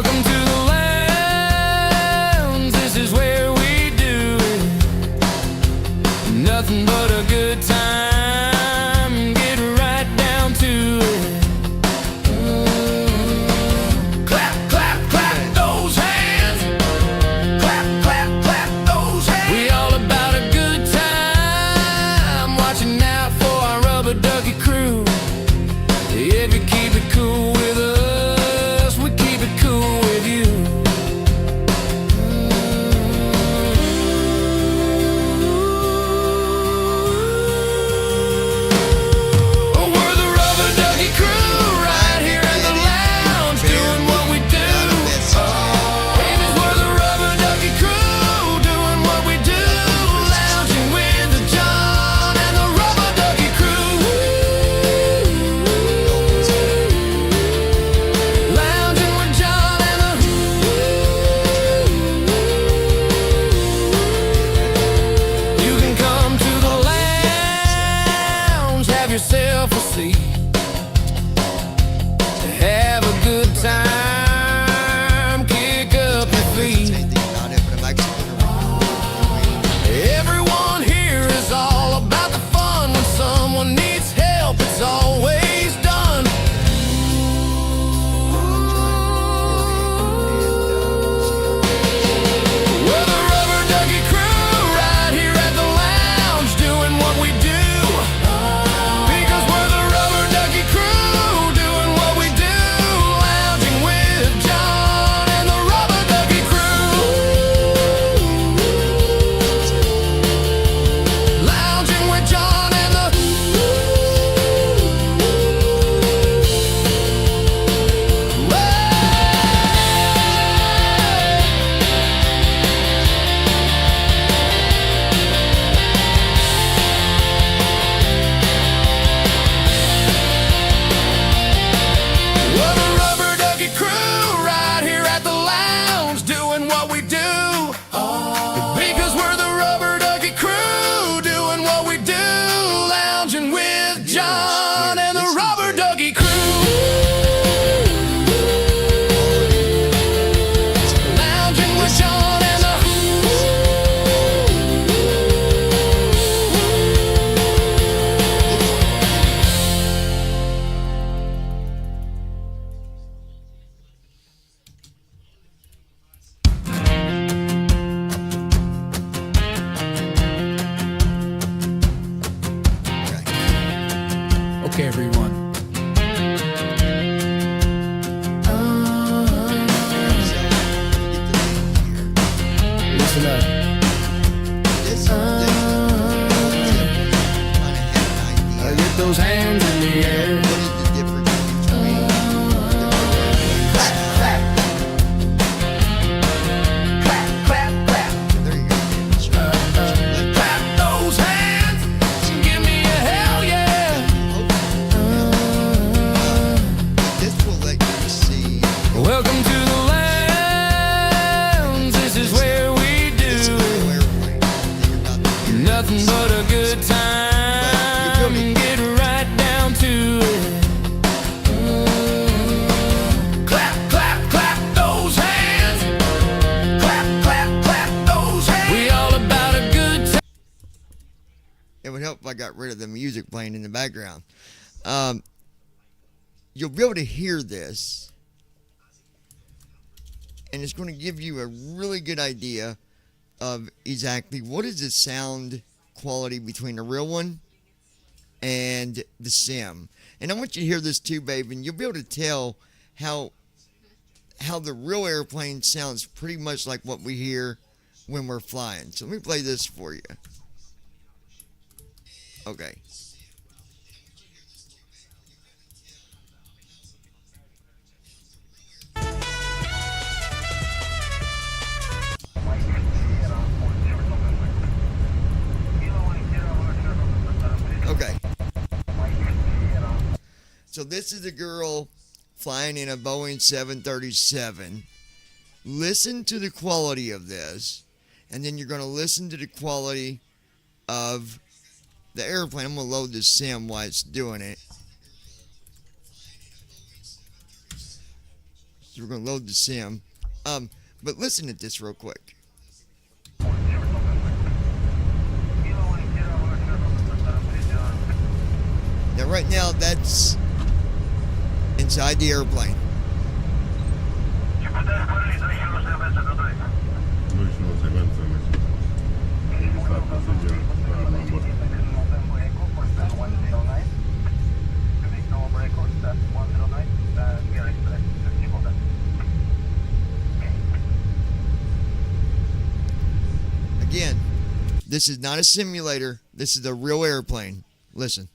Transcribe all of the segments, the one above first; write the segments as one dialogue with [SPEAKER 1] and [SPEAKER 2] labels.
[SPEAKER 1] Welcome to the lounge. This is where we do it. Nothing but a good time. Get right down to it. Clap, clap, clap those hands. Clap, clap, clap those hands. We all about a good time. Watching out for our rubber ducky crew. If you keep it cool with us, we keep it cool with you. We're the rubber ducky crew right here at the lounge, doing what we do. Babies, we're the rubber ducky crew, doing what we do. Lounging with the John and the rubber ducky crew. Lounging with John and the. You can come to the lounge, have yourself a seat, have a good time, kick up your feet. Everyone here is all about the fun. When someone needs help, it's always done. We're the rubber ducky crew right here at the lounge, doing what we do. Because we're the rubber ducky crew, doing what we do. Lounging with John and the rubber ducky crew. Lounging with John and the. We're the rubber ducky crew right here at the lounge, doing what we do. Because we're the rubber ducky crew, doing what we do. Lounging with John and the rubber ducky crew. Lounging with John and the. Okay, everyone. Listen up. Get those hands in the air. Clap, clap. Clap, clap, clap. Clap those hands. Give me a hell yeah. Welcome to the lounge. This is where we do it. Nothing but a good time. Get right down to it. Clap, clap, clap those hands. Clap, clap, clap those hands. We all about a good time.
[SPEAKER 2] It would help if I got rid of the music playing in the background. You'll be able to hear this, and it's going to give you a really good idea of exactly what is the sound quality between the real one and the sim. And I want you to hear this too, babe, and you'll be able to tell how the real airplane sounds pretty much like what we hear when we're flying. So let me play this for you. Okay. Okay. So this is a girl flying in a Boeing 737. Listen to the quality of this, and then you're going to listen to the quality of the airplane. I'm going to load the sim while it's doing it. So we're going to load the sim. But listen to this real quick. Now, right now, that's inside the airplane. Again, this is not a simulator. This is a real airplane. Listen.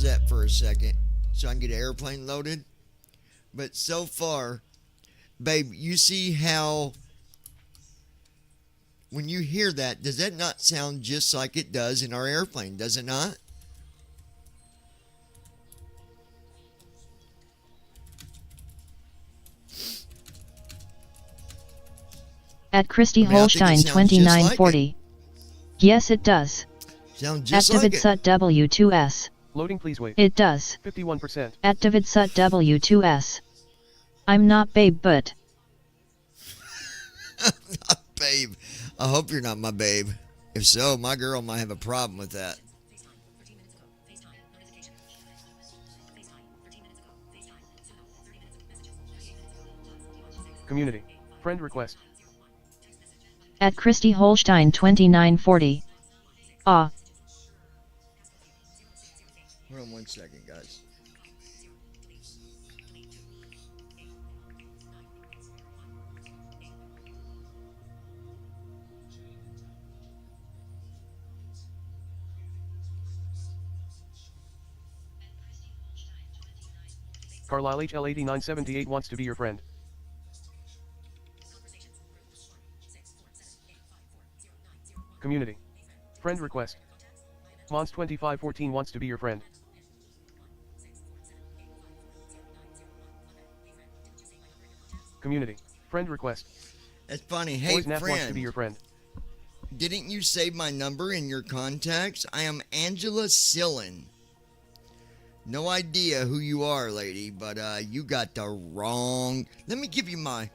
[SPEAKER 2] That for a second so I can get an airplane loaded. But so far, babe, you see how when you hear that, does that not sound just like it does in our airplane? Does it not?
[SPEAKER 3] At Christy
[SPEAKER 2] I mean, I think it
[SPEAKER 3] Holstein
[SPEAKER 2] sounds just like
[SPEAKER 3] 2940. Yes, it does.
[SPEAKER 2] Sounds just like
[SPEAKER 3] Activate
[SPEAKER 2] it.
[SPEAKER 3] SUT W2S.
[SPEAKER 4] Loading, please wait.
[SPEAKER 3] It does.
[SPEAKER 4] 51%.
[SPEAKER 3] Activate SUT W2S. I'm not babe, but
[SPEAKER 2] Babe, I hope you're not my babe. If so, my girl might have a problem with that.
[SPEAKER 4] Community. Friend request.
[SPEAKER 3] at Christy Holstein 2940. Ah.
[SPEAKER 2] Hold on 1 second, guys.
[SPEAKER 4] Carlisle HL8978 wants to be your friend. Community. Friend request. Mons2514 wants to be your friend. Community. Friend request.
[SPEAKER 2] That's funny. Hey,
[SPEAKER 4] Boys Nap wants to be
[SPEAKER 2] friend.
[SPEAKER 4] your friend.
[SPEAKER 2] Didn't you save my number in your contacts? I am Angela Sillin. No idea who you are, lady, but you got the wrong... Let me give you my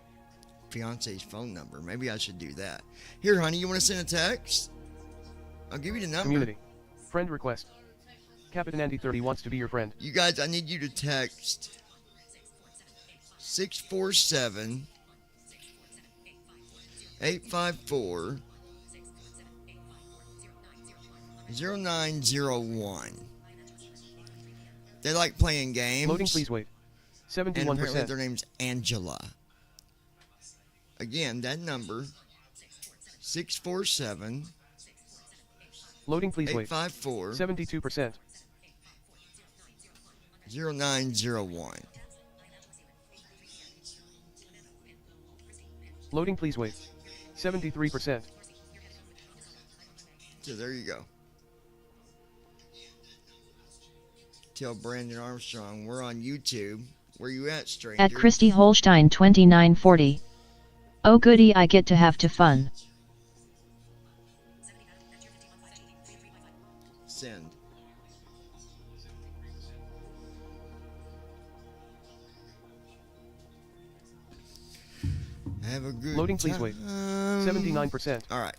[SPEAKER 2] fiance's phone number. Maybe I should do that. Here, honey, you want to send a text? I'll give you the number.
[SPEAKER 4] Community. Friend request. Captain Andy 30 wants to be your friend.
[SPEAKER 2] You guys, I need you to text 647 854 0901. They like playing games.
[SPEAKER 4] Loading, please wait.
[SPEAKER 2] And apparently
[SPEAKER 4] 71%.
[SPEAKER 2] their name's Angela. Again, that number 647
[SPEAKER 4] Loading, please wait.
[SPEAKER 2] 854
[SPEAKER 4] 72%.
[SPEAKER 2] 0901.
[SPEAKER 4] Loading, please wait. 73%.
[SPEAKER 2] So there you go. Tell Brandon Armstrong we're on YouTube. Where you at, stranger?
[SPEAKER 3] At Christy Holstein 2940. Oh goody, I get to have to fun.
[SPEAKER 2] Send. Have a good
[SPEAKER 4] Loading, please wait. 79%.
[SPEAKER 2] All right.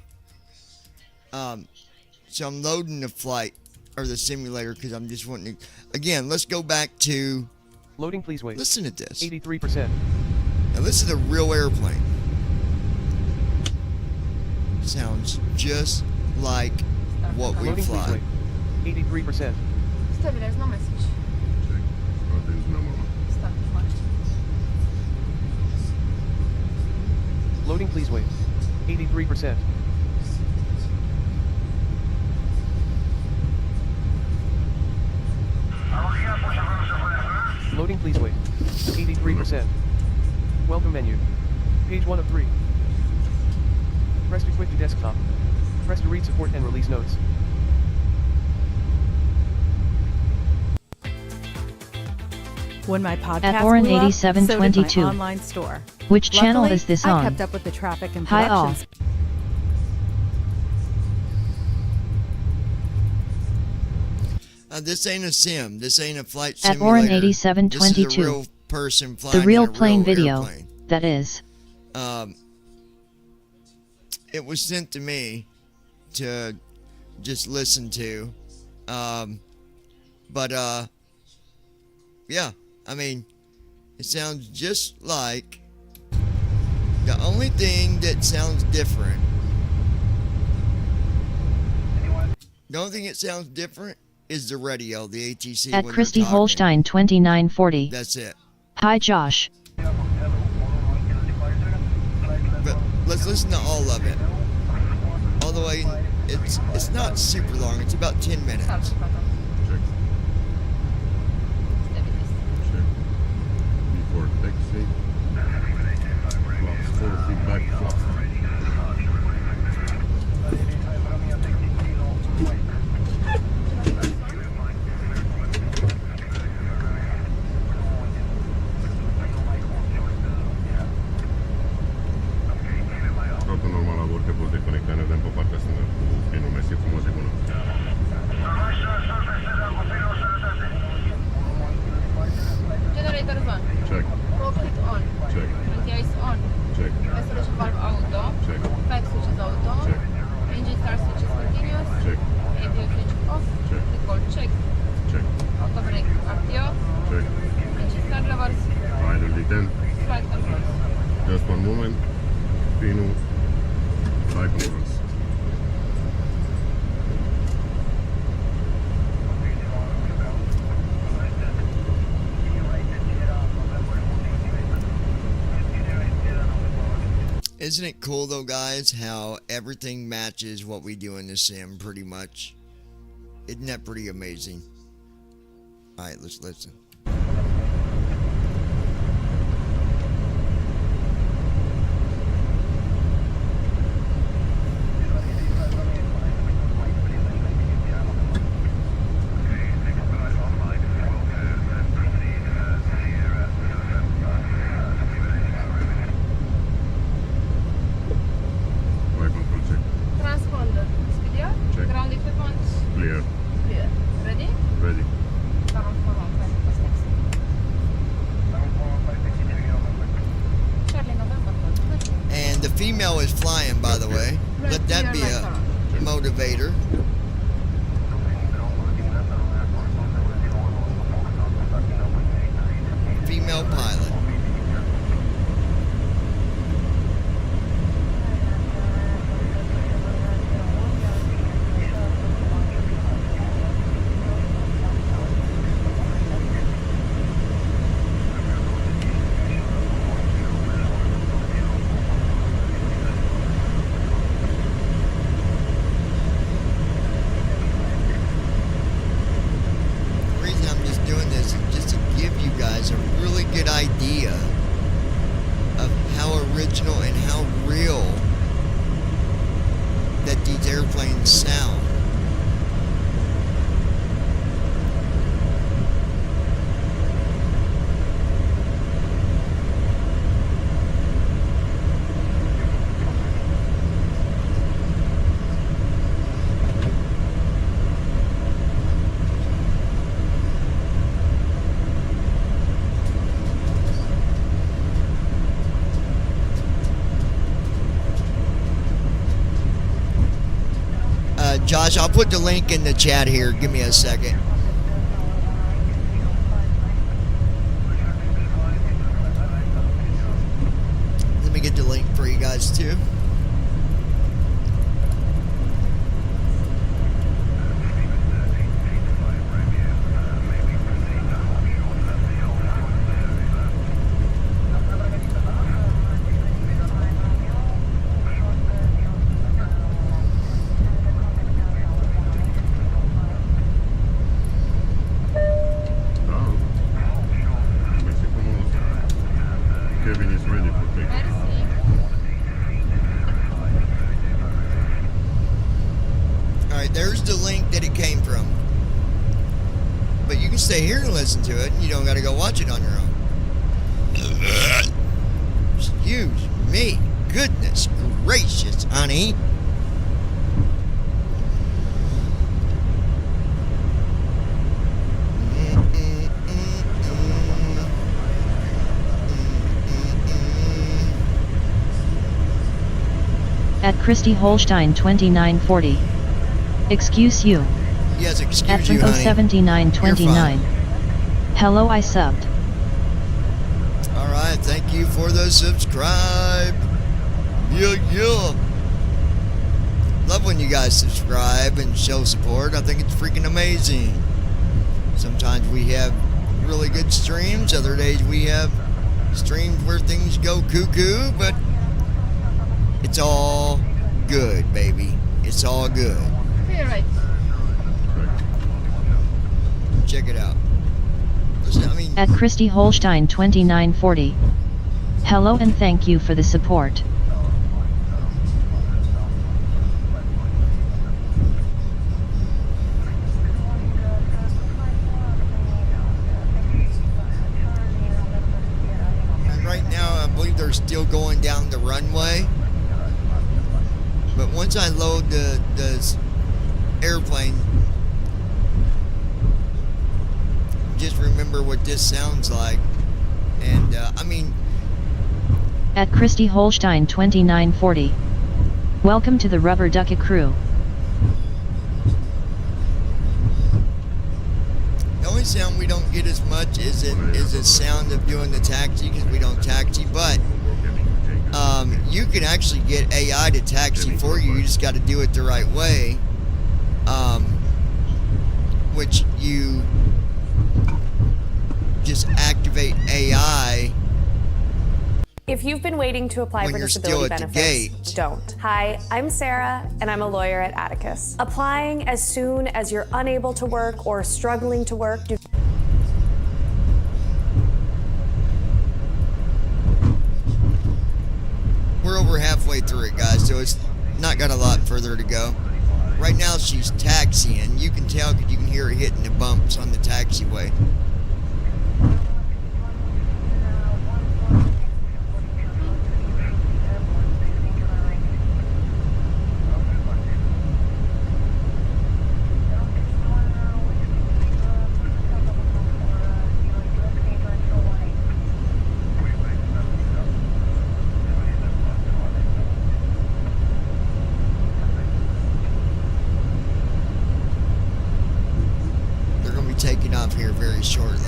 [SPEAKER 2] So I'm loading the flight or the simulator because I'm just wanting to. Again, let's go back to.
[SPEAKER 4] Loading, please wait.
[SPEAKER 2] Listen to this.
[SPEAKER 4] 83%.
[SPEAKER 2] Now this is a real airplane. Sounds just like what we
[SPEAKER 4] Loading, please
[SPEAKER 2] fly.
[SPEAKER 4] wait. 83%.
[SPEAKER 5] Stevie, there's no message. Stop the flight.
[SPEAKER 4] Loading, please wait. 83%. Loading, please wait. 83%. Welcome menu. Page 1 of 3. Press to quit to desktop. Press to read support and release notes.
[SPEAKER 6] When my podcast
[SPEAKER 3] At Oren
[SPEAKER 6] blew up, so did my
[SPEAKER 3] 8722.
[SPEAKER 6] online store.
[SPEAKER 3] Which channel
[SPEAKER 6] Luckily,
[SPEAKER 3] is this
[SPEAKER 6] I
[SPEAKER 3] on?
[SPEAKER 6] kept up with the traffic and
[SPEAKER 3] Hi all.
[SPEAKER 6] productions.
[SPEAKER 2] This ain't a sim. This ain't a flight
[SPEAKER 3] At
[SPEAKER 2] simulator.
[SPEAKER 3] Oren
[SPEAKER 2] This is a
[SPEAKER 3] 8722.
[SPEAKER 2] real person flying
[SPEAKER 3] The real
[SPEAKER 2] in a
[SPEAKER 3] plane
[SPEAKER 2] real
[SPEAKER 3] video.
[SPEAKER 2] airplane.
[SPEAKER 3] That is.
[SPEAKER 2] It was sent to me to just listen to. Yeah, I mean, it sounds just like the only thing that sounds different. The only thing that sounds different is the radio, the ATC.
[SPEAKER 3] At
[SPEAKER 2] when they're
[SPEAKER 3] Christy
[SPEAKER 2] talking.
[SPEAKER 3] Holstein 2940.
[SPEAKER 2] That's it.
[SPEAKER 3] Hi Josh.
[SPEAKER 2] But let's listen to all of it. All the way. It's not super long. It's about 10 minutes.
[SPEAKER 5] Starczy potem.
[SPEAKER 7] Check.
[SPEAKER 5] 40.
[SPEAKER 7] Check. Before taxi. Flaps full, feedback flaps. Rota normala vor que poate conecta ne tempo partea stângă cu pinul Messi frumos de bună.
[SPEAKER 5] Generator is on.
[SPEAKER 7] Check.
[SPEAKER 5] Rocket on.
[SPEAKER 7] Check.
[SPEAKER 5] NTI is on.
[SPEAKER 7] Check.
[SPEAKER 5] Isolation valve auto.
[SPEAKER 7] Check.
[SPEAKER 5] Pipe switch is auto.
[SPEAKER 7] Check.
[SPEAKER 5] Engine start switch is continuous.
[SPEAKER 7] Check.
[SPEAKER 5] ABO switch off.
[SPEAKER 7] Check.
[SPEAKER 5] Recall check.
[SPEAKER 7] Check.
[SPEAKER 5] Auto brake active.
[SPEAKER 7] Check.
[SPEAKER 5] Engine start levels.
[SPEAKER 7] Idle detent.
[SPEAKER 5] Flight controls.
[SPEAKER 7] Just one moment. Pinu. Flight controls.
[SPEAKER 2] Isn't it cool though, guys, how everything matches what we do in the sim pretty much? Isn't that pretty amazing? Alright, let's listen.
[SPEAKER 7] Flight control check.
[SPEAKER 5] Transponder. Video.
[SPEAKER 7] Check.
[SPEAKER 5] Ground equipment.
[SPEAKER 7] Clear.
[SPEAKER 5] Clear. Ready?
[SPEAKER 7] Ready.
[SPEAKER 5] Current for on. Charlie November.
[SPEAKER 2] And the female is flying, by the way. Let that be a motivator. Female pilot. The reason I'm just doing this is just to give you guys a really good idea of how original and how real that these airplanes sound. Josh, I'll put the link in the chat here. Give me a second. Let me get the link for you guys too.
[SPEAKER 7] Down.
[SPEAKER 2] stay here and listen to it, and you don't got to go watch it on your own. Excuse me. Goodness gracious, honey.
[SPEAKER 3] At Christy Holstein 2940. Excuse you.
[SPEAKER 2] Yes,
[SPEAKER 3] At
[SPEAKER 2] excuse you,
[SPEAKER 3] Pinko
[SPEAKER 2] honey.
[SPEAKER 3] 7929. Hello, I subbed.
[SPEAKER 2] All right, thank you for the subscribe. Yeah. Love when you guys subscribe and show support. I think it's freaking amazing. Sometimes we have really good streams. Other days we have streams where things go cuckoo, but it's all good, baby. It's all good.
[SPEAKER 5] Here, right.
[SPEAKER 2] Check it out. Listen, I mean,
[SPEAKER 3] At Christy Holstein 2940. Hello and thank you for the support.
[SPEAKER 2] and right now I believe they're still going down the runway. But once I load the airplane, just remember what this sounds like. And I mean,
[SPEAKER 3] At Christy Holstein 2940. Welcome to the Rubber Ducky crew.
[SPEAKER 2] the only sound we don't get as much is the sound of doing the taxi, because we don't taxi. But you can actually get AI to taxi for you. You just got to do it the right way. Which you just activate AI.
[SPEAKER 8] If you've been waiting to apply
[SPEAKER 2] When
[SPEAKER 8] for
[SPEAKER 2] you're
[SPEAKER 8] disability
[SPEAKER 2] still at the
[SPEAKER 8] benefits,
[SPEAKER 2] gate.
[SPEAKER 8] don't. Hi, I'm Sarah, and I'm a lawyer at Atticus. Applying as soon as you're unable to work or struggling to work due
[SPEAKER 2] We're over halfway through it, guys, so it's not got a lot further to go. Right now she's taxiing. You can tell because you can hear her hitting the bumps on the taxiway. They're going to be taking off here very shortly.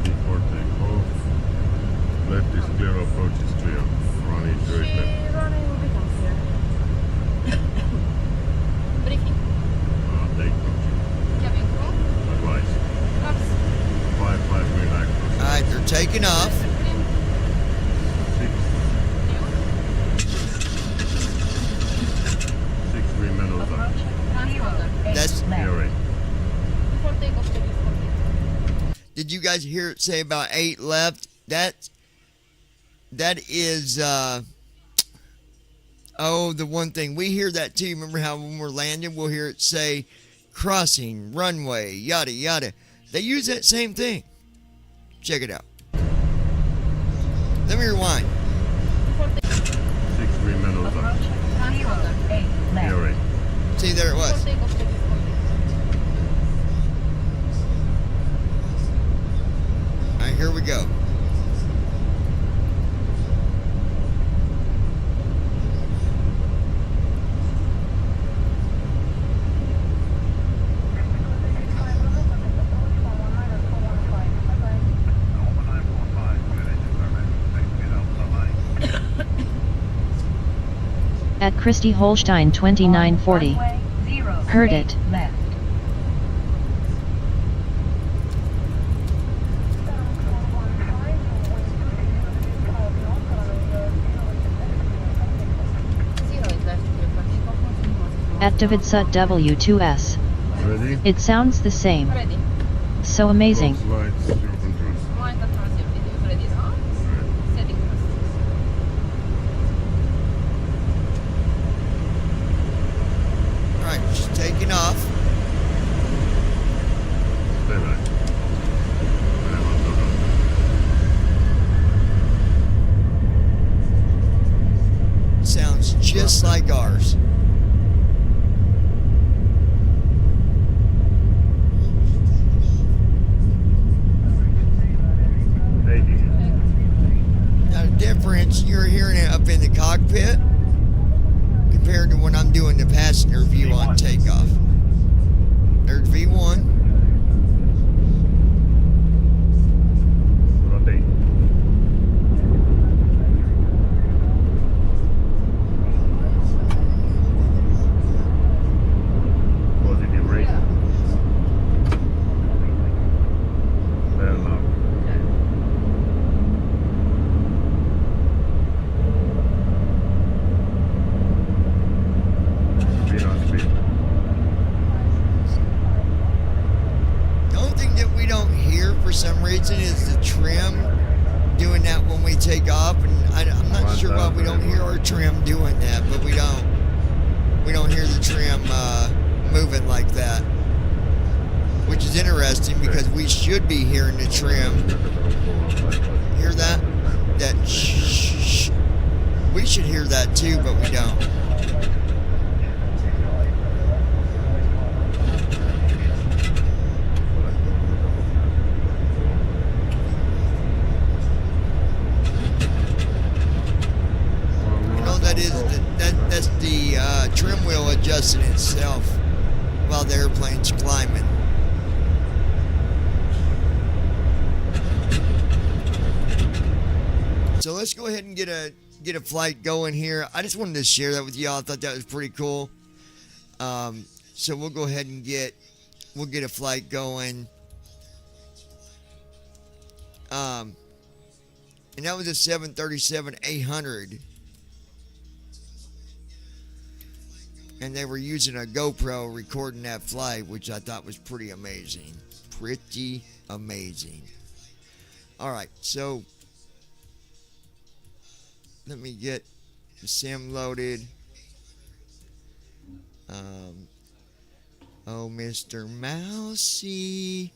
[SPEAKER 7] Before takeoff. Left is clear, approach is clear. Running straight left.
[SPEAKER 5] Briefing.
[SPEAKER 7] Takeoff.
[SPEAKER 5] Cabin crew.
[SPEAKER 7] Advice.
[SPEAKER 5] Flaps.
[SPEAKER 7] 5 relax.
[SPEAKER 2] Alright, they're taking off.
[SPEAKER 7] 6 minutes up.
[SPEAKER 5] Transponder.
[SPEAKER 2] That's,
[SPEAKER 7] Hearing.
[SPEAKER 5] Before takeoff, the before.
[SPEAKER 2] did you guys hear it say about 8 left? That is the one thing. We hear that too. Remember how when we're landing, we'll hear it say crossing, runway, yada yada. They use that same thing. Check it out. Let me rewind.
[SPEAKER 7] 6 minutes up.
[SPEAKER 5] Transponder.
[SPEAKER 7] Hearing.
[SPEAKER 2] See, there it was.
[SPEAKER 5] Before takeoff, the before.
[SPEAKER 2] Alright, here we go.
[SPEAKER 3] At Christy Holstein 2940. Heard it.
[SPEAKER 5] Zero is left. Takeoff continuous.
[SPEAKER 3] At Davidsut W2S.
[SPEAKER 7] Ready?
[SPEAKER 3] It sounds the same.
[SPEAKER 5] Ready.
[SPEAKER 3] So amazing.
[SPEAKER 7] Close lights, zero controls.
[SPEAKER 5] One control zero. Ready now. Setting first.
[SPEAKER 2] All right, she's taking off.
[SPEAKER 7] Stay back. Whatever, look up.
[SPEAKER 2] Sounds just like ours. Now the difference, you're hearing it up in the cockpit compared to when I'm doing the passenger view on takeoff. There's V1.
[SPEAKER 7] Rotate. Positive rate. Very loud. Speed on speed.
[SPEAKER 2] The only thing that we don't hear for some reason is the trim doing that when we take off, and I'm not sure why we don't hear our trim doing that, but we don't. We don't hear the trim moving like that, which is interesting because we should be hearing the trim. Hear that? That shh. We should hear that too, but we don't. No, that is that's the trim wheel adjusting itself while the airplane's climbing. So let's go ahead and get a flight going here. I just wanted to share that with y'all. I thought that was pretty cool. So we'll go ahead and get a flight going. And that was a 737-800. And they were using a GoPro recording that flight, which I thought was pretty amazing. Pretty amazing. All right, so let me get the sim loaded. Oh, Mr. Mousy,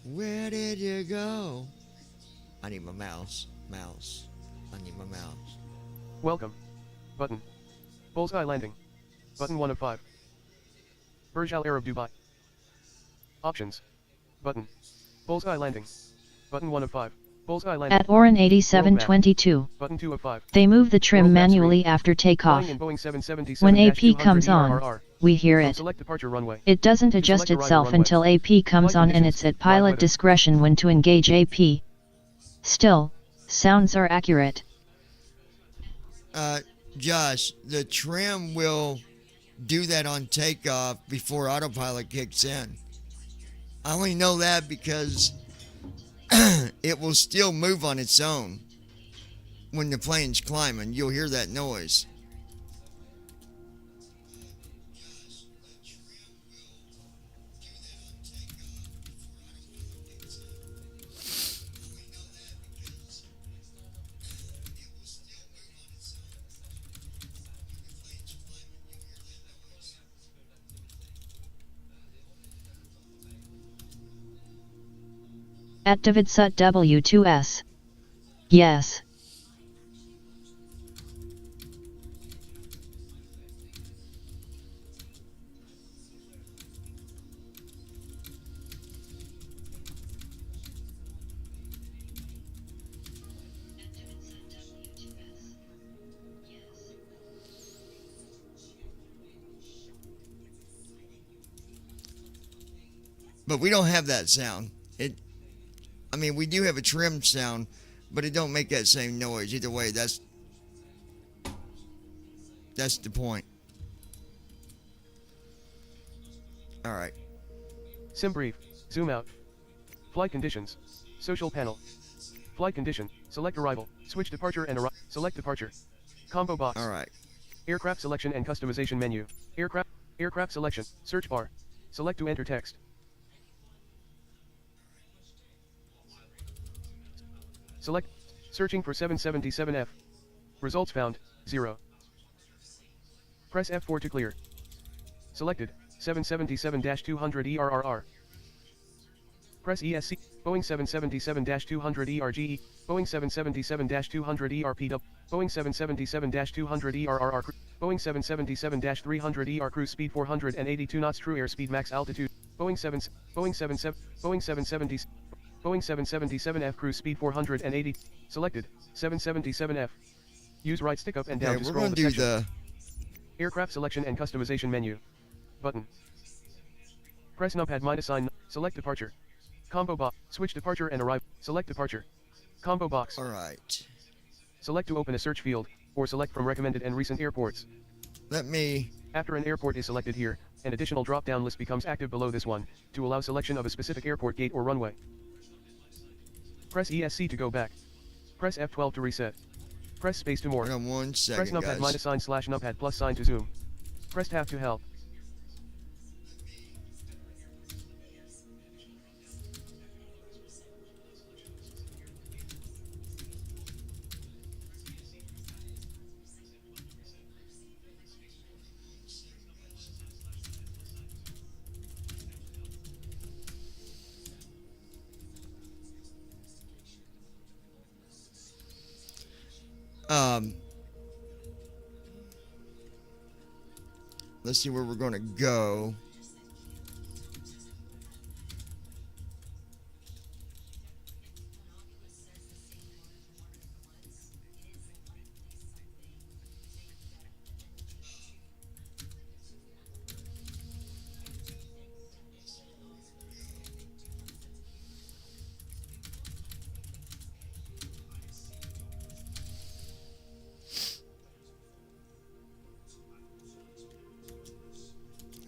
[SPEAKER 2] where did you go? I need my mouse. I need my mouse.
[SPEAKER 4] Welcome. Button. Bullseye landing. Button 1 of 5. Burj Al Arab Dubai. Options. Button. Bullseye landing. Button 1 of 5. Bullseye landing.
[SPEAKER 3] At Orin 8722.
[SPEAKER 4] Button 2 of 5.
[SPEAKER 3] They move the trim
[SPEAKER 4] World map
[SPEAKER 3] manually
[SPEAKER 4] screen.
[SPEAKER 3] after takeoff.
[SPEAKER 4] Flying in Boeing 777-200
[SPEAKER 3] When AP comes on,
[SPEAKER 4] ERR.
[SPEAKER 3] we hear it.
[SPEAKER 4] Select departure runway.
[SPEAKER 3] It doesn't
[SPEAKER 4] To
[SPEAKER 3] adjust
[SPEAKER 4] select arrival
[SPEAKER 3] itself
[SPEAKER 4] runway.
[SPEAKER 3] until AP comes
[SPEAKER 4] Flight
[SPEAKER 3] on, and
[SPEAKER 4] conditions.
[SPEAKER 3] it's at
[SPEAKER 4] Fly
[SPEAKER 3] pilot
[SPEAKER 4] weather.
[SPEAKER 3] discretion when to engage AP. Still, sounds are accurate.
[SPEAKER 2] Josh, the trim will do that on takeoff before autopilot kicks in. I only know that because it will still move on its own when the plane's climbing. You'll hear that noise.
[SPEAKER 3] At Davidsut W2S. Yes.
[SPEAKER 2] But we don't have that sound. I mean, we do have a trim sound, but it don't make that same noise. Either way, that's the point. All right.
[SPEAKER 4] Sim brief. Zoom out. Flight conditions. Social panel. Flight condition. Select arrival. Switch departure and arrival. Select departure. Combo box.
[SPEAKER 2] All right.
[SPEAKER 4] Aircraft selection and customization menu. Aircraft selection. Search bar. Select to enter text. Select. Searching for 777F. Results found, 0. Press F4 to clear. Selected, 777-200 ERRR. Press ESC, Boeing 777-200 ERGE, Boeing 777-200 ERPW, Boeing 777-200 ERRR, Boeing 777-300 ER cruise speed 482 knots, true airspeed, max altitude, Boeing 777F cruise speed 480, selected, 777F. Use right stick up and down
[SPEAKER 2] Okay,
[SPEAKER 4] to
[SPEAKER 2] we're
[SPEAKER 4] scroll
[SPEAKER 2] going
[SPEAKER 4] the
[SPEAKER 2] to do
[SPEAKER 4] section.
[SPEAKER 2] the.
[SPEAKER 4] Aircraft selection and customization menu. Button. Press numpad -sign. Select departure. Combo box. Switch departure and arrival. Select departure. Combo box.
[SPEAKER 2] All right.
[SPEAKER 4] Select to open a search field, or select from recommended and recent airports.
[SPEAKER 2] Let me.
[SPEAKER 4] After an airport is selected here, an additional drop-down list becomes active below this one, to allow selection of a specific airport gate or runway. Press ESC to go back. Press F12 to reset. Press space to more.
[SPEAKER 2] Hang on 1
[SPEAKER 4] Press
[SPEAKER 2] second,
[SPEAKER 4] numpad
[SPEAKER 2] guys.
[SPEAKER 4] -sign / numpad +sign to zoom. Press tab to help.
[SPEAKER 2] Let's see where we're going to go.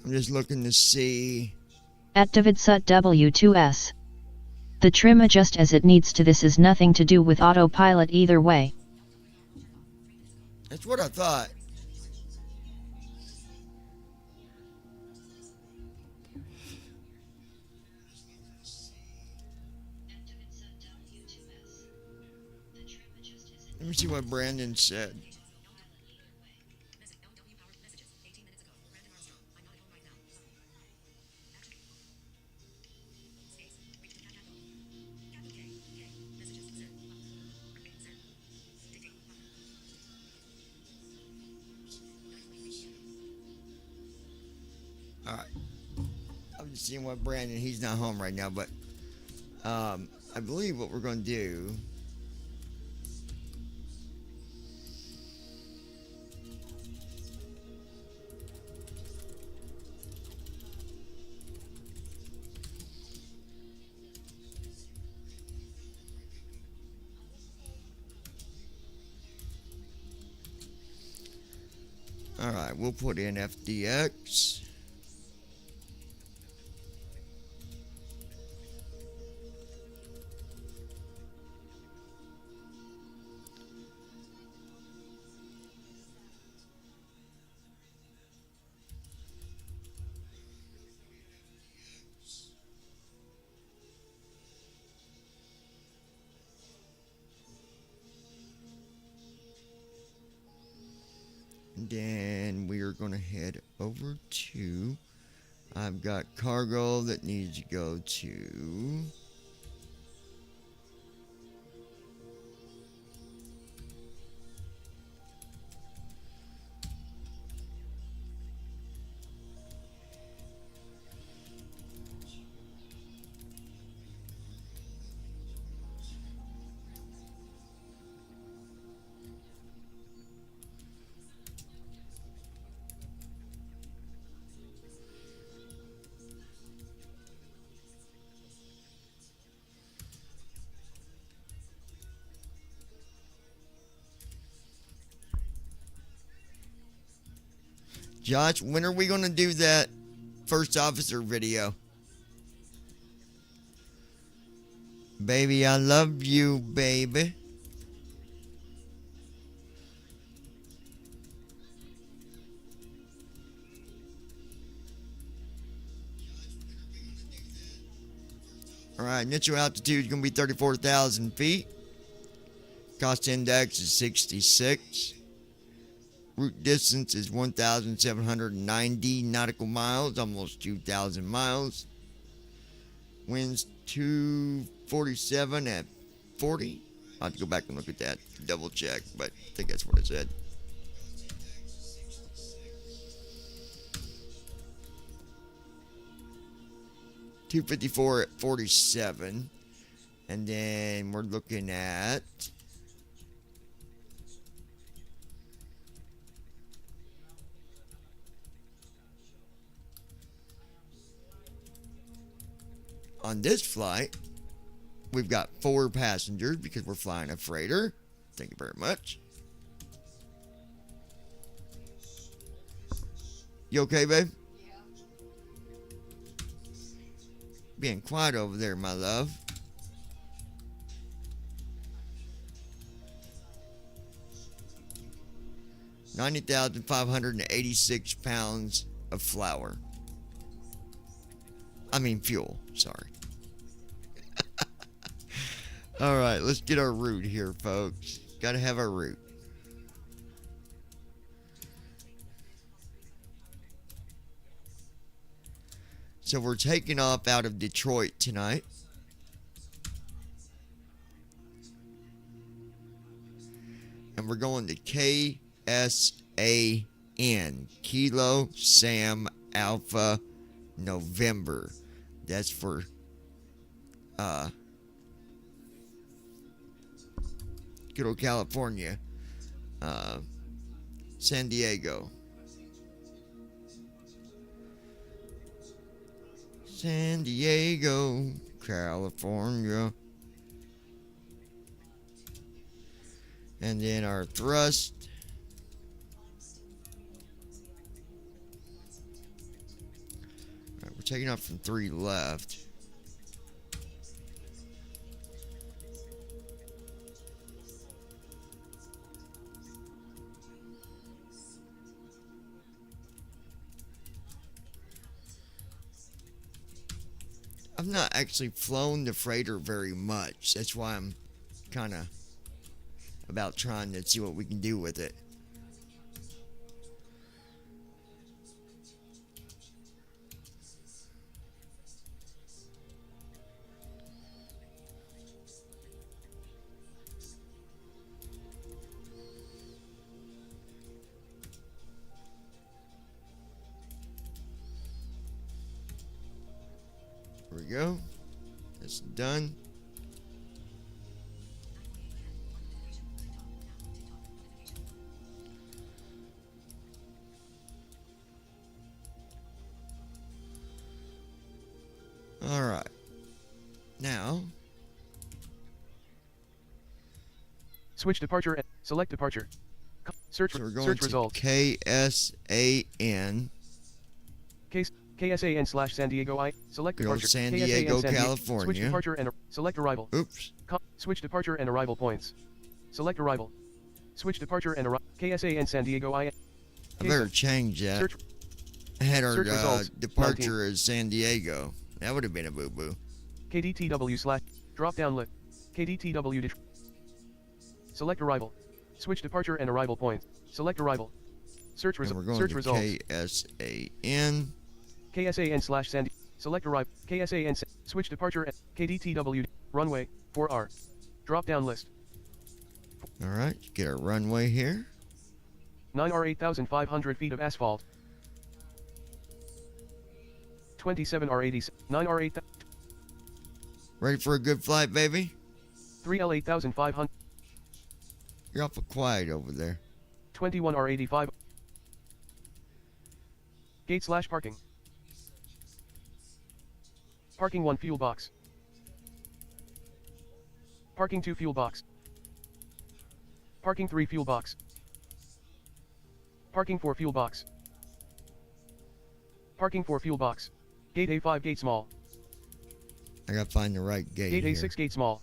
[SPEAKER 2] I'm just looking to see.
[SPEAKER 3] At DavidSut W2S. The trim adjust as it needs to. This is nothing to do with autopilot either way.
[SPEAKER 2] That's what I thought. Let me see what Brandon said. Alright. I'm just seeing what Brandon, he's not home right now, but I believe what we're going to do. Alright, we'll put in FDX. Then we are going to head over to, I've got cargo that needs to go to, Josh, when are we going to do that first officer video? Baby, I love you, baby. All right, initial altitude is going to be 34,000 feet. Cost index is 66. Route distance is 1,790 nautical miles, almost 2,000 miles. Winds 247 at 40. I'll have to go back and look at that, double check, but I think that's what it said. .254 at 47, and then we're looking at on this flight, we've got 4 passengers because we're flying a freighter. Thank you very much. You okay, babe? Being quiet over there, my love. $90,586 pounds of flour. I mean fuel, sorry. All right, let's get our route here, folks. Got to have our route. So we're taking off out of Detroit tonight. And we're going to KSAN, Kilo Sam Alpha November. That's for good old California, San Diego. San Diego, California. And then our thrust. All right, we're taking off from 3 left. I've not actually flown the freighter very much. That's why I'm kind of about trying to see what we can do with it. There we go. That's done. All right. Now,
[SPEAKER 4] Switch departure and select departure. Search
[SPEAKER 2] so we're going
[SPEAKER 4] search
[SPEAKER 2] to
[SPEAKER 4] results.
[SPEAKER 2] KSAN.
[SPEAKER 4] KSAN / San Diego I. Select
[SPEAKER 2] Go
[SPEAKER 4] departure.
[SPEAKER 2] San
[SPEAKER 4] KSAN,
[SPEAKER 2] Diego,
[SPEAKER 4] Switch
[SPEAKER 2] California.
[SPEAKER 4] departure and select arrival.
[SPEAKER 2] Oops.
[SPEAKER 4] Switch departure and arrival points. Select arrival. Switch departure and arrival. KSAN San Diego I.
[SPEAKER 2] I better change that.
[SPEAKER 4] Search
[SPEAKER 2] I had our
[SPEAKER 4] search results,
[SPEAKER 2] departure as San Diego. That would have been a boo-boo.
[SPEAKER 4] KDTW / drop down list. KDTW det- select arrival. Switch departure and arrival points. Select arrival. Search
[SPEAKER 2] And we're
[SPEAKER 4] results.
[SPEAKER 2] going
[SPEAKER 4] Search
[SPEAKER 2] to
[SPEAKER 4] results.
[SPEAKER 2] KSAN.
[SPEAKER 4] KSAN / San Diego. Select arrival. KSAN switch departure and KDTW runway 4R. Drop down list.
[SPEAKER 2] All right, get our runway here.
[SPEAKER 4] 9R 8,500 feet of asphalt. 27R 80. 9R 8.
[SPEAKER 2] Ready for a good flight, baby?
[SPEAKER 4] 3L 8,500.
[SPEAKER 2] You're awful quiet over there.
[SPEAKER 4] 21R 85. Gate / parking. Parking 1 fuel box. Parking 2 fuel box. Parking 3 fuel box. Parking 4 fuel box. Parking 4 fuel box. Gate A5 gate small.
[SPEAKER 2] I gotta find the right gate
[SPEAKER 4] Gate
[SPEAKER 2] here.
[SPEAKER 4] A6 gate small.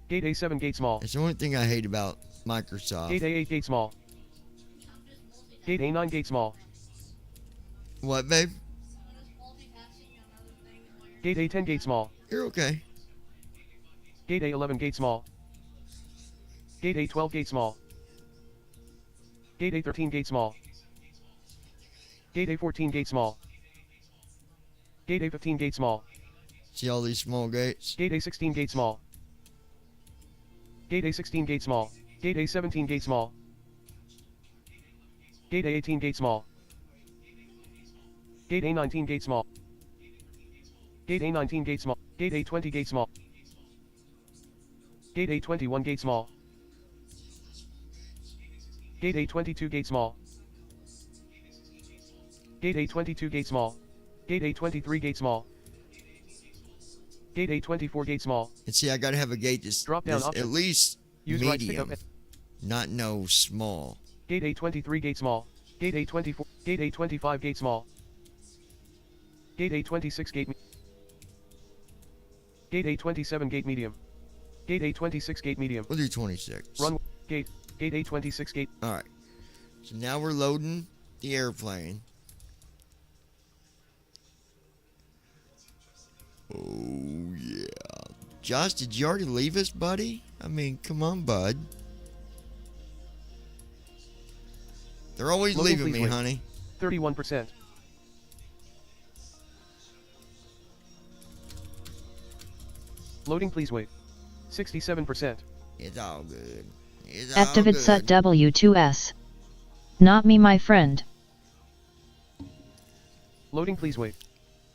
[SPEAKER 4] Gate A7 gate small.
[SPEAKER 2] It's the only thing I hate about Microsoft.
[SPEAKER 4] Gate A8 gate small. Gate A9 gate small.
[SPEAKER 2] What, babe?
[SPEAKER 4] Gate A10 gate small.
[SPEAKER 2] You're okay.
[SPEAKER 4] Gate A11 gate small. Gate A12 gate small. Gate A13 gate small. Gate A14 gate small. Gate A15 gate small.
[SPEAKER 2] See all these small gates?
[SPEAKER 4] Gate A16 gate small. Gate A16 gate small. Gate A17 gate small. Gate A18 gate small. Gate A19 gate small. Gate A19 gate small. Gate A20 gate small. Gate A21 gate small. Gate A22 gate small. Gate A22 gate small. Gate A23 gate small. Gate A24 gate small.
[SPEAKER 2] And see, I gotta have a gate that's,
[SPEAKER 4] Drop down
[SPEAKER 2] that's at
[SPEAKER 4] option.
[SPEAKER 2] least
[SPEAKER 4] Use right stick
[SPEAKER 2] medium,
[SPEAKER 4] up.
[SPEAKER 2] not no small.
[SPEAKER 4] Gate A23 gate small. Gate A24. Gate A25 gate small. Gate A26 gate. Gate A27 gate medium. Gate A26 gate medium.
[SPEAKER 2] We'll do 26.
[SPEAKER 4] Run. Gate. Gate A26 gate.
[SPEAKER 2] All right. So now we're loading the airplane. Oh, yeah. Josh, did you already leave us, buddy? I mean, come on, bud. They're always
[SPEAKER 4] Loading,
[SPEAKER 2] leaving
[SPEAKER 4] please
[SPEAKER 2] me,
[SPEAKER 4] wait.
[SPEAKER 2] honey.
[SPEAKER 4] 31%. Loading, please wait. 67%.
[SPEAKER 2] It's all good. It's all
[SPEAKER 3] Activate
[SPEAKER 2] good.
[SPEAKER 3] SUT W2S. Not me, my friend.
[SPEAKER 4] Loading, please wait.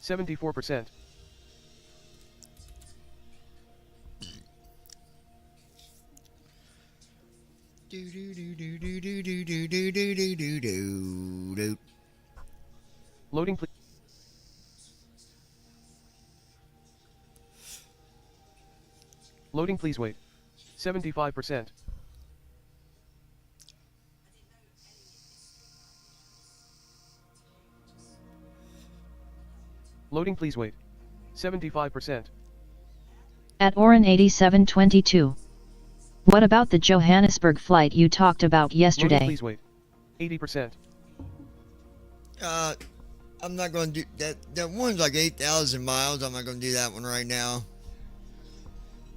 [SPEAKER 4] 74%.
[SPEAKER 2] Do, do, do, do, do, do, do, do, do, do, do, do, do, do.
[SPEAKER 4] Loading, please. Loading, please wait. 75%. Loading, please wait. 75%.
[SPEAKER 3] At Oren 8722. What about the Johannesburg flight you talked about
[SPEAKER 4] Loading,
[SPEAKER 3] yesterday?
[SPEAKER 4] please wait. 80%.
[SPEAKER 2] I'm not going to do that. That one's like 8,000 miles. I'm not going to do that one right now.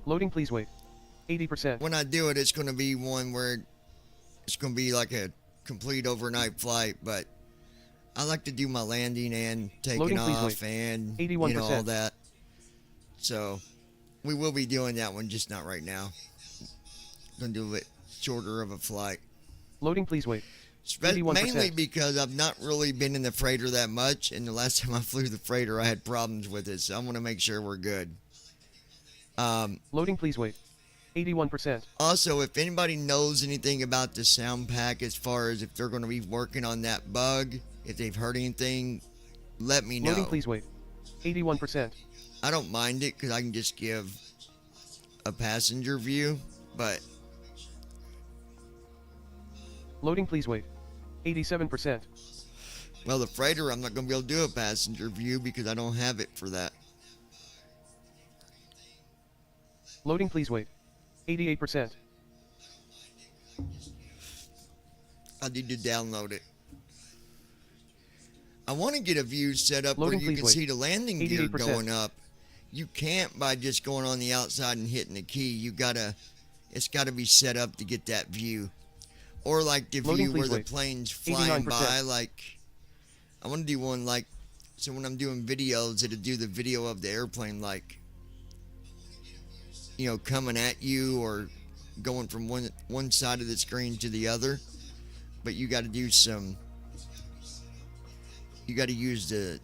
[SPEAKER 4] Loading, please wait. 80%.
[SPEAKER 2] When I do it, it's going to be one where it's going to be like a complete overnight flight. But I like to do my landing and taking
[SPEAKER 4] Loading, please
[SPEAKER 2] off
[SPEAKER 4] wait.
[SPEAKER 2] and
[SPEAKER 4] 81%.
[SPEAKER 2] you know, all that. So we will be doing that one, just not right now. Going to do it shorter of a flight.
[SPEAKER 4] Loading, please wait. 81%.
[SPEAKER 2] Mainly because I've not really been in the freighter that much, and the last time I flew the freighter, I had problems with it, so I want to make sure we're good.
[SPEAKER 4] Loading, please wait. 81%.
[SPEAKER 2] Also, if anybody knows anything about the sound pack as far as if they're going to be working on that bug, if they've heard anything, let me know.
[SPEAKER 4] Loading, please wait. 81%.
[SPEAKER 2] I don't mind it because I can just give a passenger view, but
[SPEAKER 4] Loading, please wait. 87%.
[SPEAKER 2] well, the freighter, I'm not going to be able to do a passenger view because I don't have it for that.
[SPEAKER 4] Loading, please wait. 88%.
[SPEAKER 2] I need to download it. I want to get a view set up
[SPEAKER 4] Loading,
[SPEAKER 2] where you
[SPEAKER 4] please
[SPEAKER 2] can
[SPEAKER 4] wait.
[SPEAKER 2] see the landing gear
[SPEAKER 4] 88%.
[SPEAKER 2] going up. You can't by just going on the outside and hitting the key. It's gotta be set up to get that view. Or like the
[SPEAKER 4] Loading,
[SPEAKER 2] view where
[SPEAKER 4] please
[SPEAKER 2] the
[SPEAKER 4] wait.
[SPEAKER 2] plane's flying
[SPEAKER 4] 89%.
[SPEAKER 2] by. Like, I want to do one like, so when I'm doing videos, it'll do the video of the airplane like, you know, coming at you or going from one side of the screen to the other. But you got to do some. You got to use the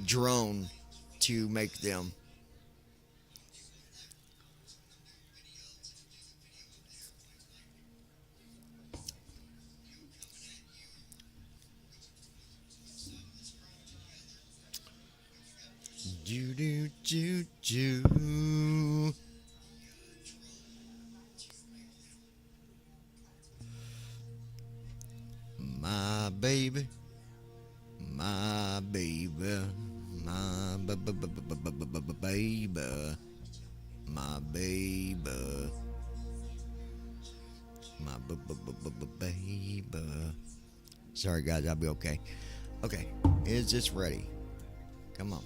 [SPEAKER 2] drone to make them. Do do do do. My baby, my baby, my baby, my baby, my baby. Sorry guys, I'll be okay. Okay, is this ready? Come on.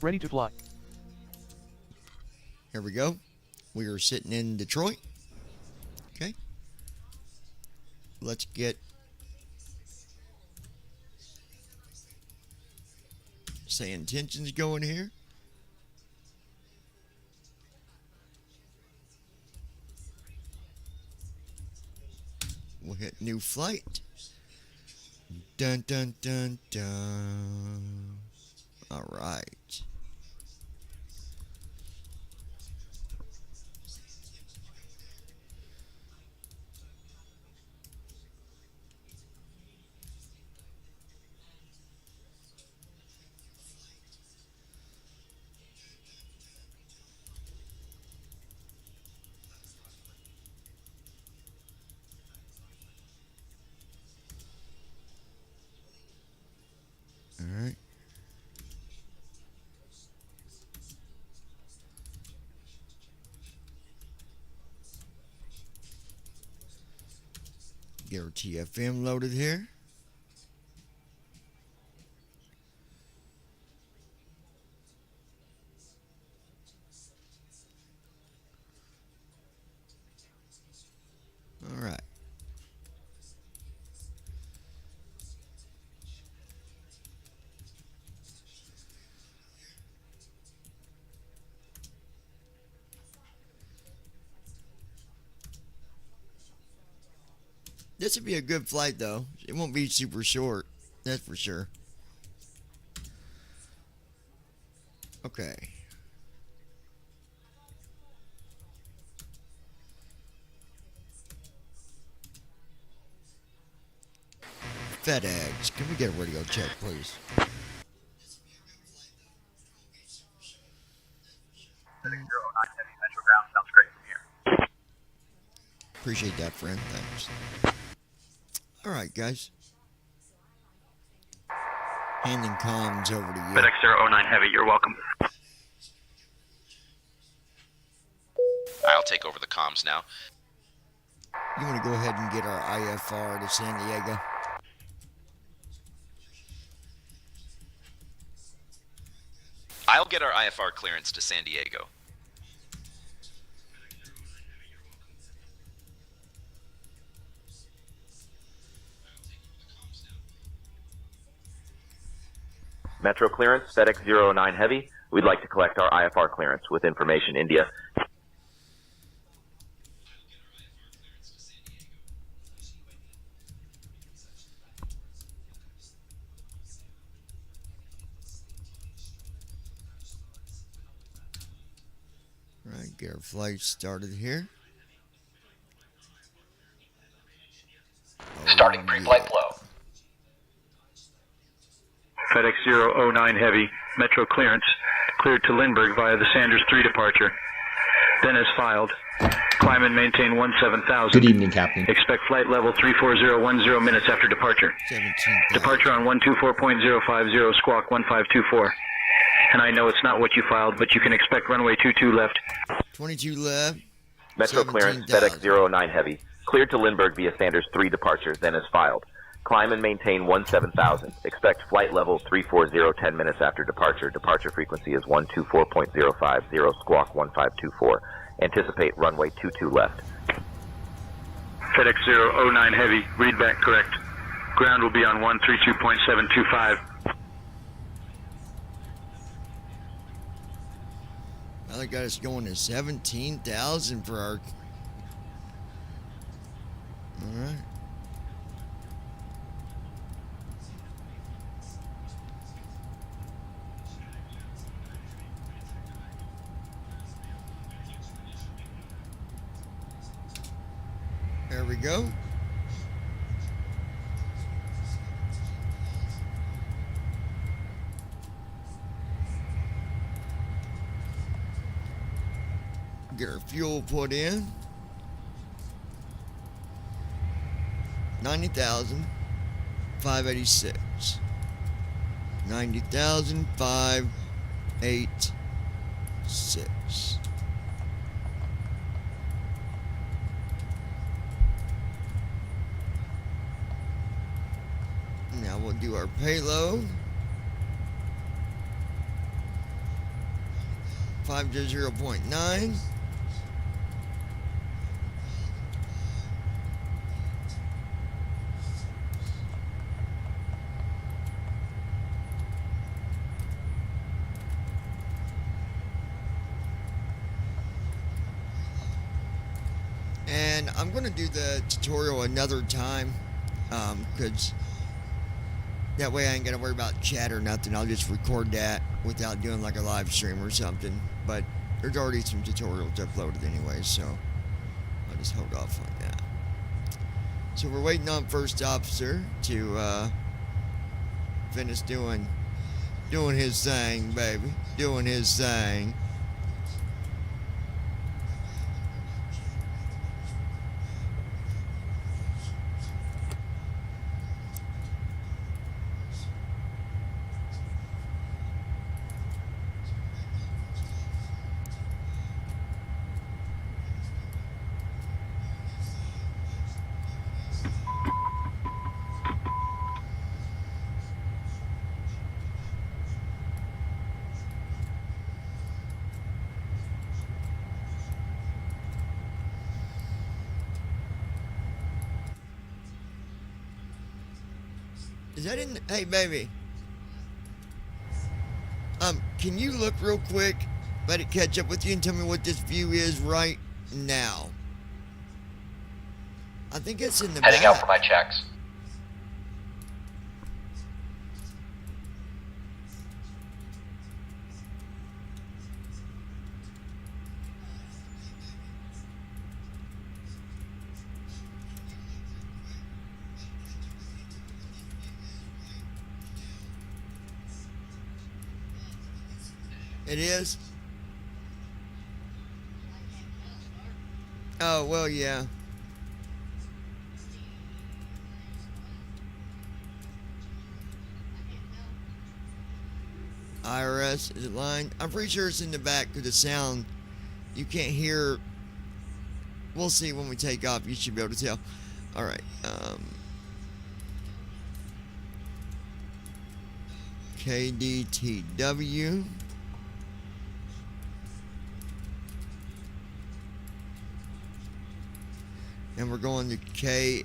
[SPEAKER 4] Ready to fly.
[SPEAKER 2] Here we go. We are sitting in Detroit. Okay. Let's get say intentions going here. We'll hit new flight. Dun dun dun dun. All right. All right. Get our TFM loaded here. All right. This would be a good flight, though. It won't be super short, that's for sure. Okay. FedEx, can we get a radio check, please?
[SPEAKER 9] Metro Ground sounds great from here.
[SPEAKER 2] Appreciate that, friend. Thanks. All right, guys. Handing comms over to you.
[SPEAKER 9] FedEx 009 Heavy, you're welcome.
[SPEAKER 10] I'll take over the comms now.
[SPEAKER 2] You want to go ahead and get our IFR to San Diego?
[SPEAKER 10] I'll get our IFR clearance to San Diego.
[SPEAKER 9] Metro clearance, FedEx 009 Heavy. We'd like to collect our IFR clearance with information India.
[SPEAKER 2] All right, get our flight started here.
[SPEAKER 10] Starting pre-flight flow.
[SPEAKER 9] FedEx 009 Heavy, Metro clearance, cleared to Lindbergh via the Sanders 3 departure. Then as filed. Climb and maintain 17,000.
[SPEAKER 11] Good evening, Captain.
[SPEAKER 9] Expect flight level 34010 minutes after departure.
[SPEAKER 2] 17,000.
[SPEAKER 9] Departure on 124.050, squawk 1524. And I know it's not what you filed, but you can expect runway 22 left.
[SPEAKER 2] 22 left.
[SPEAKER 9] Metro clearance, FedEx 009 Heavy, cleared to Lindbergh via Sanders 3 departure, then as filed. Climb and maintain 17,000. Expect flight level 340 10 minutes after departure. Departure frequency is 124.050, squawk 1524. Anticipate runway 22 left. FedEx 009 Heavy, read back correct. Ground will be on 132.725.
[SPEAKER 2] Now they got us going to 17,000 for our... All right. There we go. Get our fuel put in. 90,586. 90,586. Now we'll do our payload. 500.9. And I'm going to do the tutorial another time, because that way I ain't going to worry about chat or nothing. I'll just record that without doing like a live stream or something. But there's already some tutorials uploaded anyway, so I'll just hold off on that. So we're waiting on First Officer to finish doing his thing, baby. Doing his thing. Is that in? Hey, baby. Can you look real quick? Let it catch up with you and tell me what this view is right now. I think it's in the
[SPEAKER 10] Heading
[SPEAKER 2] back.
[SPEAKER 10] out for my checks.
[SPEAKER 2] It is? Oh, well, yeah. IRS, is it line? I'm pretty sure it's in the back because the sound, you can't hear. We'll see when we take off. You should be able to tell. All right. KDTW. And we're going to KSAN.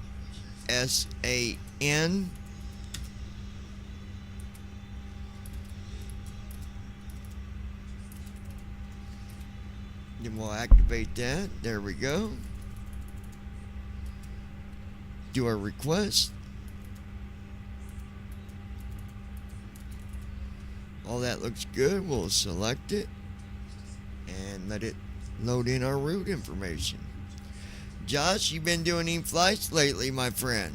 [SPEAKER 2] Then we'll activate that. There we go. Do our request. All that looks good. We'll select it and let it load in our route information. Josh, you been doing any flights lately, my friend?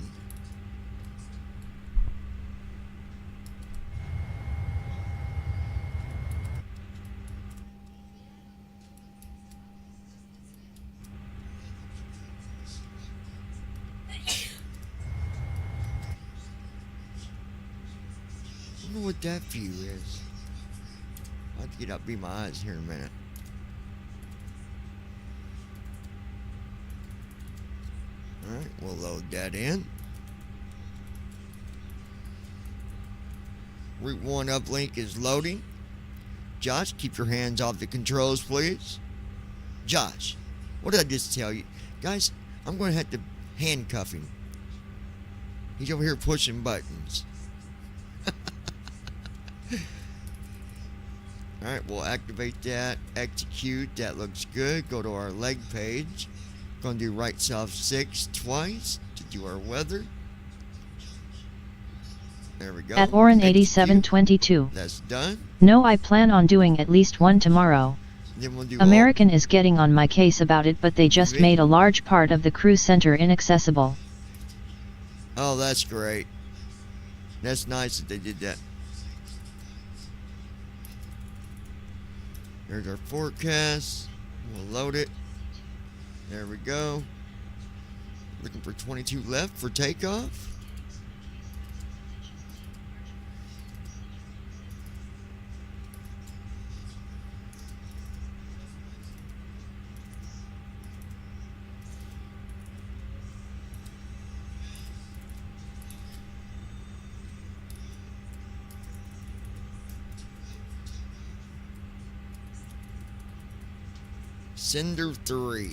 [SPEAKER 2] I wonder what that view is. I'll have to get up, be my eyes here in a minute. Alright, we'll load that in. Route 1 uplink is loading. Josh, keep your hands off the controls, please. Josh, what did I just tell you? Guys, I'm going to have to handcuff him. He's over here pushing buttons. Alright, we'll activate that. Execute. That looks good. Go to our leg page. Going to do right south 6 twice to do our weather. There we go.
[SPEAKER 3] At Oren 8722.
[SPEAKER 2] That's done.
[SPEAKER 3] No, I plan on doing at least one tomorrow.
[SPEAKER 2] Then we'll do
[SPEAKER 3] American is getting on my case about it, but they just made a large part of the cruise center inaccessible.
[SPEAKER 2] Oh, that's great. That's nice that they did that. There's our forecast. We'll load it. There we go. Looking for 22 left for takeoff. Cinder 3.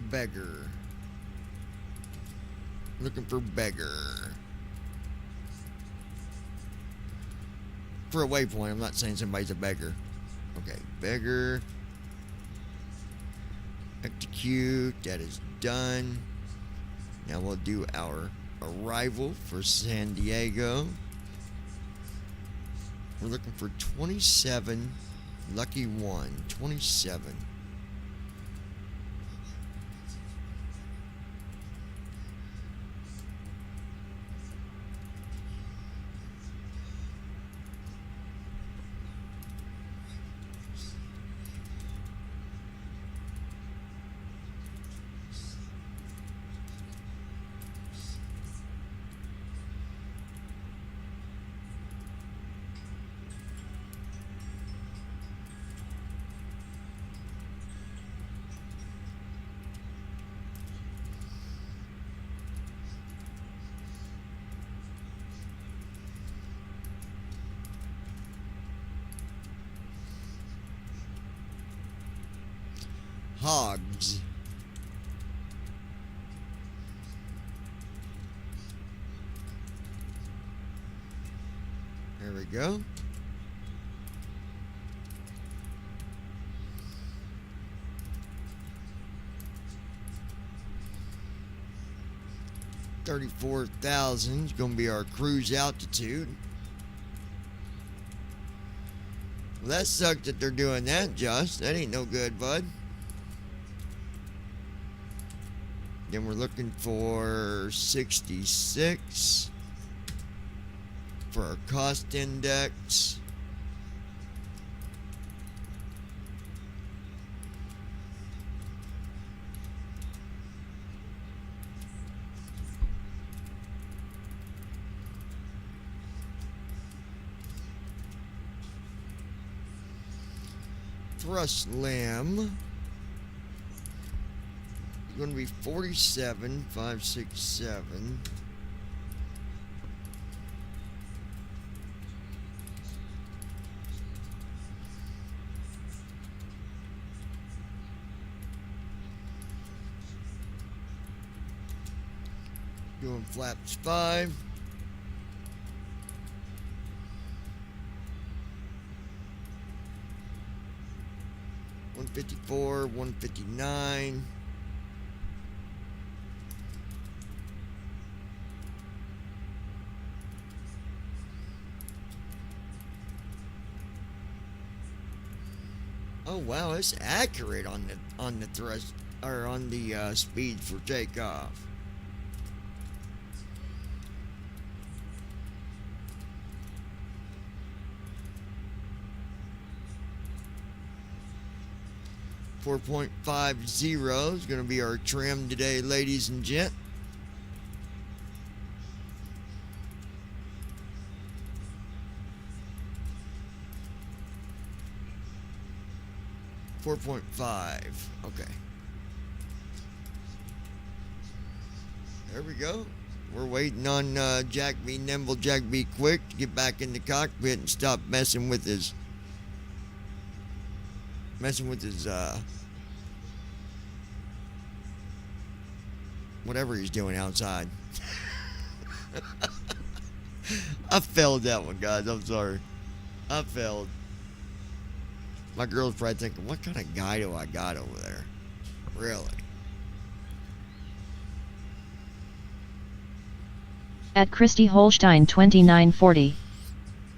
[SPEAKER 2] Beggar. Looking for beggar. For a waypoint, I'm not saying somebody's a beggar. Okay, beggar. Execute. That is done. Now we'll do our arrival for San Diego. We're looking for 27. Lucky one. 27. Hogs. There we go. $34,000 is going to be our cruise altitude. Well, that sucks that they're doing that, Josh. That ain't no good, bud. Then we're looking for 66 for our cost index. Thrust limb. Going to be 47,567. Doing flaps 5. $154, $159. Oh wow, it's accurate on the thrust or on the speed for takeoff. .50 is going to be our trim today, ladies and gent. .5. Okay. There we go. We're waiting on Jack B. Nimble, Jack B. Quick to get back in the cockpit and stop messing with his whatever he's doing outside. I failed that one, guys. I'm sorry. I failed. My girl's probably thinking, what kind of guy do I got over there? Really?
[SPEAKER 3] At Christy Holstein 2940.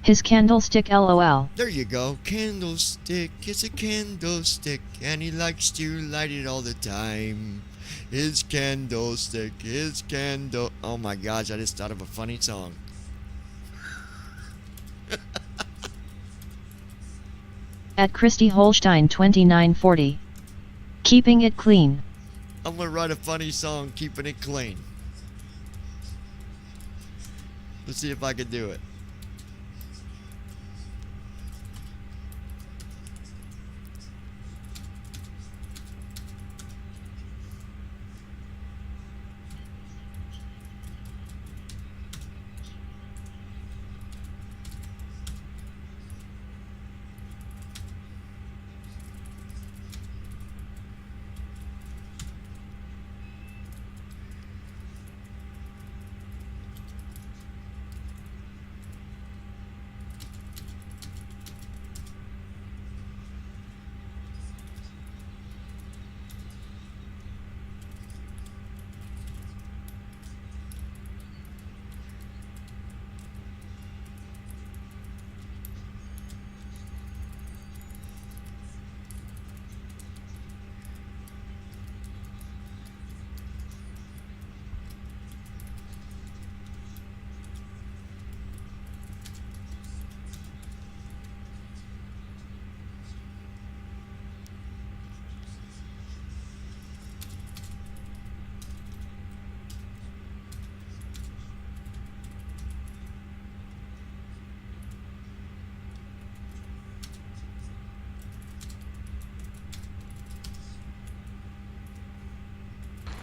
[SPEAKER 3] His candlestick LOL.
[SPEAKER 2] There you go. Candlestick. It's a candlestick. And he likes to light it all the time. His candlestick. His candle. Oh my gosh, I just thought of a funny song.
[SPEAKER 3] At Christy Holstein 2940. Keeping it clean.
[SPEAKER 2] I'm going to write a funny song, keeping it clean. Let's see if I can do it.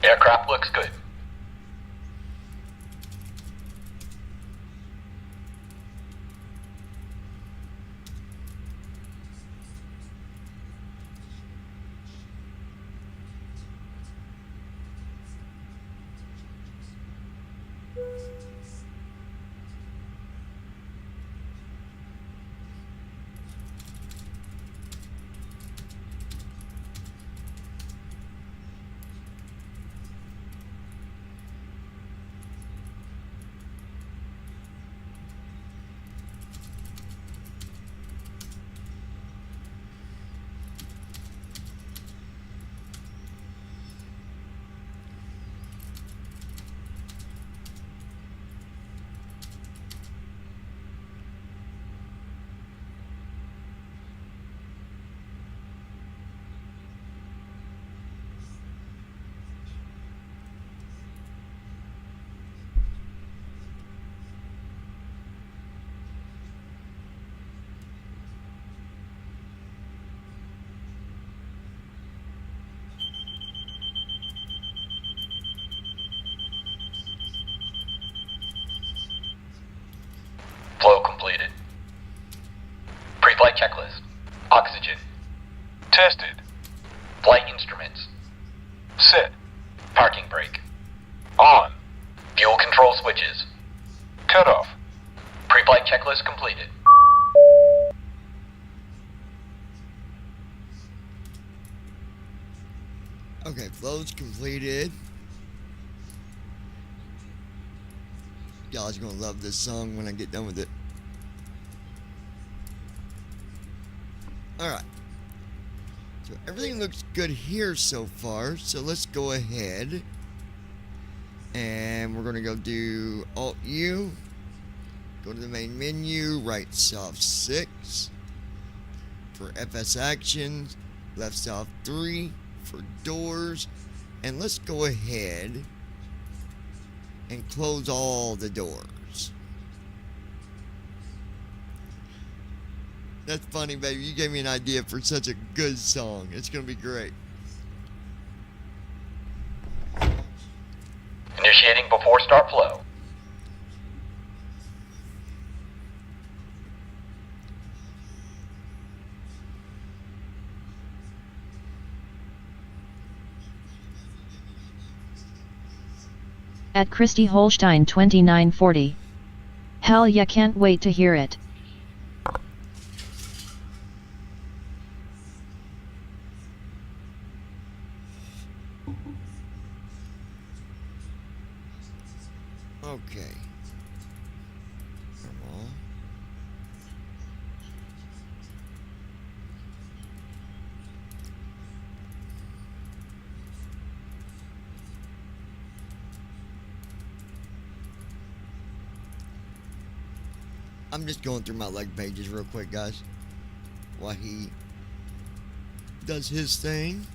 [SPEAKER 11] Aircraft looks good. Flow completed. Pre-flight checklist. Oxygen. Tested. Flight instruments. Set. Parking brake. On. Fuel control switches. Cut off. Pre-flight checklist completed.
[SPEAKER 2] Okay, flow's completed. Y'all's gonna love this song when I get done with it. Alright. So everything looks good here so far. So let's go ahead. And we're gonna go do Alt U. Go to the main menu, right soft 6. For FS actions. Left soft 3. For doors. And let's go ahead and close all the doors. That's funny, baby. You gave me an idea for such a good song. It's gonna be great.
[SPEAKER 11] Initiating before start flow.
[SPEAKER 3] At Christy Holstein 2940. Hell yeah, can't wait to hear it.
[SPEAKER 2] Okay. Normal. I'm just going through my leg pages real quick, guys, while he does his thing.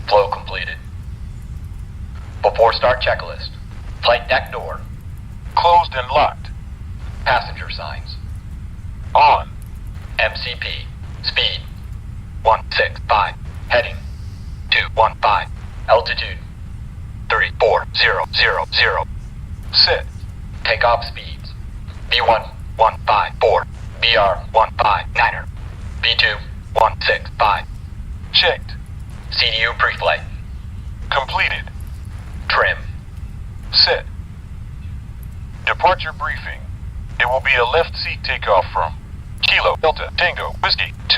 [SPEAKER 11] Flow completed. Before start checklist. Flight deck door. Closed and locked. Passenger signs. On. MCP. Speed. 165. Heading. 215. Altitude. 34000. Set. Takeoff speeds. B1 154. BR 159er. B2 165. Checked. CDU pre-flight. Completed. Trim. Set. Departure briefing. It will be a left seat takeoff from Kilo Delta Tango Whiskey 2.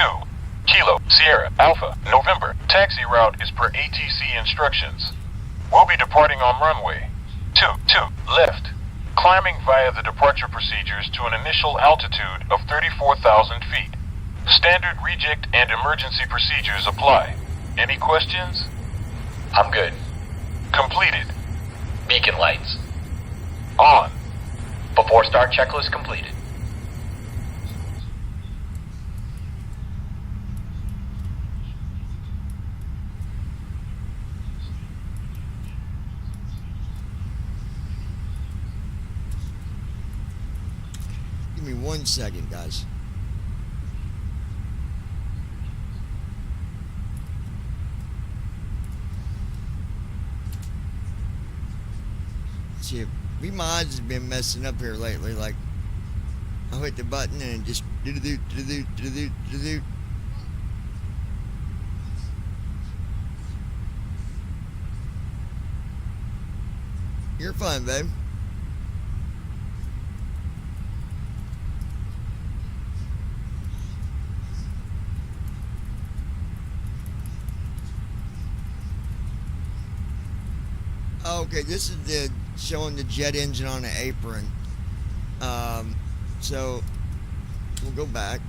[SPEAKER 11] Kilo Sierra Alpha November. Taxi route is per ATC instructions. We'll be departing on runway 22 left. Climbing via the departure procedures to an initial altitude of 34,000 feet. Standard reject and emergency procedures apply. Any questions? I'm good. Completed. Beacon lights. On. Before start checklist completed.
[SPEAKER 2] Give me 1 second, guys. See, VMods has been messing up here lately. Like, I'll hit the button and it just do-do-do. You're fine, babe. Okay, this is the showing the jet engine on the apron. So we'll go back.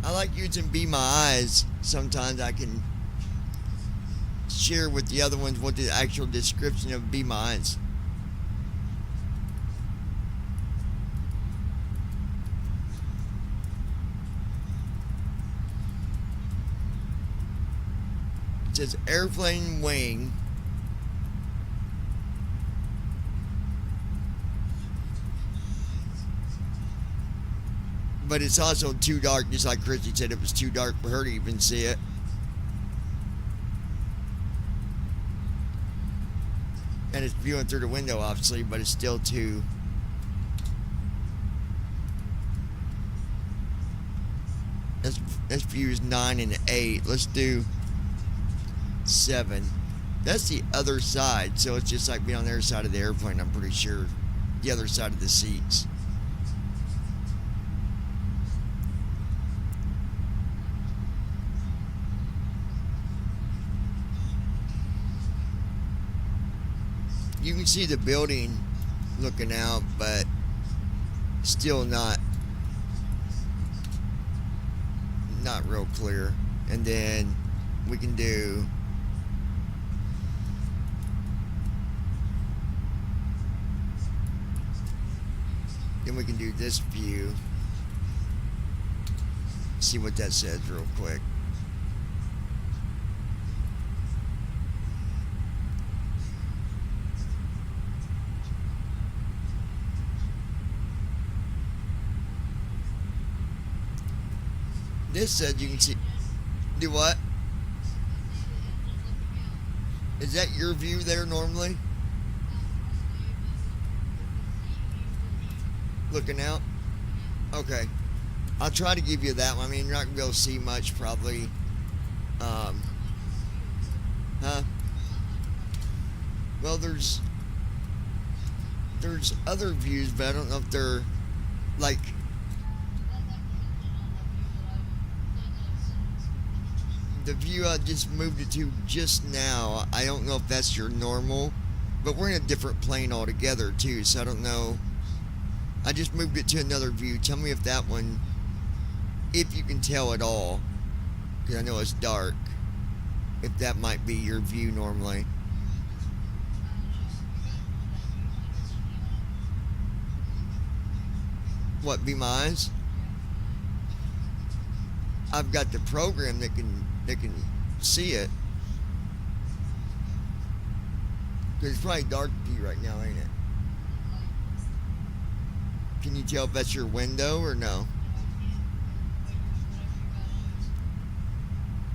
[SPEAKER 2] I like using Be My Eyes. Sometimes I can share with the other ones what the actual description of Be My Eyes. It says airplane wing. But it's also too dark, just like Christy said, it was too dark for her to even see it. And it's viewing through the window, obviously, but it's still too... Let's view 9 and 8. Let's do 7. That's the other side, so it's just like being on the other side of the airplane, I'm pretty sure. The other side of the seats. You can see the building looking out, but still not real clear. And then we can do this view. See what that says real quick. This said you can see. Do what? Is that your view there normally? Looking out? Okay. I'll try to give you that one. I mean, you're not going to be able to see much probably. Well, there's other views, but I don't know if they're like... The view I just moved it to just now, I don't know if that's your normal, but we're in a different plane altogether too, so I don't know. I just moved it to another view. Tell me if that one, if you can tell at all, because I know it's dark, if that might be your view normally. What, Be My Eyes? I've got the program that can see it. Because it's probably dark to you right now, ain't it? Can you tell if that's your window or no?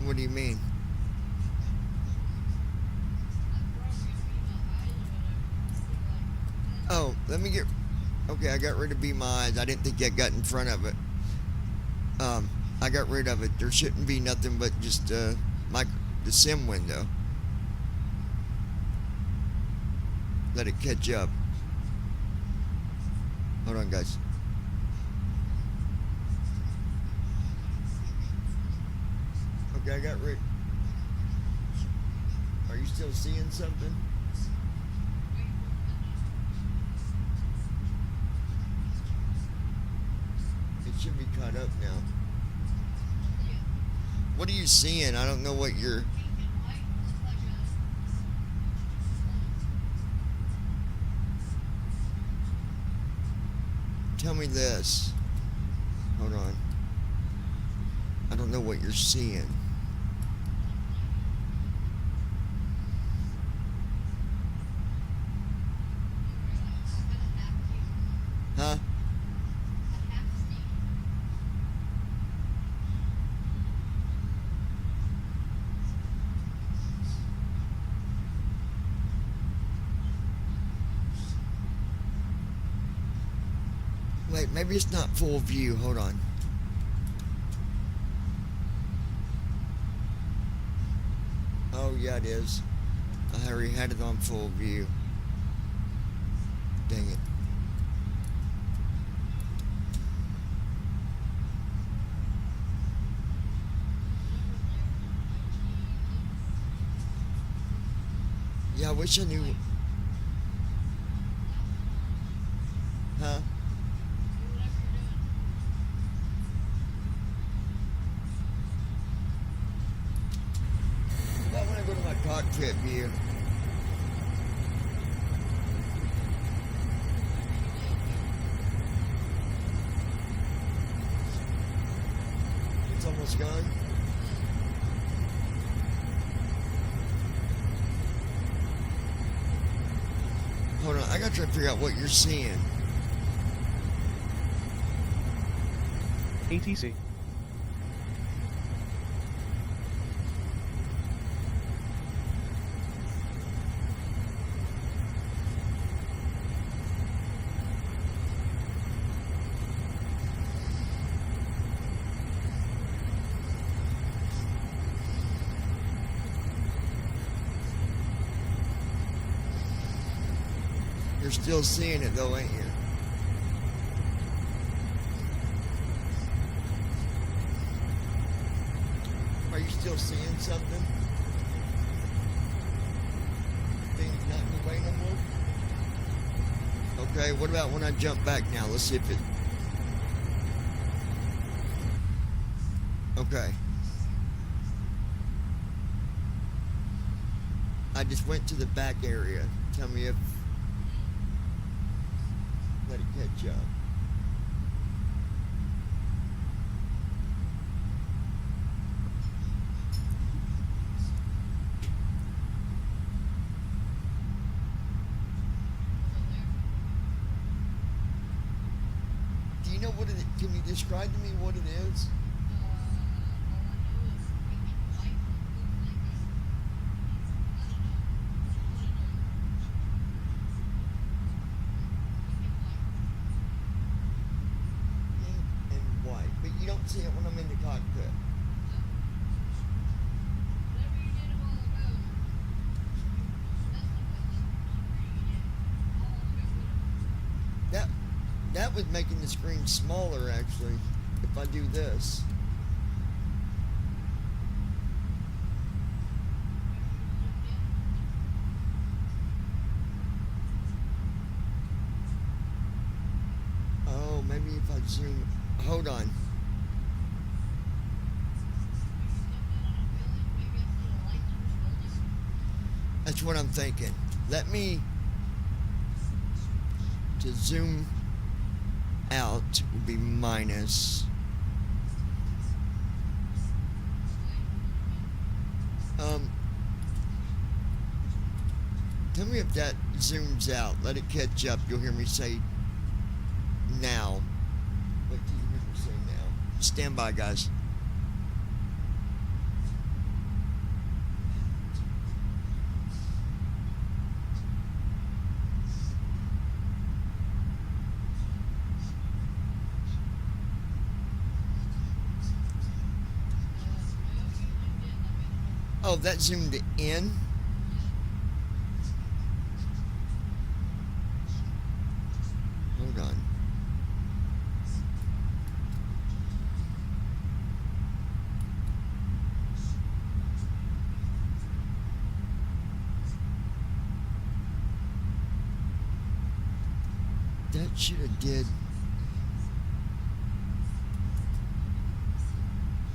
[SPEAKER 2] What do you mean? Oh, let me get... Okay, I got rid of Be My Eyes. I didn't think I got in front of it. I got rid of it. There shouldn't be nothing but just the sim window. Let it catch up. Hold on, guys. Okay, I got Rick. Are you still seeing something? It should be caught up now. What are you seeing? I don't know what you're... Tell me this. Hold on. I don't know what you're seeing. Huh? Wait, maybe it's not full view. Hold on. Oh, yeah, it is. I already had it on full view. Dang it. Yeah, I wish I knew. Huh? Well, when I go to my cockpit view. It's almost gone. Hold on, I gotta try to figure out what you're seeing.
[SPEAKER 4] ATC.
[SPEAKER 2] You're still seeing it though, ain't you? Are you still seeing something? Things not in the way no more? Okay, what about when I jump back now? Let's see if it... Okay. I just went to the back area. Tell me if... Let it catch up. Do you know what it is? Can you describe to me what it is? But you don't see it when I'm in the cockpit. That was making the screen smaller actually, if I do this. Oh, maybe if I zoom, hold on. That's what I'm thinking. Let me to zoom out will be minus. Tell me if that zooms out. Let it catch up. You'll hear me say now. Wait till you hear me say now. Stand by, guys. Oh, that zoomed in. That should have did.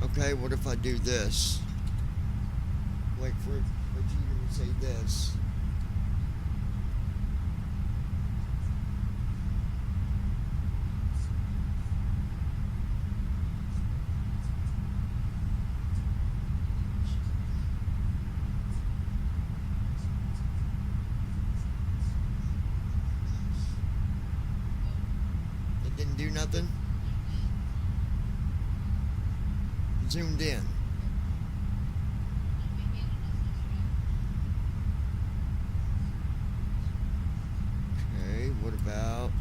[SPEAKER 2] Okay, what if I do this? Wait for you to say this. It didn't do nothing? Zoomed in. Okay, what about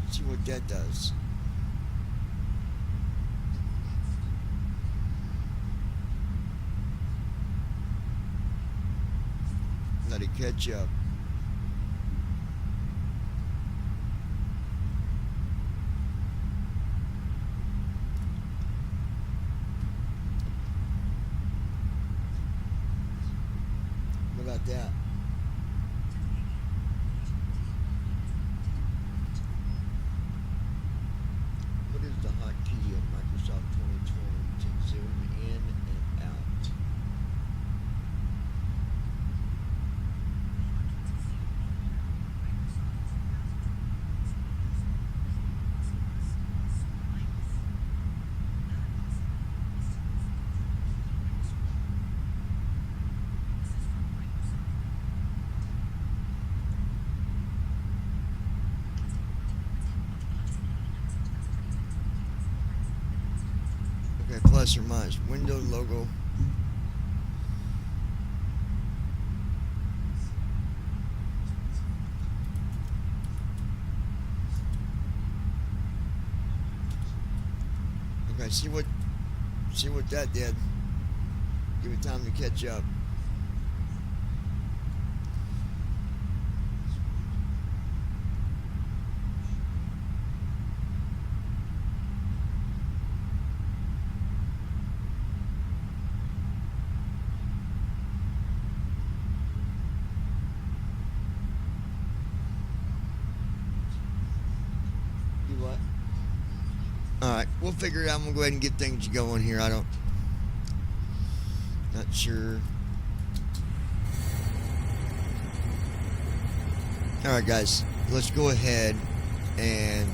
[SPEAKER 2] let's see what that does. Let it catch up. What about that? What is the hotkey of Microsoft 2020 to zoom in and out? Okay, plus or minus. Window logo. Okay, see what that did. Give it time to catch up. Do what? Alright, we'll figure it out. I'm gonna go ahead and get things going here. Not sure. Alright guys, let's go ahead and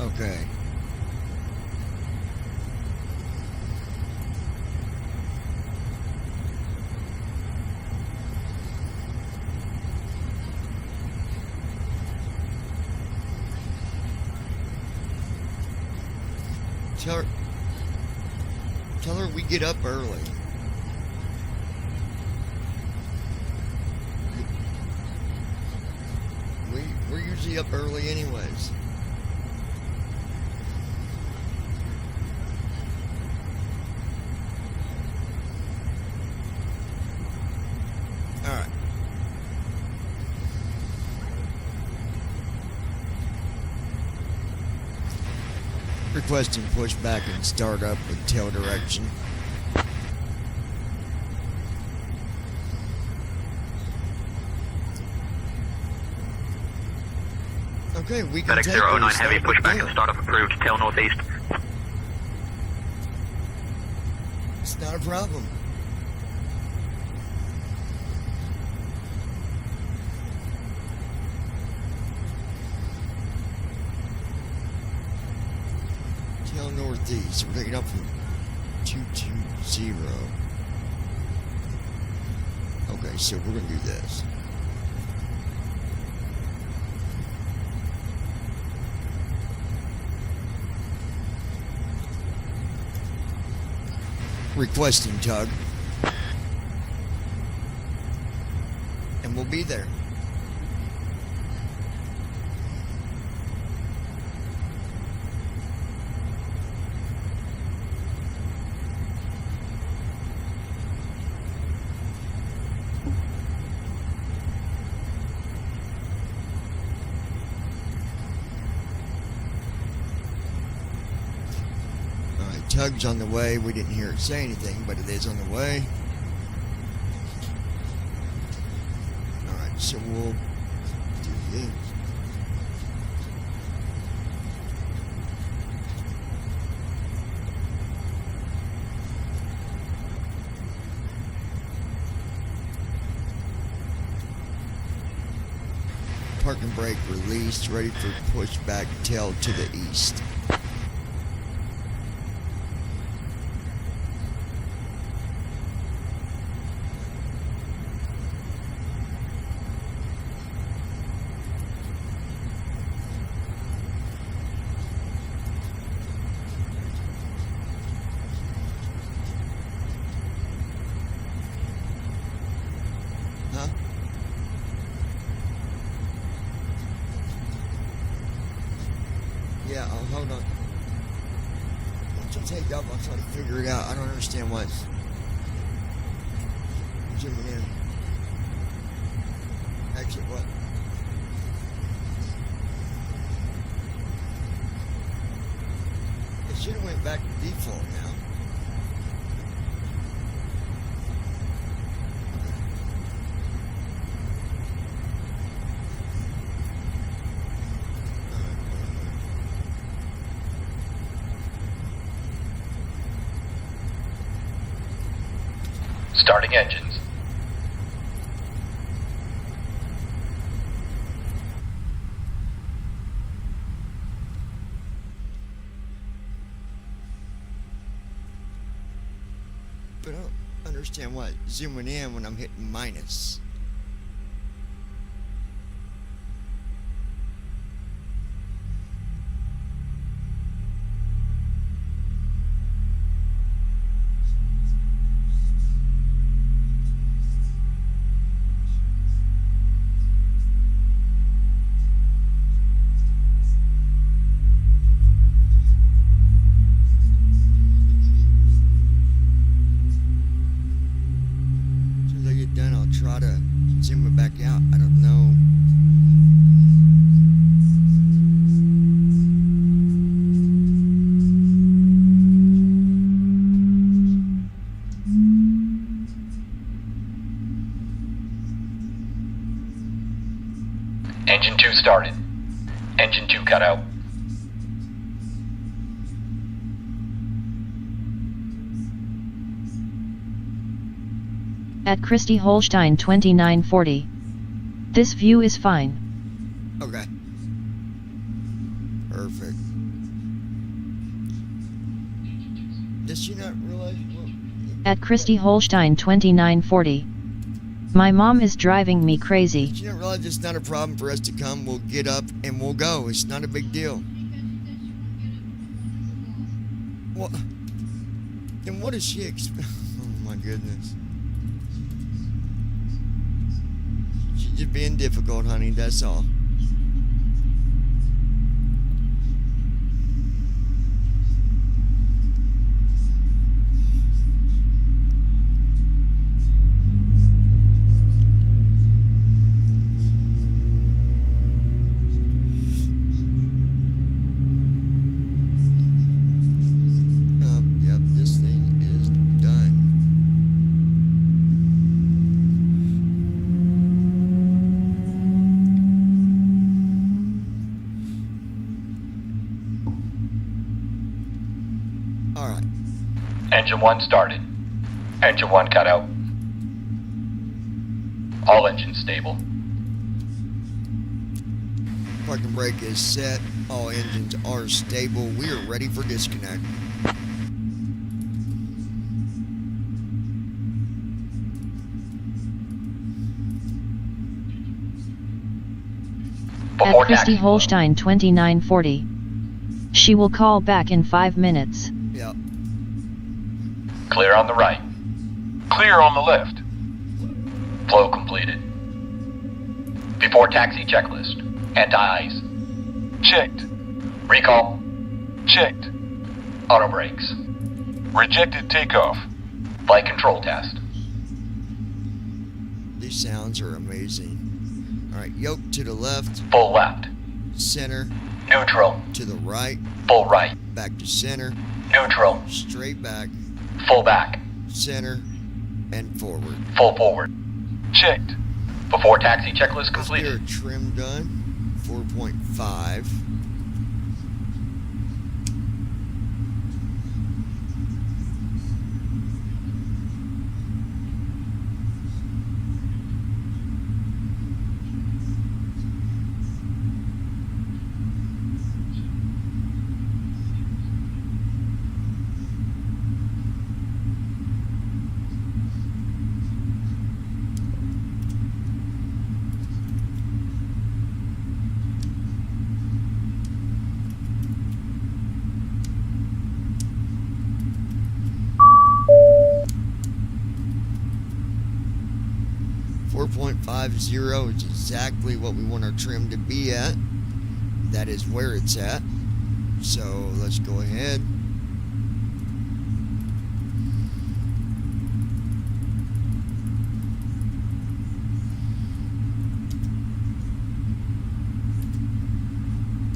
[SPEAKER 2] okay. Tell her we get up early. We're usually up early anyways. Alright. Requesting pushback and start up with tail direction. Okay, we can take
[SPEAKER 9] 09 Heavy, pushback and startup approved, tail northeast.
[SPEAKER 2] It's not a problem. Tail northeast. We're taking up from 220. Okay, so we're gonna do this. Requesting tug. And we'll be there. Alright, tug's on the way. We didn't hear it say anything, but it is on the way. Alright, so we'll do this. Parking brake released, ready for pushback tail to the east. Huh? Yeah, hold on. Once I take up, I'll try to figure it out. I don't understand what's zooming in. Exit what? It should have went back to default now.
[SPEAKER 11] Starting engines.
[SPEAKER 2] But I don't understand what zooming in when I'm hitting minus. As soon as I get done, I'll try to zoom it back out. I don't know.
[SPEAKER 11] Engine 2 started. Engine 2 cut out.
[SPEAKER 3] At Christy Holstein 2940. This view is fine.
[SPEAKER 2] Okay. Perfect. Does she not realize what?
[SPEAKER 3] At Christy Holstein 2940. My mom is driving me crazy.
[SPEAKER 2] Did you not realize it's not a problem for us to come? We'll get up and we'll go. It's not a big deal. What? Then what does she expect? Oh my goodness. She's just being difficult, honey. That's all. Yep, this thing is done. All right.
[SPEAKER 11] Engine 1 started. Engine 1 cut out. All engines stable.
[SPEAKER 2] Parking brake is set. All engines are stable. We are ready for disconnect.
[SPEAKER 3] At Christy Holstein 2940. She will call back in 5 minutes.
[SPEAKER 2] Yep.
[SPEAKER 11] Clear on the right. Clear on the left. Flow completed. Before taxi checklist. Anti-ice. Checked. Recall. Checked. Auto brakes. Rejected takeoff. Flight control test.
[SPEAKER 2] These sounds are amazing. All right, yoke to the left,
[SPEAKER 11] Full left.
[SPEAKER 2] center,
[SPEAKER 11] Neutral.
[SPEAKER 2] to the right,
[SPEAKER 11] Full right.
[SPEAKER 2] back to center,
[SPEAKER 11] Neutral.
[SPEAKER 2] straight back,
[SPEAKER 11] Full back.
[SPEAKER 2] center, and forward.
[SPEAKER 11] Full forward. Checked. Before taxi checklist completed.
[SPEAKER 2] Steer trim done, 4.5. .50 is exactly what we want our trim to be at. That is where it's at. So let's go ahead.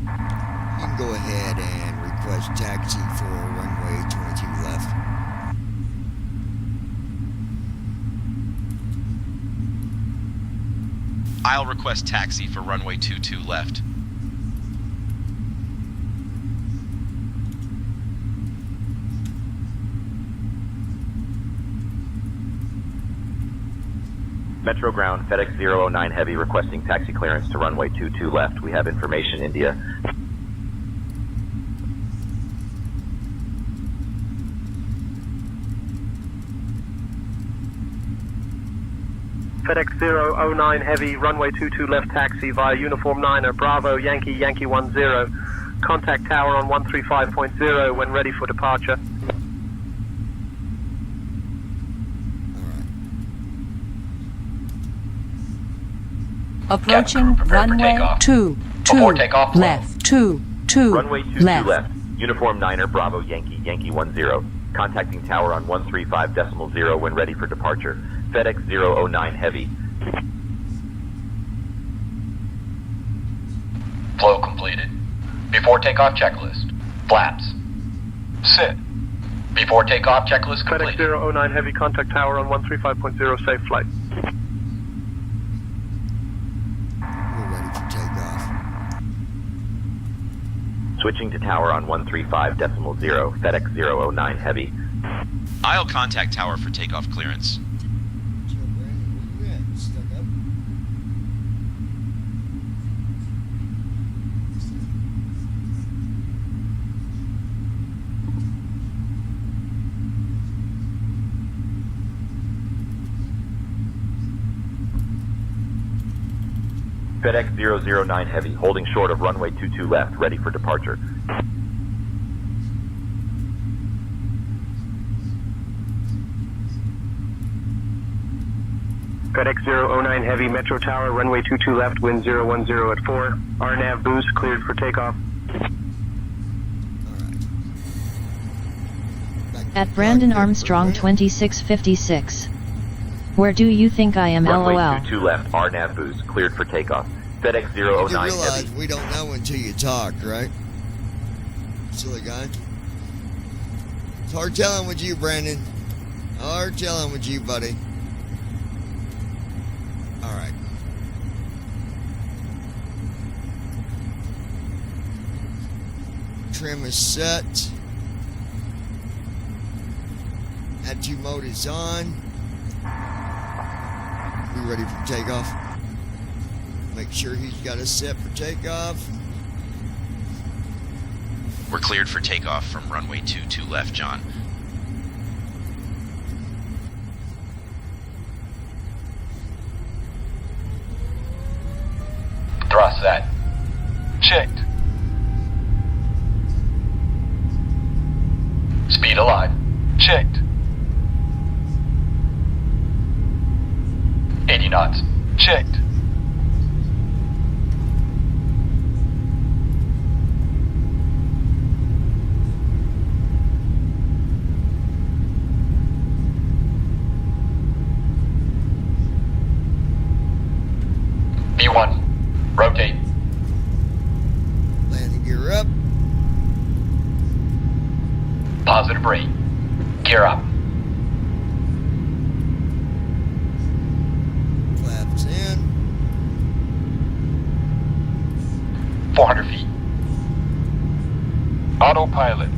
[SPEAKER 2] You can go ahead and request taxi for runway 22 left.
[SPEAKER 10] I'll request taxi for runway 22 left.
[SPEAKER 9] Metro Ground, FedEx 009 Heavy requesting taxi clearance to runway 22 left. We have information, India.
[SPEAKER 12] FedEx 009 Heavy, runway 22 left taxi via Uniform 9er, Bravo, Yankee, Yankee 10. Contact tower on 135.0 when ready for departure.
[SPEAKER 6] Approaching runway 22 left, 22
[SPEAKER 9] Runway 22 left. Uniform 9er, Bravo, Yankee, Yankee 10. Contacting tower on 135.0 when ready for departure. FedEx 009 Heavy.
[SPEAKER 11] Flow completed. Before takeoff checklist. Flaps. Sit. Before takeoff checklist
[SPEAKER 12] FedEx
[SPEAKER 11] complete.
[SPEAKER 12] 009 Heavy, contact tower on 135.0, safe flight.
[SPEAKER 2] We're ready for takeoff.
[SPEAKER 9] Switching to tower on 135.0. FedEx 009 Heavy.
[SPEAKER 10] I'll contact tower for takeoff clearance.
[SPEAKER 2] So Brandon, where you at? Stuck up?
[SPEAKER 9] FedEx 009 Heavy, holding short of runway 22 left, ready for departure.
[SPEAKER 12] FedEx 009 Heavy, Metro Tower, runway 22 left, wind 010 at 4. RNAV boost cleared for takeoff.
[SPEAKER 3] At Brandon Armstrong 2656. Where do you think I am,
[SPEAKER 9] Runway
[SPEAKER 3] LOL?
[SPEAKER 9] 22 left, RNAV boost, cleared for takeoff. FedEx
[SPEAKER 2] You
[SPEAKER 9] 009
[SPEAKER 2] realize
[SPEAKER 9] Heavy.
[SPEAKER 2] we don't know until you talk, right? Silly guy. It's hard telling with you, Brandon. Hard telling with you, buddy. All right. Trim is set. Attitude mode is on. We ready for takeoff? Make sure he's got us set for takeoff.
[SPEAKER 10] We're cleared for takeoff from runway 22 left, John.
[SPEAKER 11] Thrust set. checked. Speed alive, checked. 80 knots, checked. B1, rotate.
[SPEAKER 2] Landing gear up.
[SPEAKER 11] Positive rate. Gear up.
[SPEAKER 2] Flaps in.
[SPEAKER 11] 400 feet. Autopilot.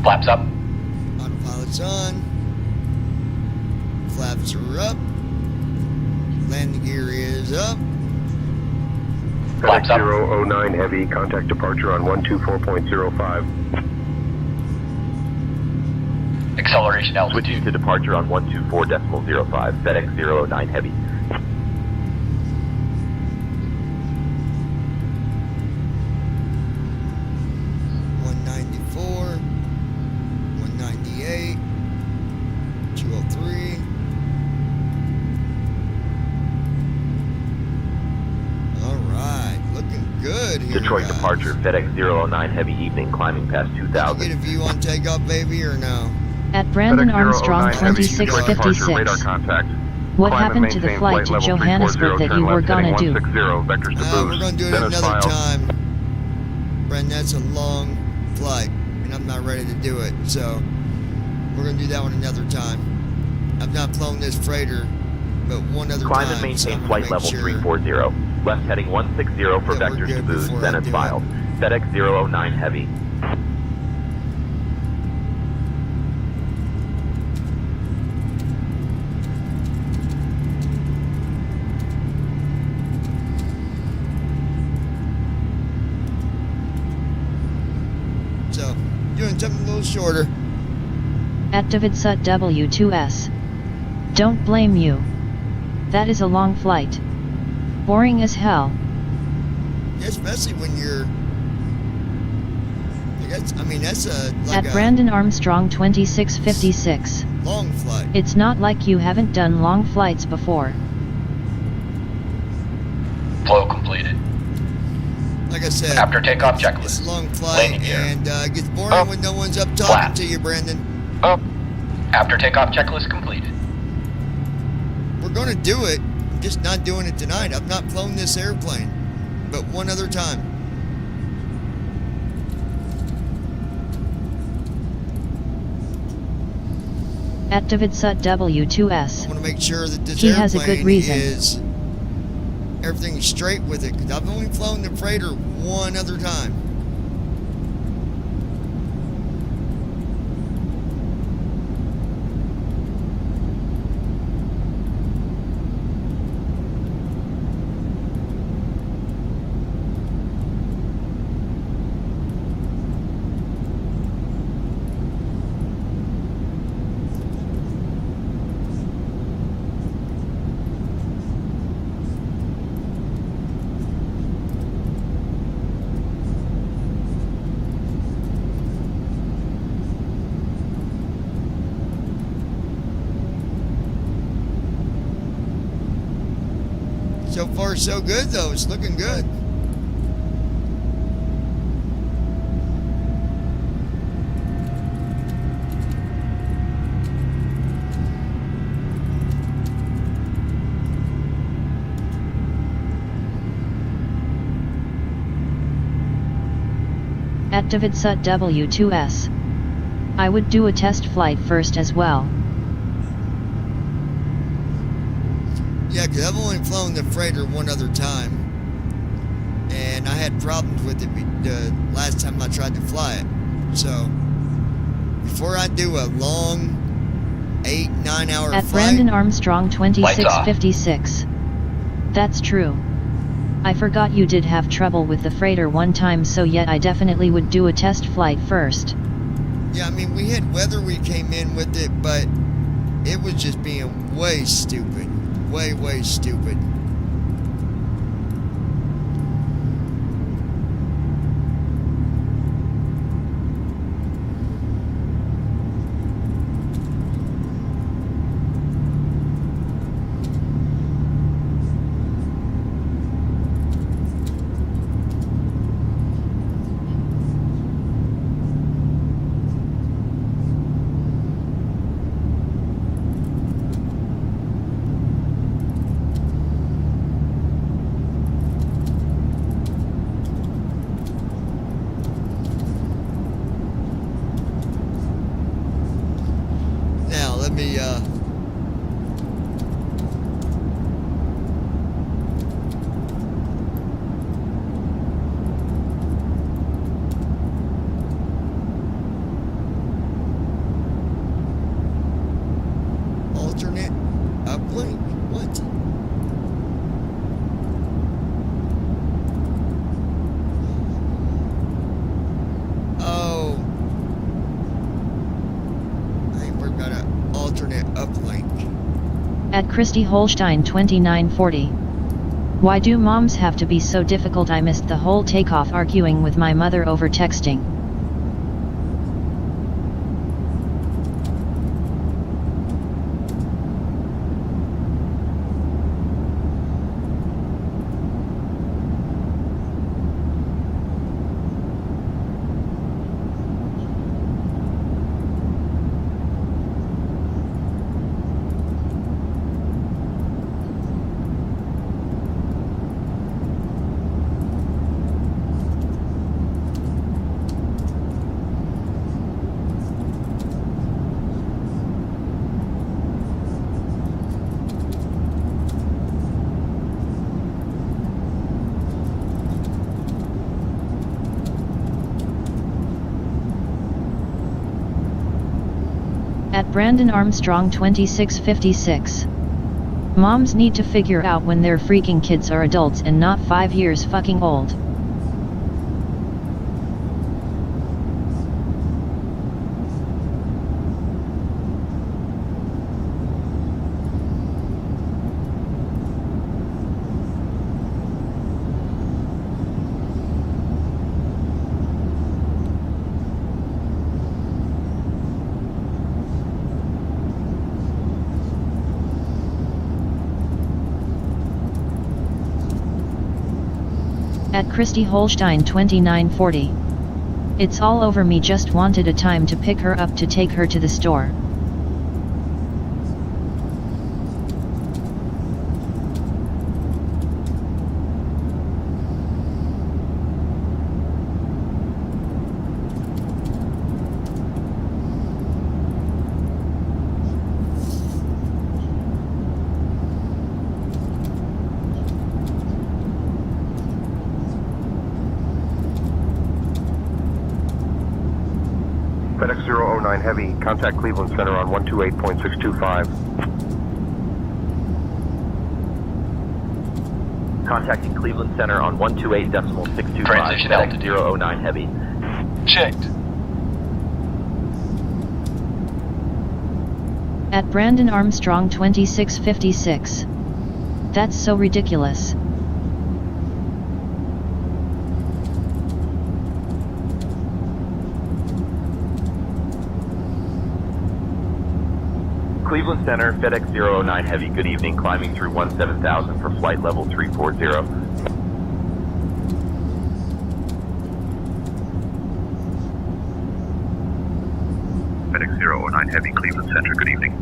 [SPEAKER 11] Flaps up.
[SPEAKER 2] Autopilot's on. Flaps are up. Landing gear is up.
[SPEAKER 11] Flaps up.
[SPEAKER 12] 009 Heavy, contact departure on 124.05.
[SPEAKER 11] Acceleration altitude.
[SPEAKER 9] Switching to departure on 124.05. FedEx 009 Heavy.
[SPEAKER 2] $194, $198, $203. All right, looking good here.
[SPEAKER 9] Detroit
[SPEAKER 2] guys.
[SPEAKER 9] departure, FedEx 009 Heavy evening, climbing past
[SPEAKER 2] Did you
[SPEAKER 9] 2,000.
[SPEAKER 2] get a view on takeoff, baby, or no?
[SPEAKER 3] At Brandon
[SPEAKER 7] FedEx
[SPEAKER 3] Armstrong
[SPEAKER 7] 009 Heavy, Detroit departure, radar
[SPEAKER 3] 2656.
[SPEAKER 7] contact.
[SPEAKER 3] What
[SPEAKER 7] Climb and
[SPEAKER 3] happened to the
[SPEAKER 7] maintain
[SPEAKER 3] flight to
[SPEAKER 7] level
[SPEAKER 3] Johannesburg
[SPEAKER 7] 340,
[SPEAKER 3] that you
[SPEAKER 7] turn
[SPEAKER 3] were
[SPEAKER 7] left heading
[SPEAKER 3] gonna do?
[SPEAKER 7] 160, vectors to
[SPEAKER 2] We're
[SPEAKER 7] boost.
[SPEAKER 2] going to do it
[SPEAKER 7] Then it's
[SPEAKER 2] another
[SPEAKER 7] filed.
[SPEAKER 2] time. Bren, that's a long flight, and I'm not ready to do it. So we're going to do that one another time. I've not flown this freighter, but one other
[SPEAKER 9] Climb
[SPEAKER 2] time.
[SPEAKER 9] and
[SPEAKER 2] so I'm
[SPEAKER 9] maintain
[SPEAKER 2] gonna
[SPEAKER 9] flight
[SPEAKER 2] make
[SPEAKER 9] level
[SPEAKER 2] sure
[SPEAKER 9] 340. Left heading 160 for
[SPEAKER 2] that we're
[SPEAKER 9] vectors to
[SPEAKER 2] good
[SPEAKER 9] boost,
[SPEAKER 2] before
[SPEAKER 9] then
[SPEAKER 2] I
[SPEAKER 9] it's
[SPEAKER 2] do
[SPEAKER 9] filed. FedEx 009 Heavy.
[SPEAKER 2] So, doing something a little shorter.
[SPEAKER 3] At Davidsut W2S. Don't blame you. That is a long flight. Boring as hell.
[SPEAKER 2] Yeah, especially when you're. That's a like
[SPEAKER 3] At
[SPEAKER 2] a
[SPEAKER 3] Brandon Armstrong 2656.
[SPEAKER 2] long flight.
[SPEAKER 3] It's not like you haven't done long flights before.
[SPEAKER 11] Flow completed.
[SPEAKER 2] Like I said,
[SPEAKER 11] After takeoff
[SPEAKER 2] it's a
[SPEAKER 11] checklist.
[SPEAKER 2] long flight,
[SPEAKER 11] Landing gear.
[SPEAKER 2] and it gets boring
[SPEAKER 11] Up.
[SPEAKER 2] when no one's up talking
[SPEAKER 11] Flat.
[SPEAKER 2] to you, Brandon.
[SPEAKER 11] Up. After takeoff checklist completed.
[SPEAKER 2] We're going to do it. I'm just not doing it tonight. I've not flown this airplane, but one other time.
[SPEAKER 3] At Davidsut W2S.
[SPEAKER 2] I want to make sure that this
[SPEAKER 3] He
[SPEAKER 2] airplane
[SPEAKER 3] has a good reason.
[SPEAKER 2] is everything's straight with it, because I've only flown the freighter one other time. So far, so good, though. It's looking good.
[SPEAKER 3] At Davidsut W2S. I would do a test flight first as well.
[SPEAKER 2] Yeah, because I've only flown the freighter one other time, and I had problems with it the last time I tried to fly it. So, before I do a long 8-9 hour
[SPEAKER 3] At
[SPEAKER 2] flight,
[SPEAKER 3] Brandon Armstrong 2656. That's true. I forgot you did have trouble with the freighter one time, so yet I definitely would do a test flight first.
[SPEAKER 2] yeah, I mean, we had weather we came in with it, but it was just being way stupid. Way stupid. uplink.
[SPEAKER 3] At Christy Holstein 2940. Why do moms have to be so difficult? I missed the whole takeoff arguing with my mother over texting. At Brandon Armstrong 2656. Moms need to figure out when their freaking kids are adults and not 5 years fucking old. At Christy Holstein 2940. It's all over me, just wanted a time to pick her up to take her to the store.
[SPEAKER 11] FedEx 009 Heavy, contact Cleveland Center on 128.625.
[SPEAKER 9] Contacting Cleveland Center on 128.625.
[SPEAKER 10] Transition
[SPEAKER 9] FedEx
[SPEAKER 10] altitude.
[SPEAKER 9] 009 Heavy.
[SPEAKER 11] Checked.
[SPEAKER 3] At Brandon Armstrong 2656. That's so ridiculous.
[SPEAKER 9] Cleveland Center, FedEx 009 Heavy, good evening, climbing through 17,000 for flight level 340.
[SPEAKER 11] FedEx 009 Heavy, Cleveland Center, good evening.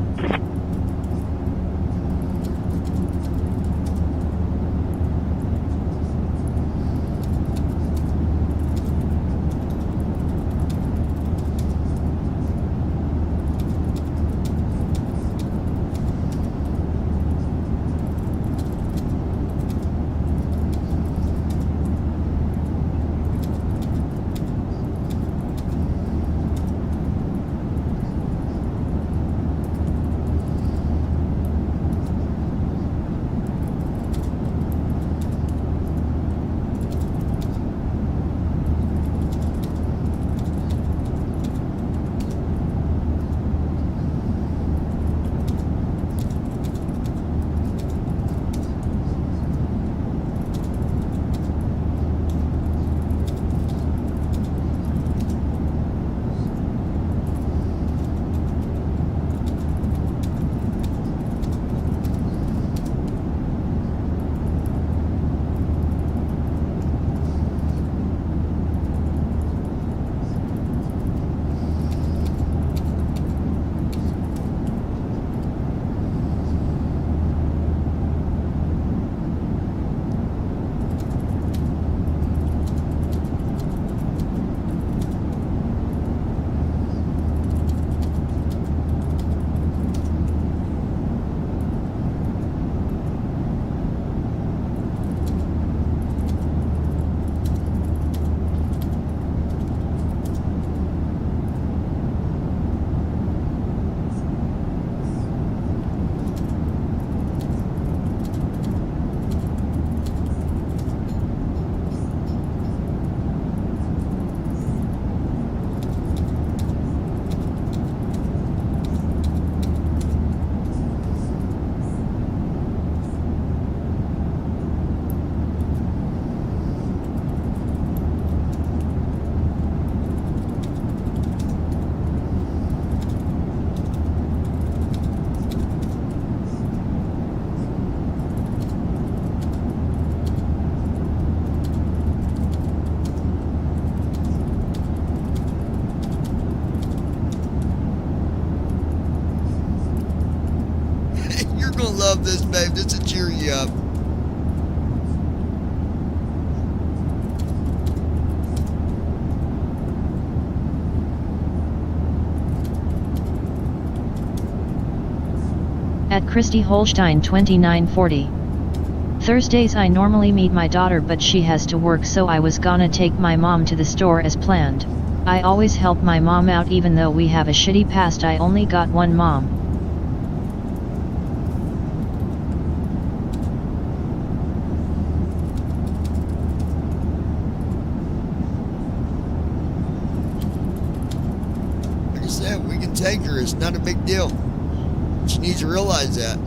[SPEAKER 2] love this, babe. This will cheer you up.
[SPEAKER 3] At Christy Holstein 2940. Thursdays I normally meet my daughter, but she has to work, so I was gonna take my mom to the store as planned. I always help my mom out even though we have a shitty past. I only got one mom.
[SPEAKER 2] Like I said, we can take her. It's not a big deal. She needs to realize that.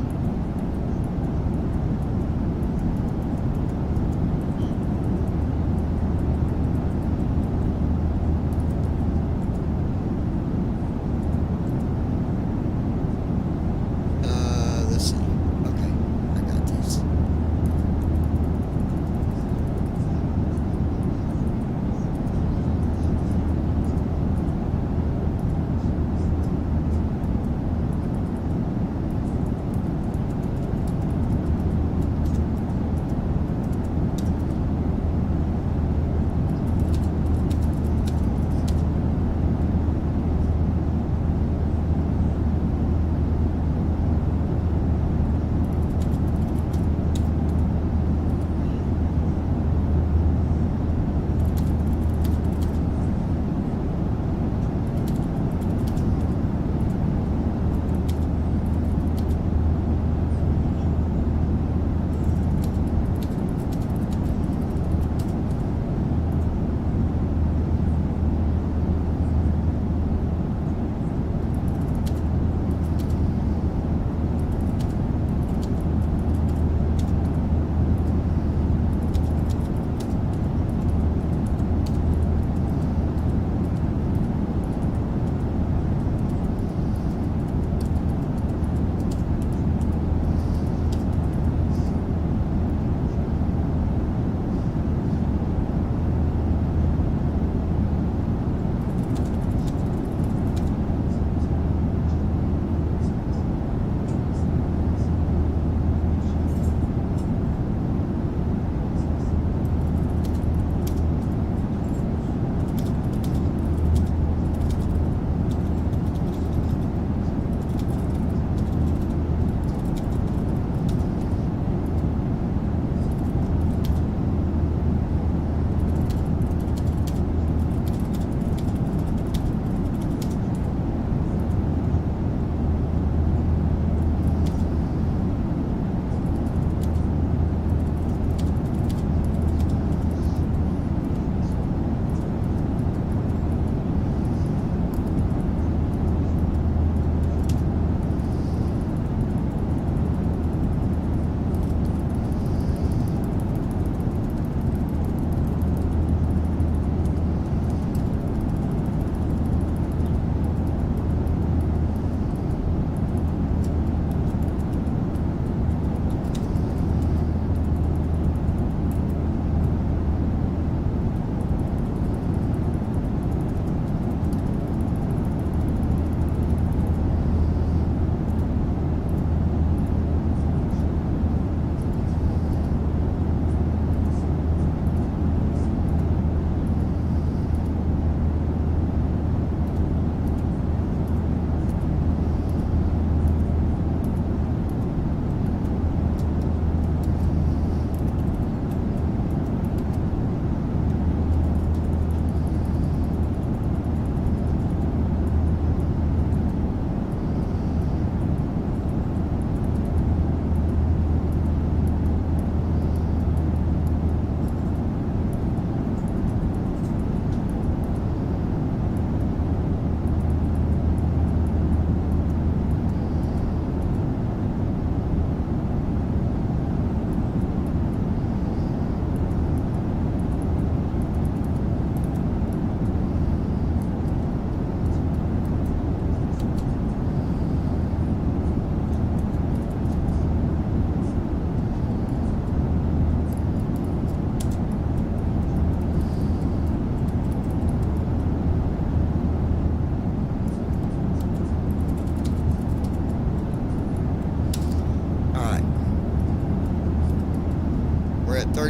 [SPEAKER 2] Let's see. Okay, I got these.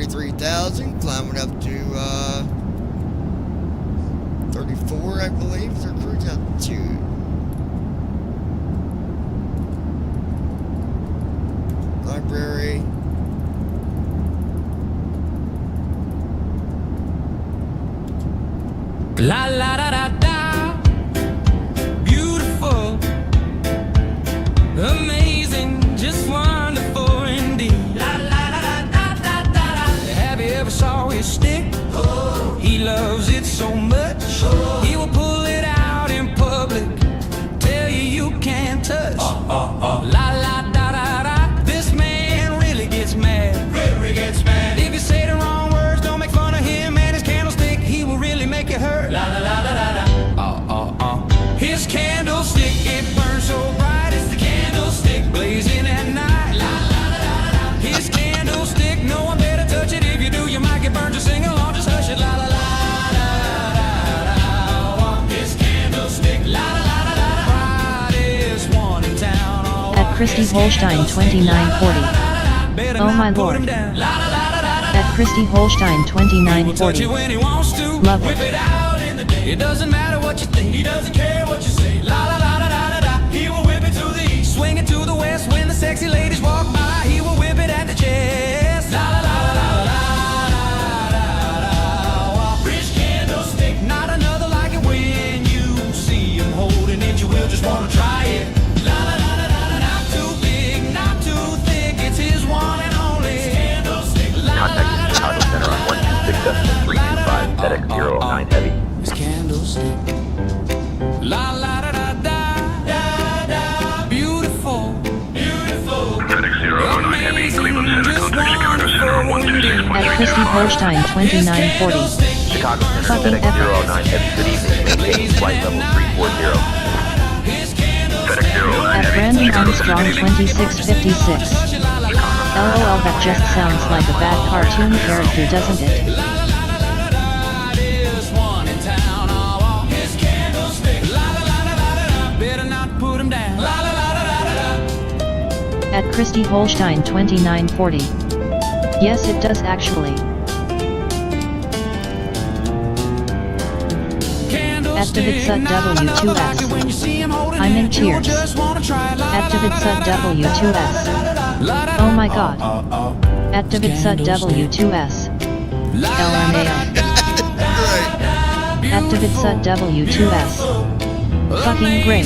[SPEAKER 2] 33,000, climbing up to 34, I believe, is their cruise altitude. Library.
[SPEAKER 1] La la da da da, beautiful, amazing, just wonderful indeed. La la da da da da da. Have you ever saw his stick? Oh. He loves it so much. Oh. He will pull it out in public, tell you you can't touch. La la da da da. This man really gets mad. Really gets mad. If you say the wrong words, don't make fun of him and his candlestick. He will really make it hurt. La la la la la la. His candlestick, it burns so bright. It's the candlestick blazing at night. La la la la la. His candlestick, no one better touch it. If you do, you might get burned. Just sing along, just hush it. La la la la la la. His candlestick, la la la la la. Brightest one in town.
[SPEAKER 3] At Christy Holstein 2940. Oh my lord. At Christy Holstein 2940. Love it.
[SPEAKER 1] It doesn't matter what you think, he doesn't care what you say. La la la la la la la. He will whip it to the east, swing it to the west. When the sexy ladies walk by, he will whip it at the chest. La la la la la la la. Rich candlestick, not another like it. When you see him holding it, you will just wanna try it. La la la la la la. Not too big, not too thick. It's his one and only candlestick.
[SPEAKER 9] Contact Chicago Center on 1267325 FedEx 009 Heavy.
[SPEAKER 1] La la da da da da da. Beautiful, beautiful.
[SPEAKER 11] FedEx 009 Heavy, Cleveland Center, contact Chicago Center on 126.
[SPEAKER 3] At Christy Holstein 2940.
[SPEAKER 9] Chicago Center,
[SPEAKER 3] Fucking
[SPEAKER 9] FedEx 09 Heavy. Good evening. Maintain flight level 340.
[SPEAKER 11] FedEx 09
[SPEAKER 3] At
[SPEAKER 11] Heavy.
[SPEAKER 3] Brandon Armstrong 2656. LOL, that just sounds like a bad cartoon character, doesn't it? At Christy Holstein 2940. Yes, it does actually. At Davidsut W2S. I'm in tears. At Davidsut W2S. Oh my god. At Davidsut W2S. LMAO. At Davidsut W2S. Fucking great.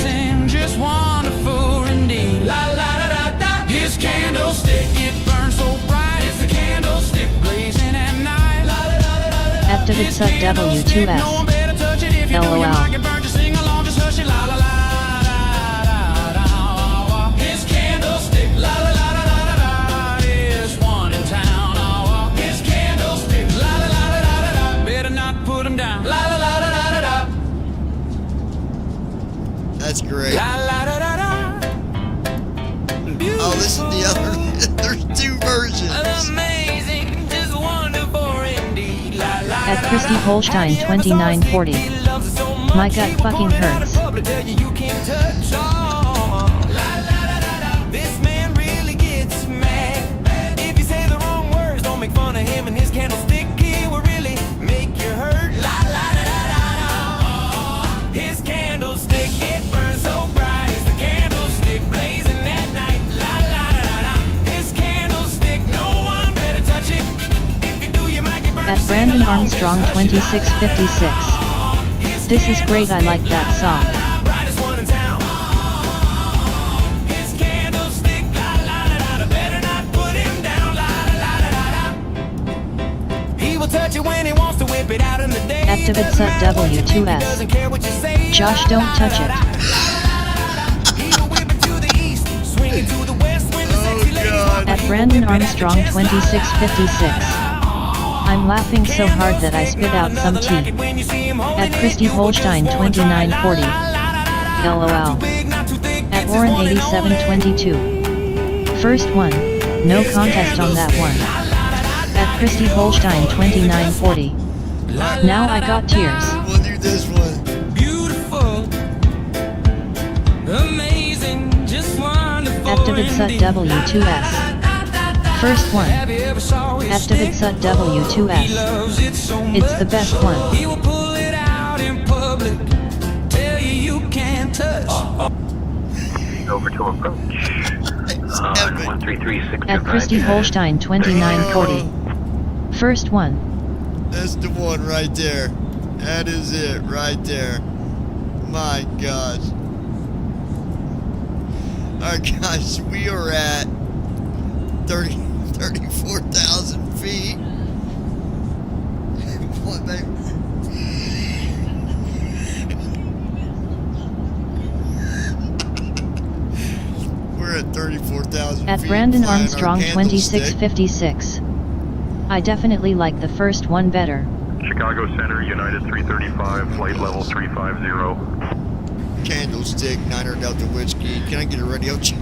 [SPEAKER 1] Just wonderful indeed. La la da da da. His candlestick, it burns so bright. It's the candlestick blazing at night. La la da da da.
[SPEAKER 3] At Davidsut W2S.
[SPEAKER 1] No one better touch it. If you do, you might get burned. Just sing along, just hush it. La la la da da da. His candlestick, la la la da da da. Is one in town. His candlestick, la la la da da da. Better not put him down. La la la da da da.
[SPEAKER 2] That's great.
[SPEAKER 1] La la da da da.
[SPEAKER 2] Oh, this is the other. There's two versions.
[SPEAKER 1] Amazing, just wonderful indeed. La la.
[SPEAKER 3] At Christy Holstein 2940. My gut fucking hurts.
[SPEAKER 1] You can't touch. This man really gets mad. If you say the wrong words, don't make fun of him and his candlestick. He will really make you hurt. La la da da da. His candlestick, it burns so bright. It's the candlestick blazing at night. La la da da. His candlestick, no one better touch it. If you do, you might get burned.
[SPEAKER 3] At Brandon Armstrong 2656. This is great, I like that song.
[SPEAKER 1] Brightest one in town. His candlestick, la la da da. Better not put him down. La la da da. He will touch it when he wants to whip it out in the day.
[SPEAKER 3] At Davidsut W2S.
[SPEAKER 1] Doesn't care what you say.
[SPEAKER 3] Josh, don't touch it.
[SPEAKER 1] He will whip it to the east, swing it to the west when the sexy ladies walk by.
[SPEAKER 3] At Brandon Armstrong 2656. I'm laughing so hard that I spit out some tea. At Christy Holstein 2940. LOL. At Warren 8722. First one. No contest on that one. At Christy Holstein 2940. Now I got tears.
[SPEAKER 2] We'll do this one.
[SPEAKER 1] Beautiful, amazing, just wonderful.
[SPEAKER 3] At Davidsut W2S. First one.
[SPEAKER 1] Have you ever saw his
[SPEAKER 3] Activate
[SPEAKER 1] stick?
[SPEAKER 3] Sut W2S.
[SPEAKER 1] He loves it so
[SPEAKER 3] It's the
[SPEAKER 1] much.
[SPEAKER 3] best one.
[SPEAKER 1] He will pull it out in public, tell you can't touch.
[SPEAKER 12] Over to approach. 133
[SPEAKER 3] At Christy Holstein 2940. First one.
[SPEAKER 2] That's the one right there. That is it right there. My gosh. Alright guys, we are at 34,000 feet. What, baby? We're at 34,000
[SPEAKER 3] At
[SPEAKER 2] feet.
[SPEAKER 3] Brandon
[SPEAKER 2] flying our
[SPEAKER 3] Armstrong
[SPEAKER 2] candlestick.
[SPEAKER 3] 2656. I definitely like the first one better.
[SPEAKER 11] Chicago Center, United 335, flight level 350.
[SPEAKER 2] Candlestick, 9er Delta Whiskey. Can I get a radio check?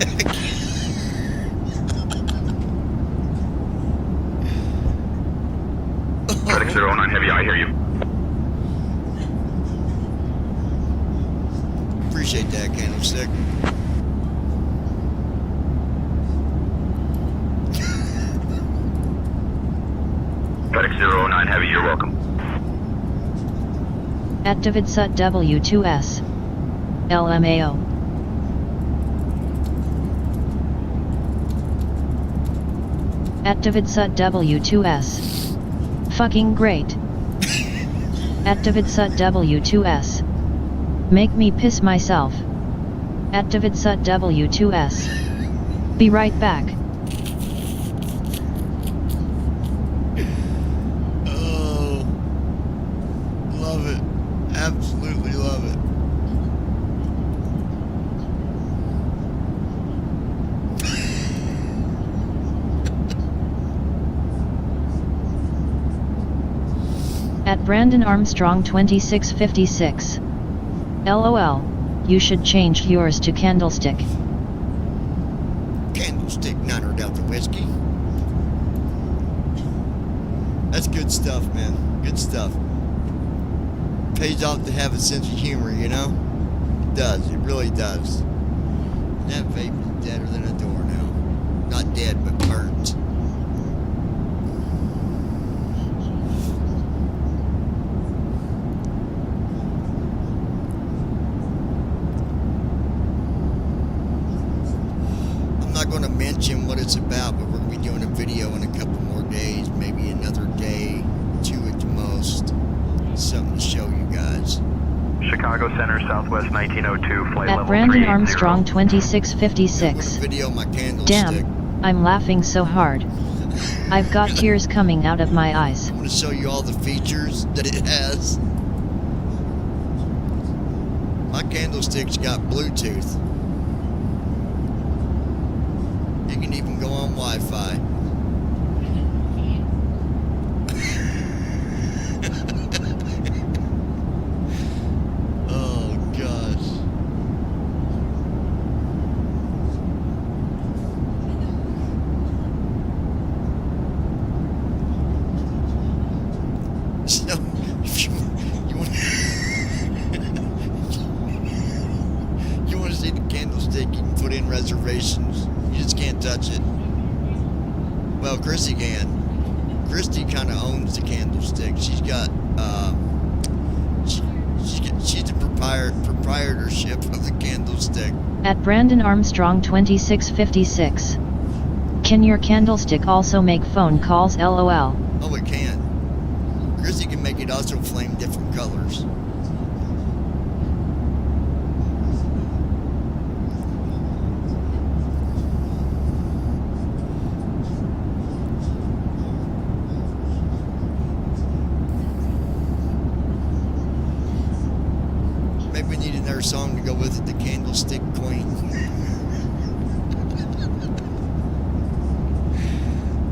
[SPEAKER 11] FedEx 09 Heavy, I hear you.
[SPEAKER 2] Appreciate that, Candlestick.
[SPEAKER 11] FedEx 09 Heavy, you're welcome.
[SPEAKER 3] Activate Sut W2S. LMAO. Activate Sut W2S. Fucking great. Activate Sut W2S. Make me piss myself. Activate Sut W2S. Be right back.
[SPEAKER 2] Oh, love it. Absolutely love it.
[SPEAKER 3] At Brandon Armstrong 2656. LOL. You should change yours to Candlestick.
[SPEAKER 2] Candlestick, 9er Delta Whiskey. That's good stuff, man. Good stuff. Pays off to have a sense of humor, you know? It does. It really does. That vape is deader than a door now. Not dead, but burns. I'm not going to mention what it's about, but we're going to be doing a video in a couple more days, maybe another day, 2 at the most. Something to show you guys.
[SPEAKER 11] Chicago Center, Southwest 1902, flight
[SPEAKER 3] At
[SPEAKER 11] level
[SPEAKER 3] Brandon
[SPEAKER 11] 380.
[SPEAKER 3] Armstrong
[SPEAKER 2] I'm
[SPEAKER 3] 2656.
[SPEAKER 2] going to video my candlestick.
[SPEAKER 3] Damn, I'm laughing so hard. I've got tears coming out of my eyes.
[SPEAKER 2] I'm going to show you all the features that it has. My candlestick's got Bluetooth. You can even go on Wi-Fi. Oh, gosh. So, if you want you want to see the candlestick, you can put in reservations. You just can't touch it. Well, Christy can. Christy kind of owns the candlestick. She's got, she's the proprietorship of the candlestick.
[SPEAKER 3] At Brandon Armstrong 2656. Can your candlestick also make phone calls? LOL.
[SPEAKER 2] Oh, it can. Christy can make it also flame different colors. Maybe we need another song to go with it, the Candlestick Queen.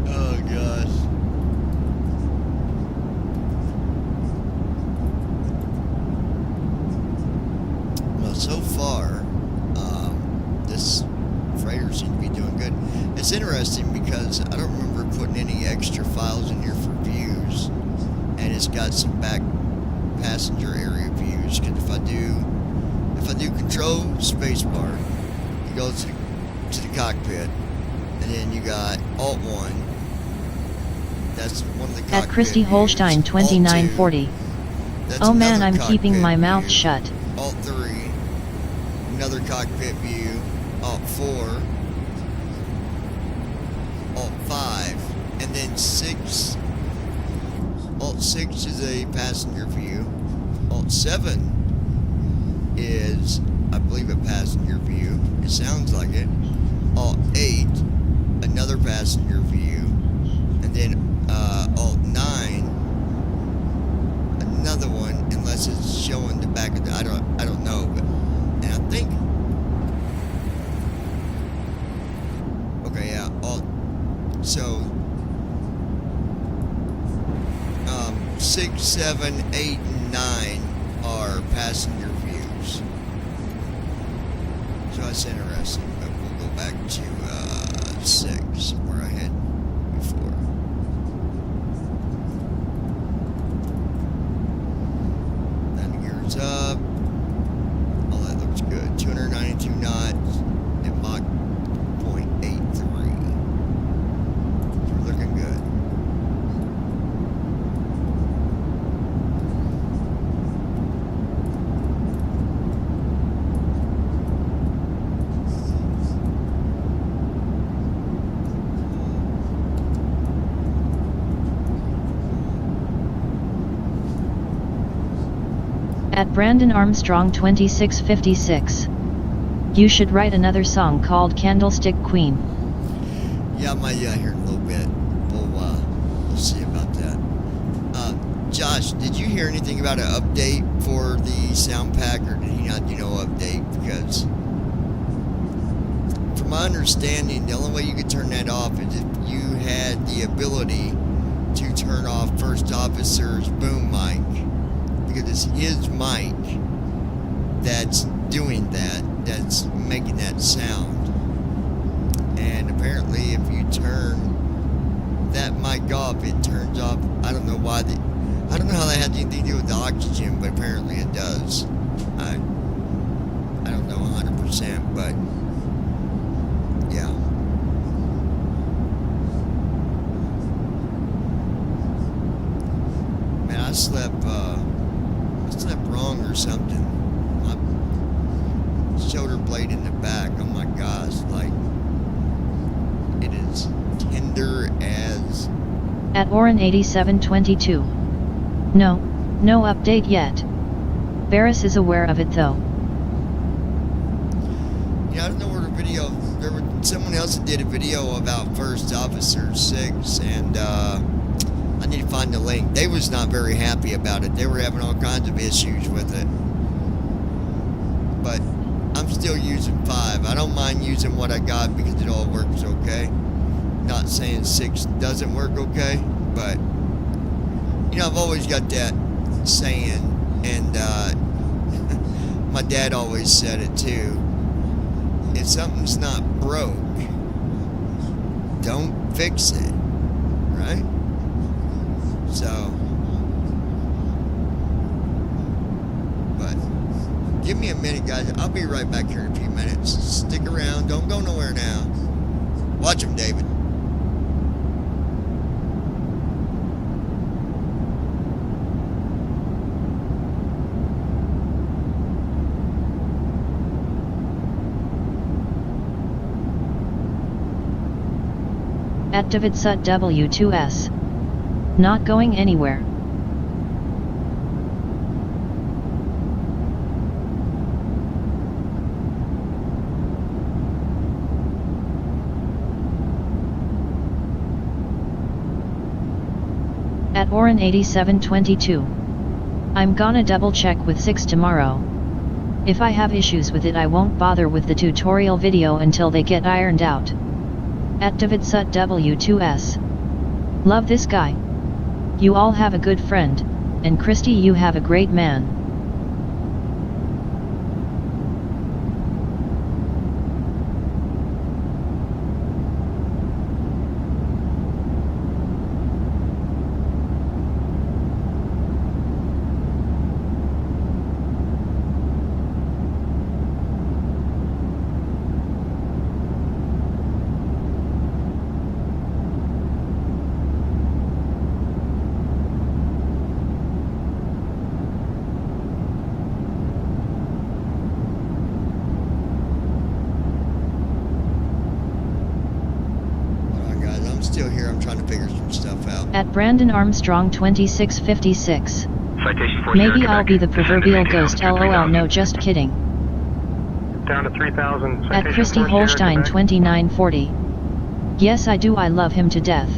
[SPEAKER 2] Oh, gosh. Well, so far, this freighter seems to be doing good. It's interesting because I don't remember putting any extra files in here for views, and it's got some back passenger area views. Because if I do control spacebar, it goes to the cockpit, And then you got Alt 1. That's one of the cockpit
[SPEAKER 3] At Christy
[SPEAKER 2] views.
[SPEAKER 3] Holstein
[SPEAKER 2] Alt 2,
[SPEAKER 3] 2940.
[SPEAKER 2] that's
[SPEAKER 3] Oh man,
[SPEAKER 2] another
[SPEAKER 3] I'm keeping
[SPEAKER 2] cockpit
[SPEAKER 3] my mouth
[SPEAKER 2] view.
[SPEAKER 3] shut.
[SPEAKER 2] Alt 3, another cockpit view. Alt 4, Alt 5, and then 6. Alt 6 is a passenger view. Alt 7 is, I believe, a passenger view. It sounds like it. Alt 8, another passenger view. And then Alt 9, another one, unless it's showing the back of the, I don't know, but, and I think, okay, yeah, so 6, 7, 8, and 9 are passenger views. So that's interesting, but we'll go back to 6, where I had before. Landing gears up. All that looks good. 292 knots at Mach 0.83. We're looking good.
[SPEAKER 3] At Brandon Armstrong 2656. You should write another song called Candlestick Queen.
[SPEAKER 2] Yeah, I might hear it in a little bit. We'll see about that. Josh, did you hear anything about an update for the sound pack, or did he not do no update? Because from my understanding, the only way you could turn that off is if you had the ability to turn off First Officer's boom mic. Because it's his mic that's doing that, that's making that sound. And apparently if you turn that mic off, it turns off. I don't know why. I don't know how that had anything to do with the oxygen, but apparently it does. I don't know 100%, but yeah. Man, I slept wrong or something. My shoulder blade in the back, oh my gosh, like it is tender as.
[SPEAKER 3] At Oren 8722. No update yet. Varys is aware of it though.
[SPEAKER 2] Yeah, I don't know where the video. There was someone else that did a video about First Officer 6, and I need to find the link. They was not very happy about it. They were having all kinds of issues with it. But I'm still using 5. I don't mind using what I got because it all works okay. Not saying 6 doesn't work okay, but you know, I've always got that saying, and my dad always said it too. If something's not broke, don't fix it, right? So, but give me a minute, guys. I'll be right back here in a few minutes. Stick around. Don't go nowhere now. Watch him, David.
[SPEAKER 3] At David Sut W2S. Not going anywhere. At Oren 8722. I'm gonna double check with 6 tomorrow. If I have issues with it, I won't bother with the tutorial video until they get ironed out. At David Sut W2S. Love this guy. You all have a good friend, and Christy, you have a great man.
[SPEAKER 2] trying to figure some stuff out.
[SPEAKER 3] At Brandon Armstrong 2656.
[SPEAKER 11] Citation 40,
[SPEAKER 3] Maybe
[SPEAKER 11] Quebec.
[SPEAKER 3] I'll be the proverbial
[SPEAKER 11] Descending
[SPEAKER 3] ghost.
[SPEAKER 11] altitude
[SPEAKER 3] LOL.
[SPEAKER 11] 3000.
[SPEAKER 3] No, just kidding.
[SPEAKER 11] Down to 3000.
[SPEAKER 3] At
[SPEAKER 11] Citation
[SPEAKER 3] Christy
[SPEAKER 11] 40,
[SPEAKER 3] Holstein
[SPEAKER 11] Quebec.
[SPEAKER 3] 2940. Yes, I do. I love him to death.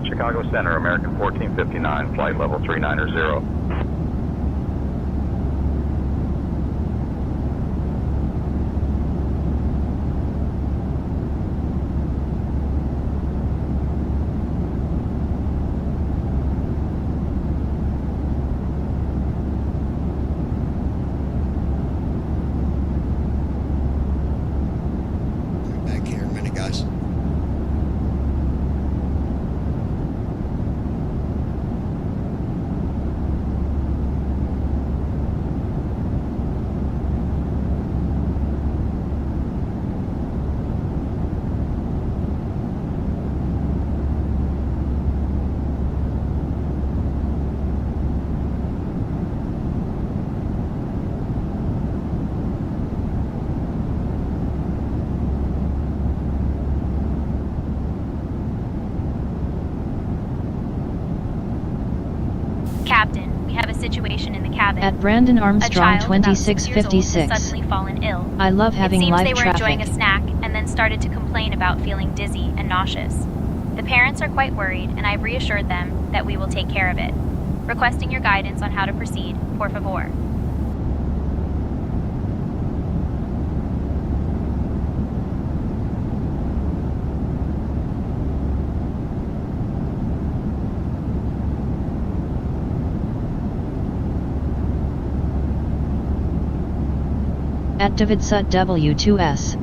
[SPEAKER 9] Chicago Center, American 1459, flight level 390.
[SPEAKER 2] Back here in a minute, guys.
[SPEAKER 13] Captain, we have a situation in the cabin.
[SPEAKER 3] At Brandon
[SPEAKER 13] A
[SPEAKER 3] Armstrong
[SPEAKER 13] child about 6 years old has
[SPEAKER 3] 2656.
[SPEAKER 13] suddenly fallen ill.
[SPEAKER 3] I love having
[SPEAKER 13] it seems
[SPEAKER 3] live
[SPEAKER 13] they were
[SPEAKER 3] traffic.
[SPEAKER 13] enjoying a snack and then started to complain about feeling dizzy and nauseous. The parents are quite worried, and I've reassured them that we will take care of it. Requesting your guidance on how to proceed, por favor.
[SPEAKER 3] At David Sut W2S.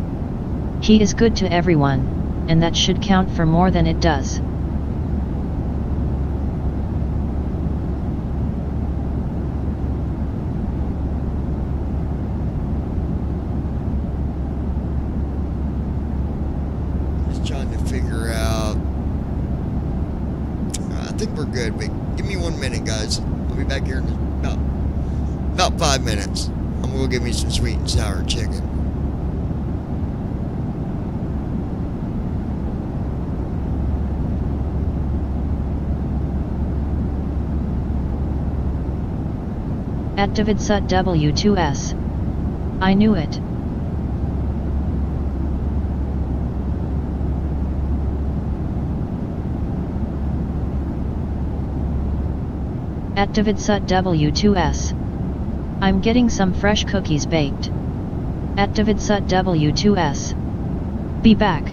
[SPEAKER 3] He is good to everyone, and that should count for more than it does.
[SPEAKER 2] Just trying to figure out. I think we're good, but give me 1 minute, guys. I'll be back here in about 5 minutes. I'm gonna get me some sweet and sour chicken.
[SPEAKER 3] At David Sut W2S. I knew it. At David Sut W2S. I'm getting some fresh cookies baked. At David Sut W2S. Be back.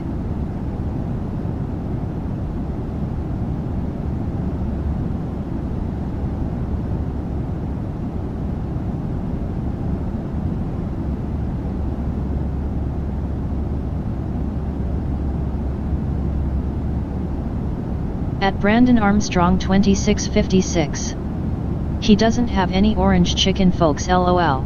[SPEAKER 3] At Brandon Armstrong 2656. He doesn't have any orange chicken folks lol.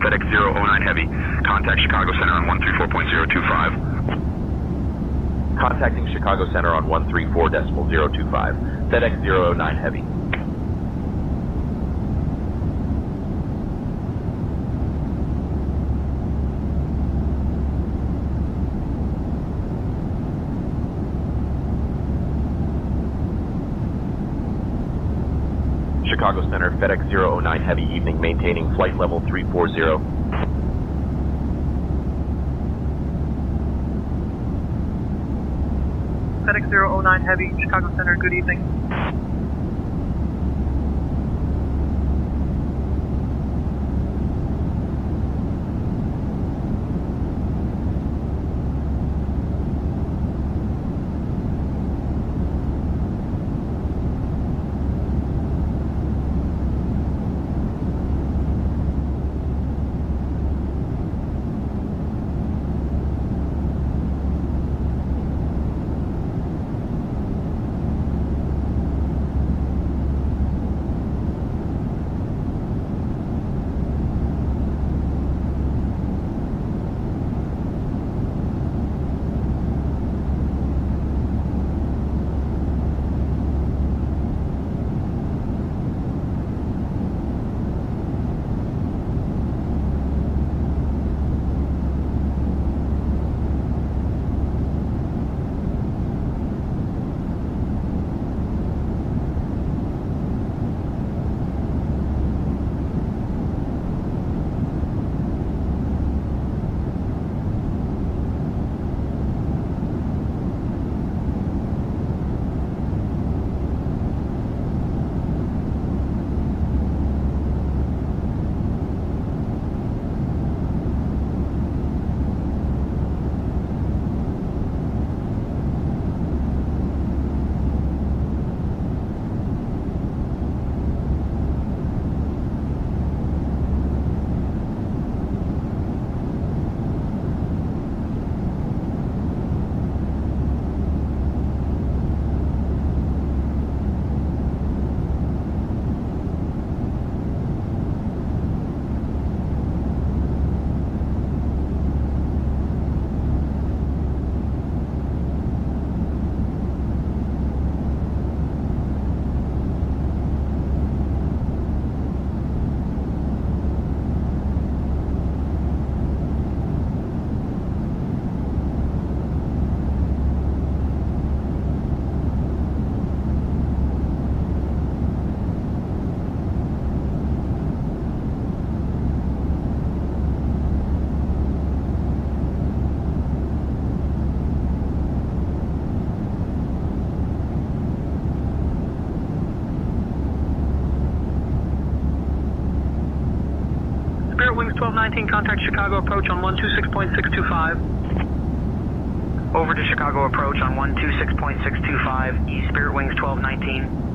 [SPEAKER 11] FedEx 009 Heavy, contact Chicago Center on 134.025.
[SPEAKER 9] Contacting Chicago Center on 134.025. FedEx 009 Heavy. Chicago Center, FedEx 009 Heavy, evening, maintaining flight level 340.
[SPEAKER 12] FedEx 009 Heavy, Chicago Center, good evening. Spirit Wings 1219, contact Chicago approach on 126.625.
[SPEAKER 14] Over to Chicago approach on 126.625, East Spirit Wings 1219.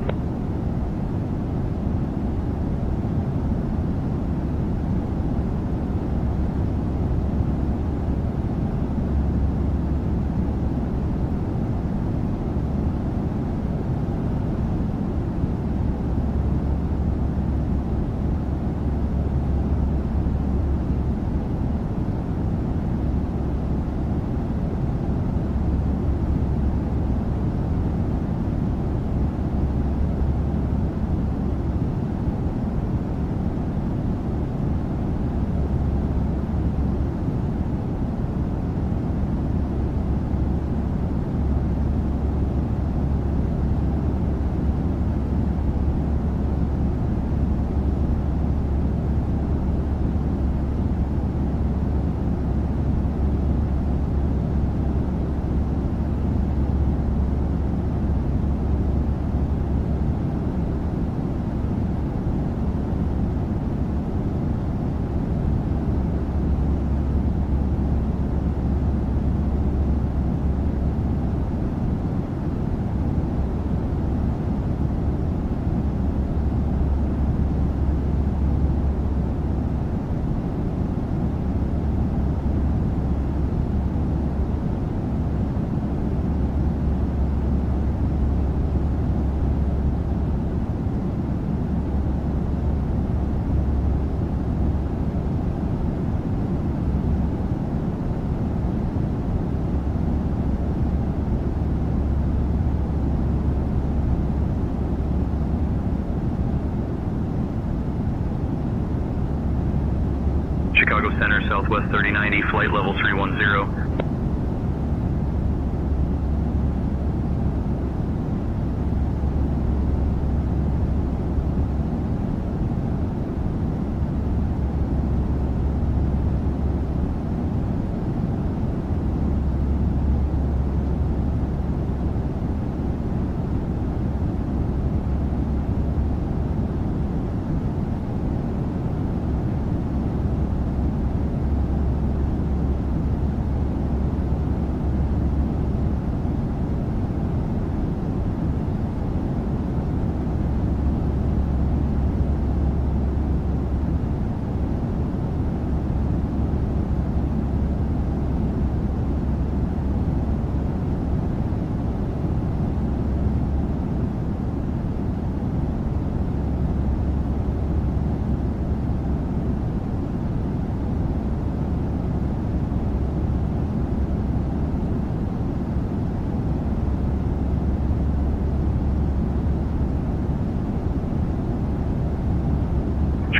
[SPEAKER 12] Chicago Center, Southwest 3090, flight level 310.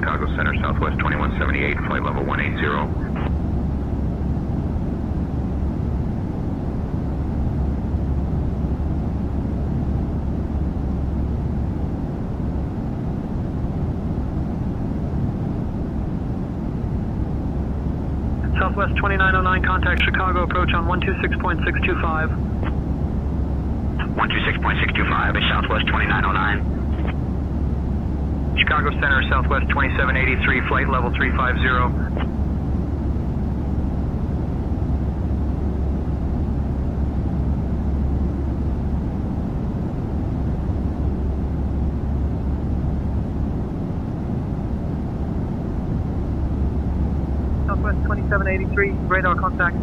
[SPEAKER 12] Chicago Center, Southwest 2178, flight level 180. Southwest 2909, contact Chicago, approach on 126.625. 126.625 is Southwest 2909. Chicago Center, Southwest 2783, flight level 350. Southwest 2783, radar contact.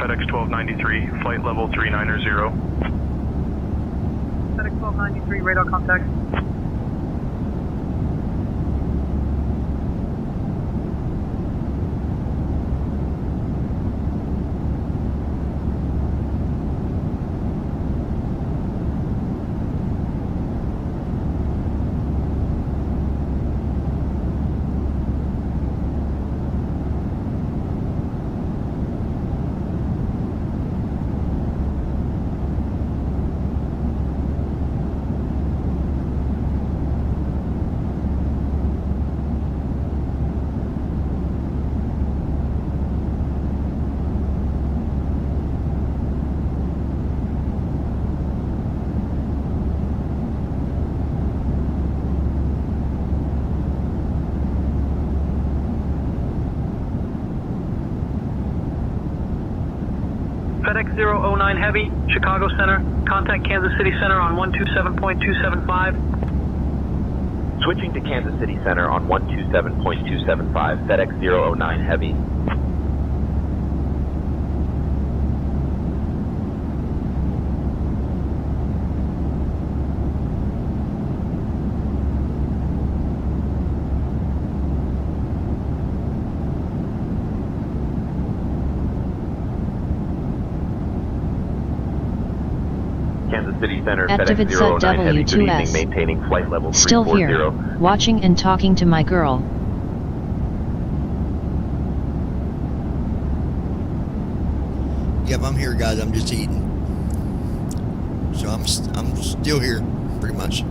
[SPEAKER 12] FedEx 1293, flight level 390.
[SPEAKER 14] FedEx 1293, radar contact. FedEx 009 Heavy, Chicago Center. Contact Kansas City Center on 127.275.
[SPEAKER 9] Switching to Kansas City Center on 127.275, FedEx 009 Heavy. Kansas City Center,
[SPEAKER 3] Activate
[SPEAKER 9] FedEx
[SPEAKER 3] set
[SPEAKER 9] 009 Heavy, good evening,
[SPEAKER 3] W2S.
[SPEAKER 9] maintaining flight level
[SPEAKER 3] Still
[SPEAKER 9] 340.
[SPEAKER 3] here, watching and talking to my girl.
[SPEAKER 2] Yep, I'm here, guys. I'm just eating. So I'm still here, pretty much.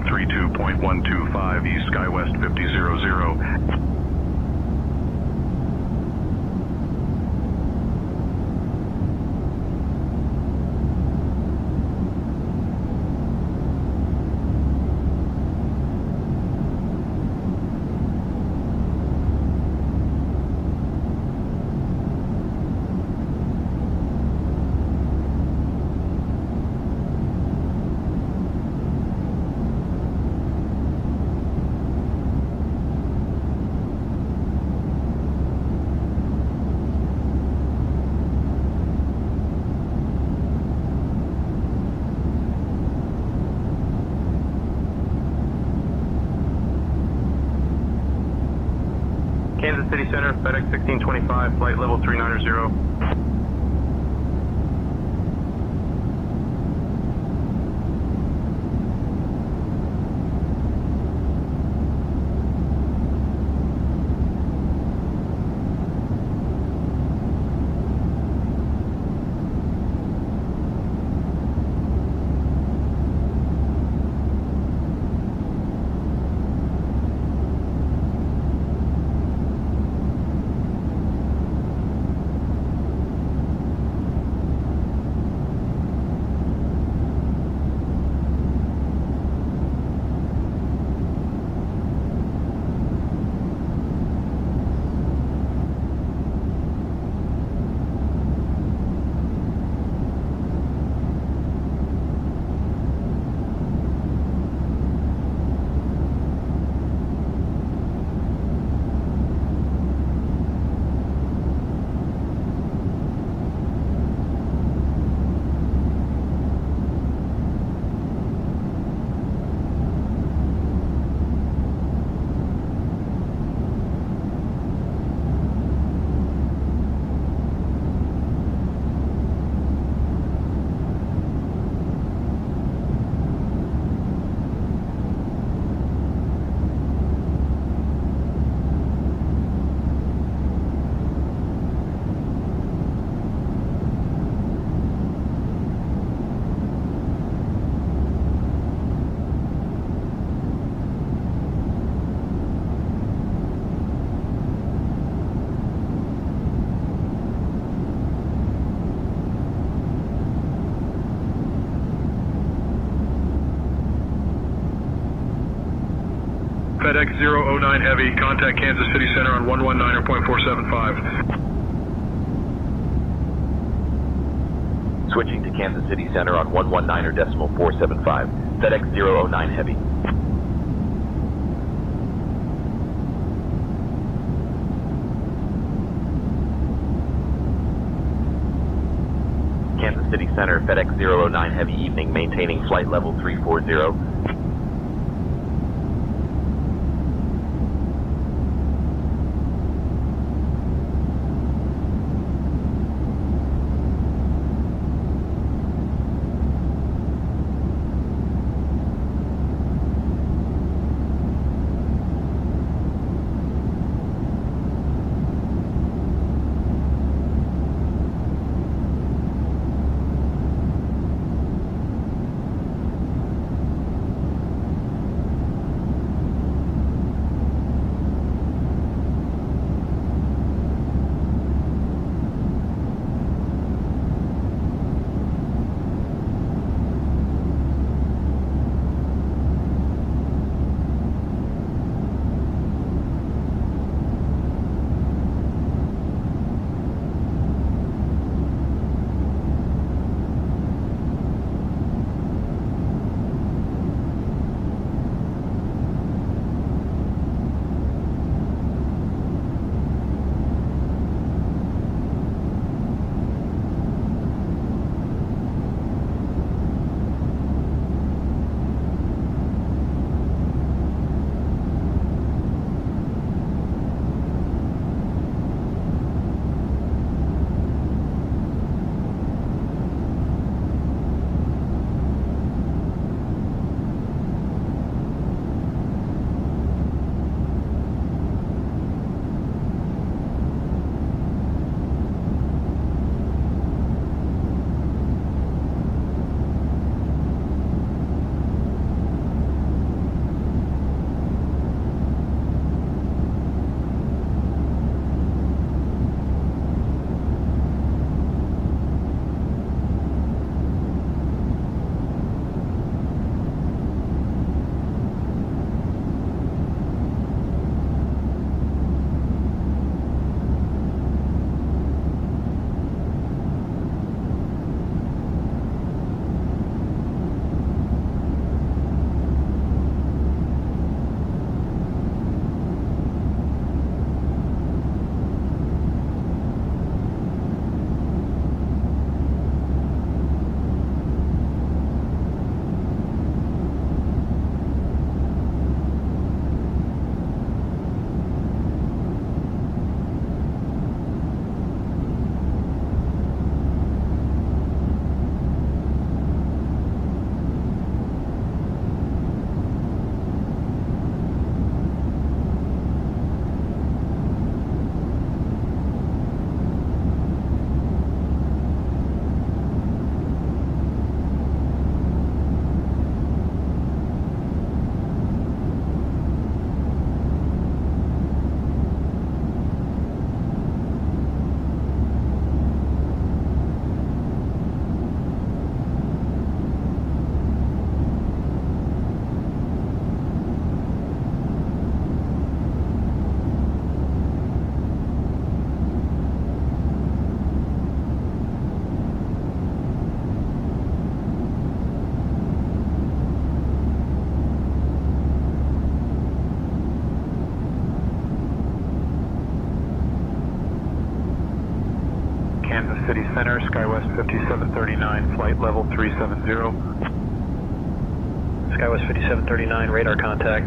[SPEAKER 11] 132.125 East SkyWest 5000.
[SPEAKER 12] Kansas City Center, FedEx 1625, flight level 390. FedEx 009 Heavy, contact Kansas City Center on 119.475.
[SPEAKER 9] Switching to Kansas City Center on 119.475. FedEx 009 Heavy. Kansas City Center, FedEx 009 Heavy evening, maintaining flight level 340.
[SPEAKER 11] City Center, SkyWest 5739, flight level 370.
[SPEAKER 12] SkyWest 5739, radar contact.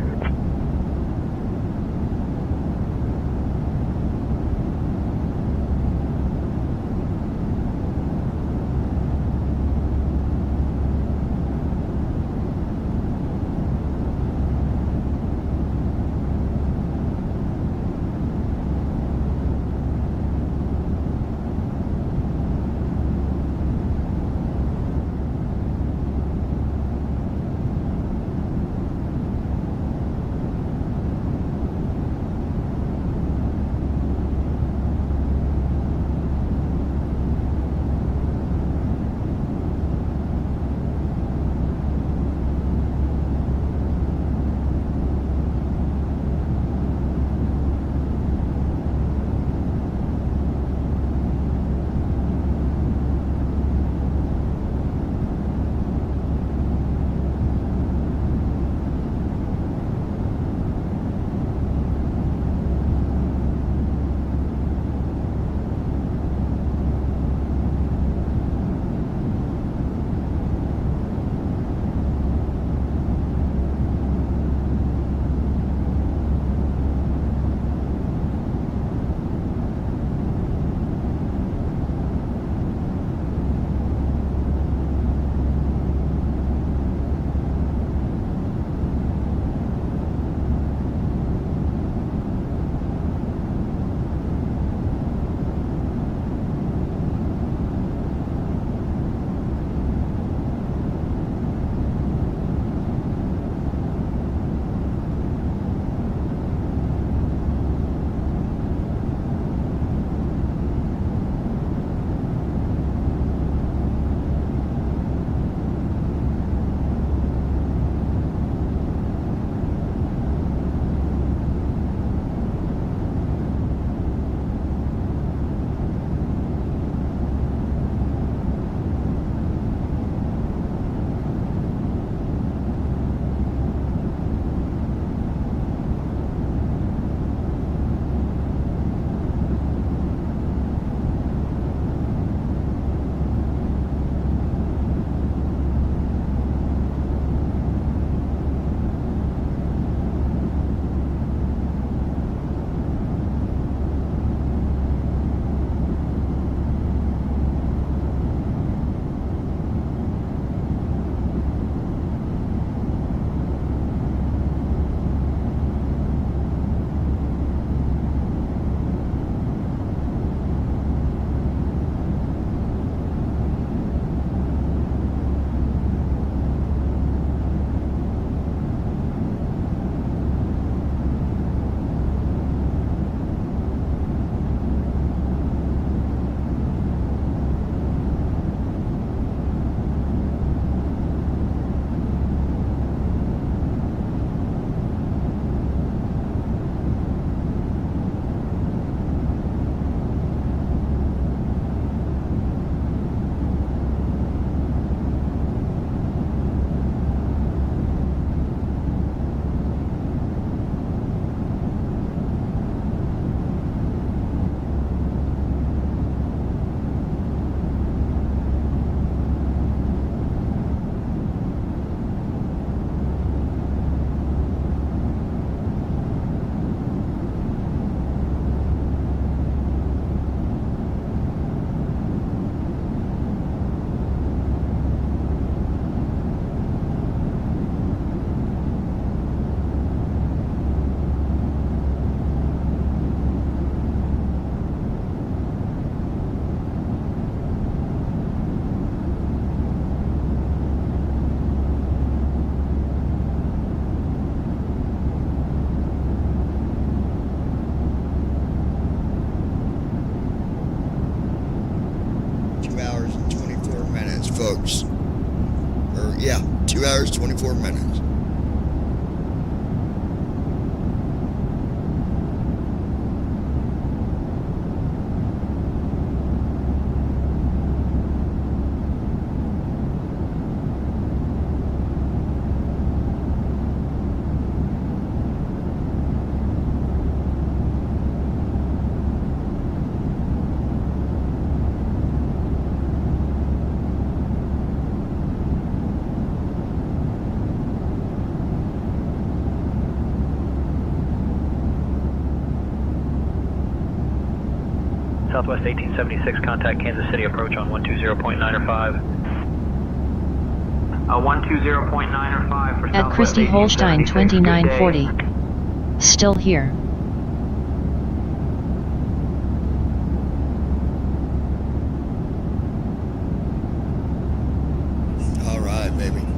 [SPEAKER 2] folks. Or, yeah, 2 hours, 24 minutes.
[SPEAKER 14] Southwest 1876, contact Kansas City approach on 120.9 or 5. 120.9 or 5 for
[SPEAKER 3] At
[SPEAKER 14] Southwest
[SPEAKER 3] Christy Holstein
[SPEAKER 14] 1876. Good day.
[SPEAKER 3] 2940. Still here.
[SPEAKER 2] All right, baby.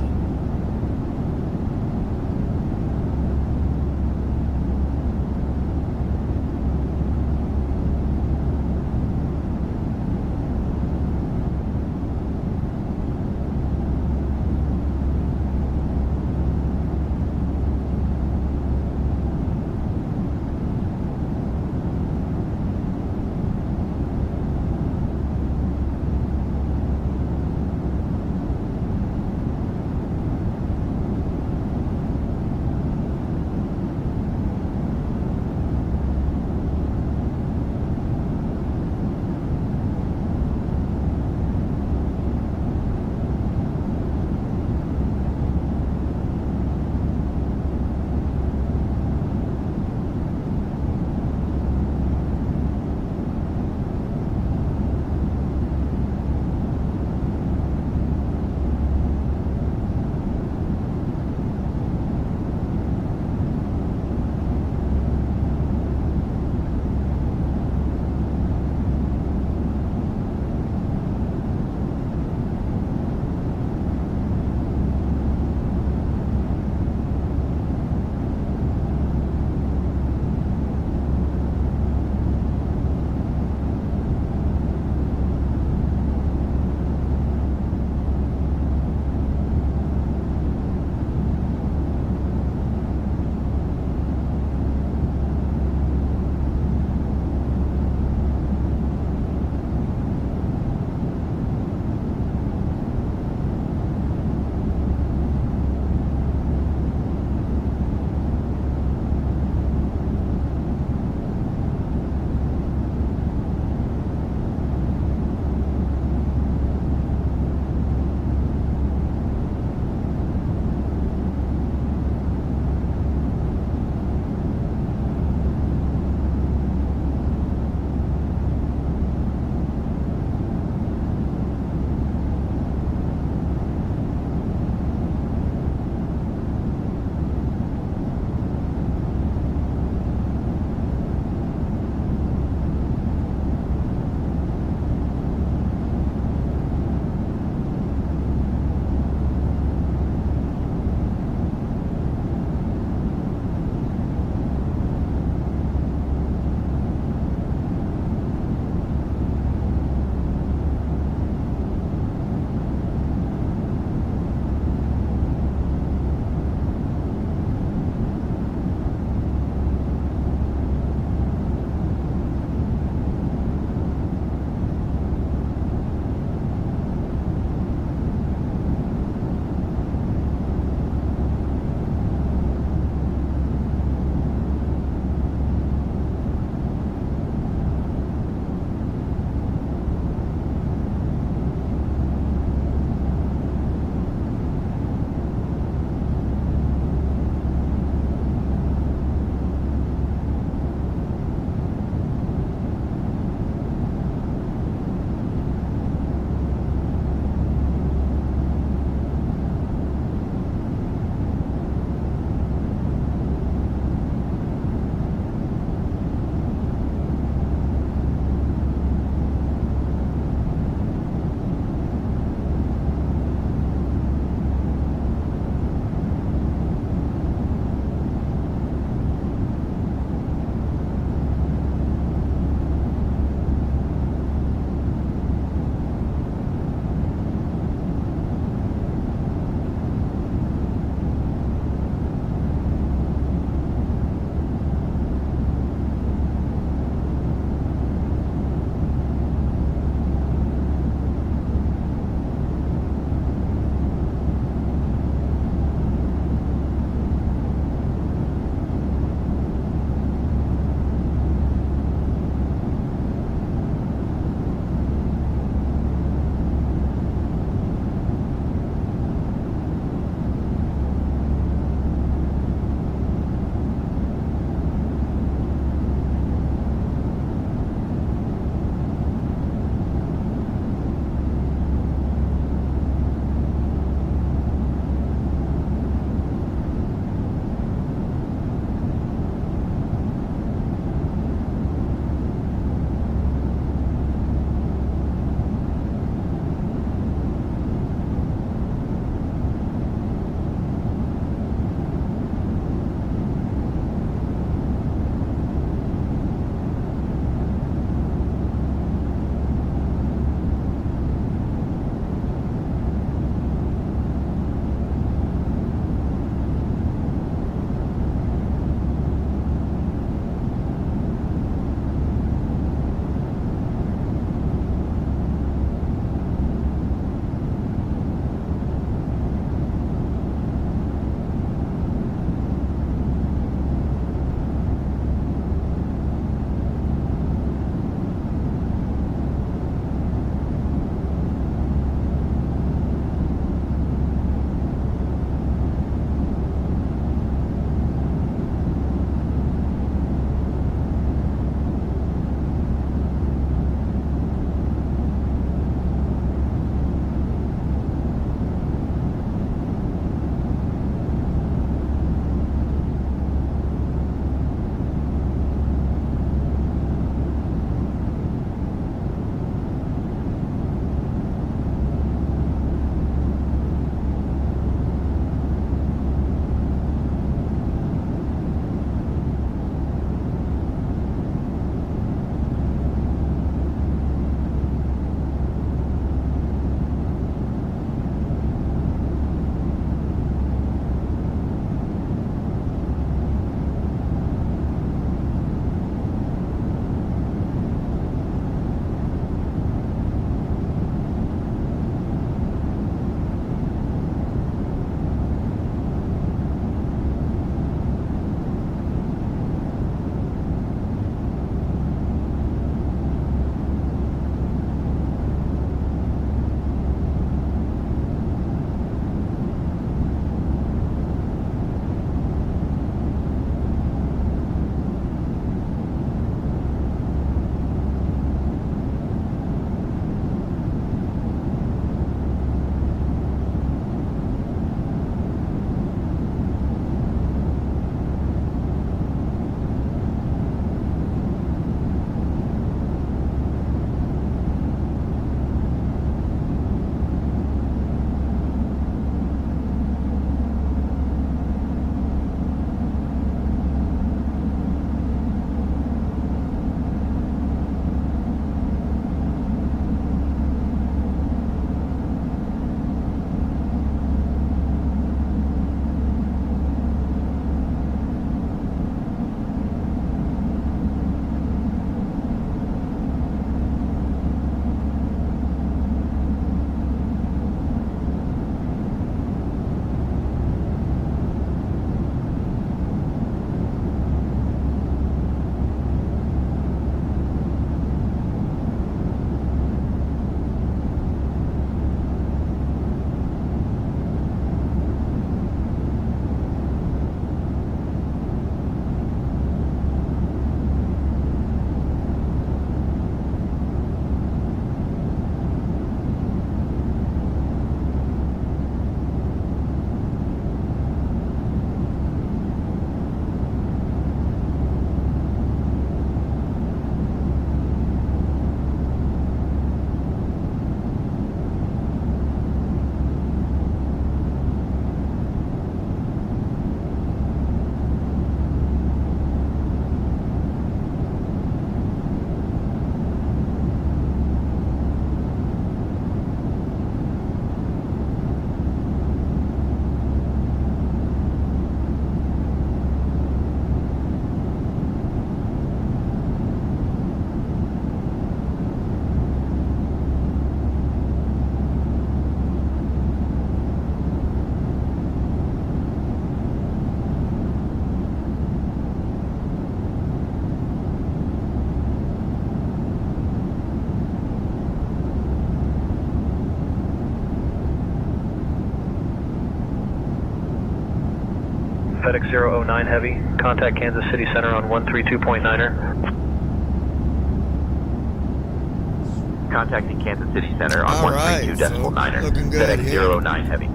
[SPEAKER 12] FedEx 009 Heavy. Contact Kansas City Center on 132.9er.
[SPEAKER 9] Contacting Kansas City Center on
[SPEAKER 2] All right,
[SPEAKER 9] 132.9er.
[SPEAKER 2] looking good
[SPEAKER 9] FedEx
[SPEAKER 2] here.
[SPEAKER 9] 009 Heavy.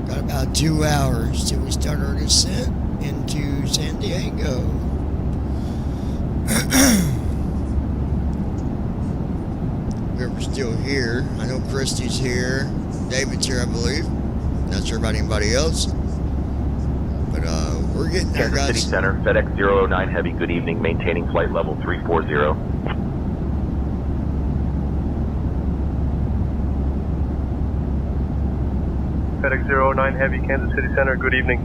[SPEAKER 2] Got about 2 hours till we start our descent into San Diego. Whoever's still here. I know Christy's here. David's here, I believe. Not sure about anybody else. But we're getting there,
[SPEAKER 9] Kansas
[SPEAKER 2] guys.
[SPEAKER 9] City Center, FedEx 009 Heavy. Good evening. Maintaining flight level 340.
[SPEAKER 12] FedEx 009 Heavy, Kansas City Center, good evening.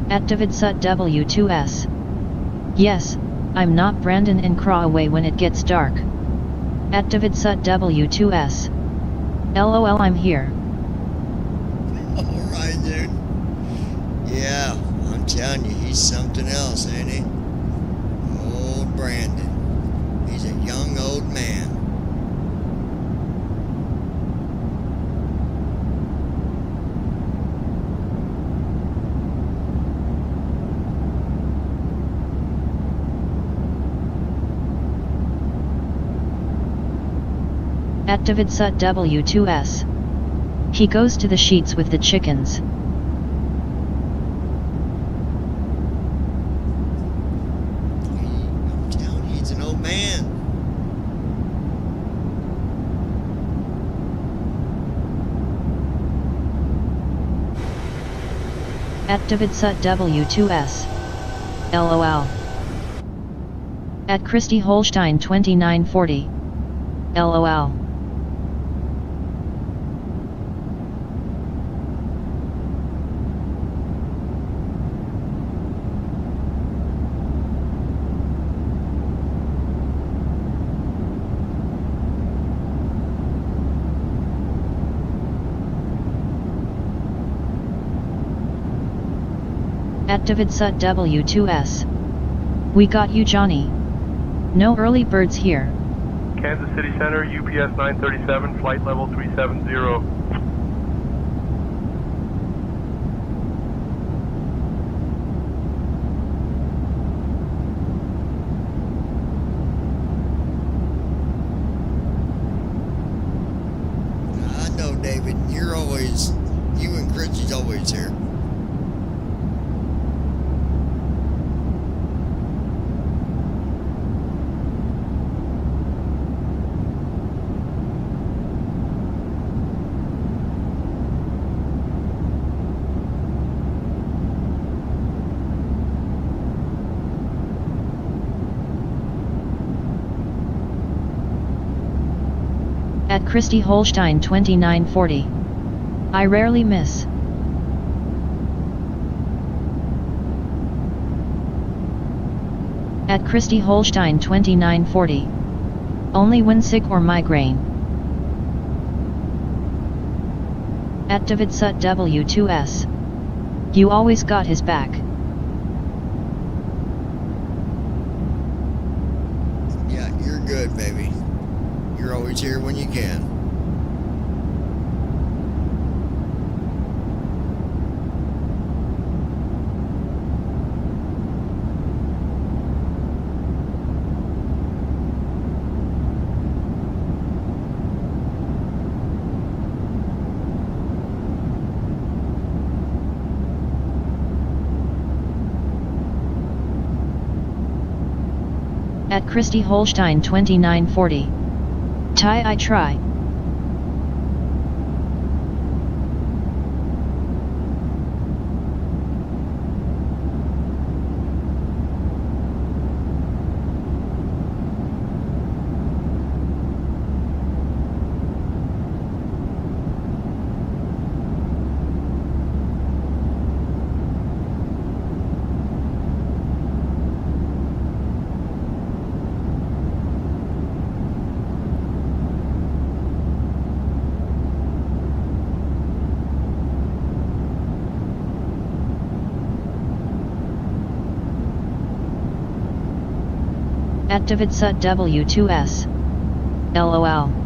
[SPEAKER 3] At Davidsut W2S. Yes, I'm not Brandon and crawl away when it gets dark. At Davidsut W2S. LOL, I'm here.
[SPEAKER 2] Alright, dude. Yeah, I'm telling you, he's something else, ain't he? Old Brandon. He's a young old man.
[SPEAKER 3] At Davidsut W2S. He goes to the sheets with the chickens.
[SPEAKER 2] I'm telling you, he's an old man.
[SPEAKER 3] At Davidsut W2S. LOL. At Christy Holstein 2940. LOL. At Davidsut W2S. We got you, Johnny. No early birds here.
[SPEAKER 12] Kansas City Center, UPS 937, flight level 370.
[SPEAKER 2] I know, David. You and Christy's always here.
[SPEAKER 3] At Christy Holstein 2940. I rarely miss. At Christy Holstein 2940. Only when sick or migraine. At Davidsut W2S. You always got his back.
[SPEAKER 2] Yeah, you're good, baby. You're always here when you can.
[SPEAKER 3] At Christy Holstein 2940. Ty I try. At Davidsut W2S. LOL.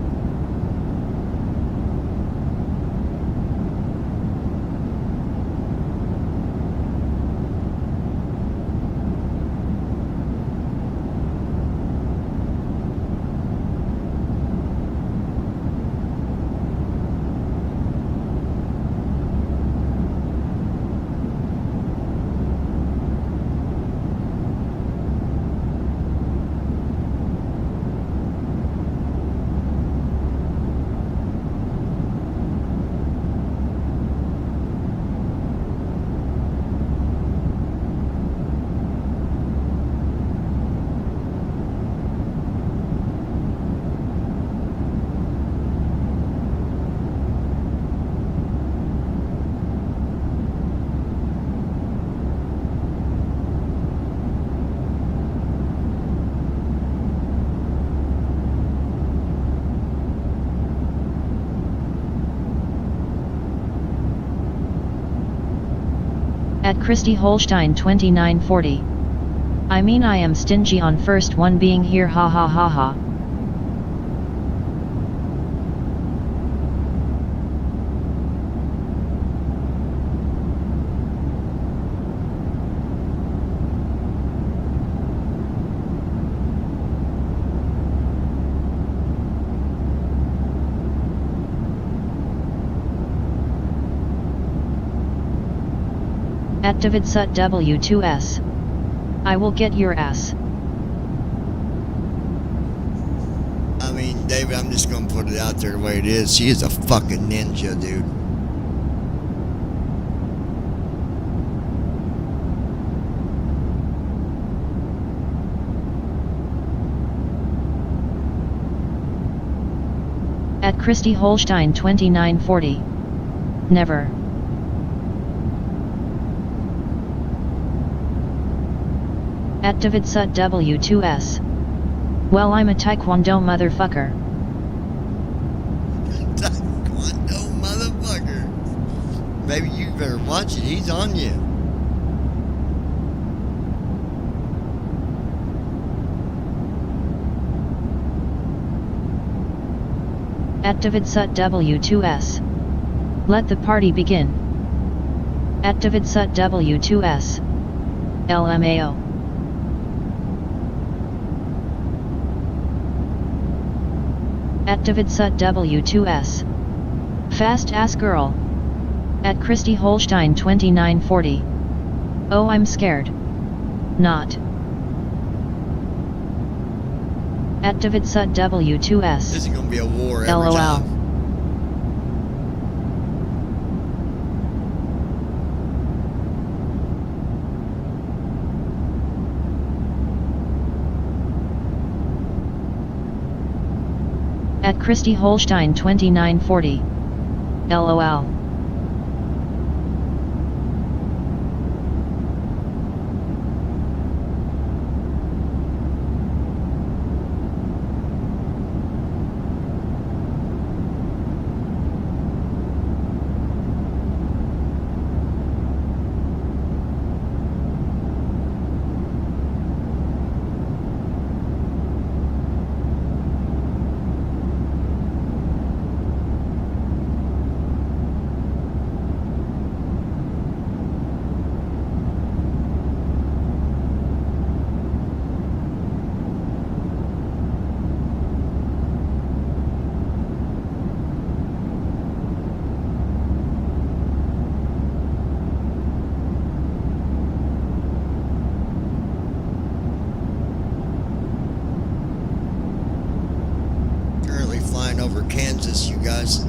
[SPEAKER 3] At Christy Holstein 2940. I mean I am stingy on first one being here, ha ha ha ha. At Davidsut W2S. I will get your ass.
[SPEAKER 2] I mean, David, I'm just gonna put it out there the way it is. She is a fucking ninja, dude.
[SPEAKER 3] At Christy Holstein 2940. Never. At Davidsut W2S. Well, I'm a Taekwondo motherfucker.
[SPEAKER 2] Taekwondo motherfucker. Baby, you better watch it. He's on you.
[SPEAKER 3] At Davidsut W2S. Let the party begin. At Davidsut W2S. LMAO. At Davidsut W2S. Fast ass girl. At Christy Holstein 2940. Oh, I'm scared. Not. At Davidsut W2S.
[SPEAKER 2] This is gonna be a war every
[SPEAKER 3] LOL.
[SPEAKER 2] time.
[SPEAKER 3] At Christy Holstein 2940. LOL.
[SPEAKER 2] over Kansas, you guys.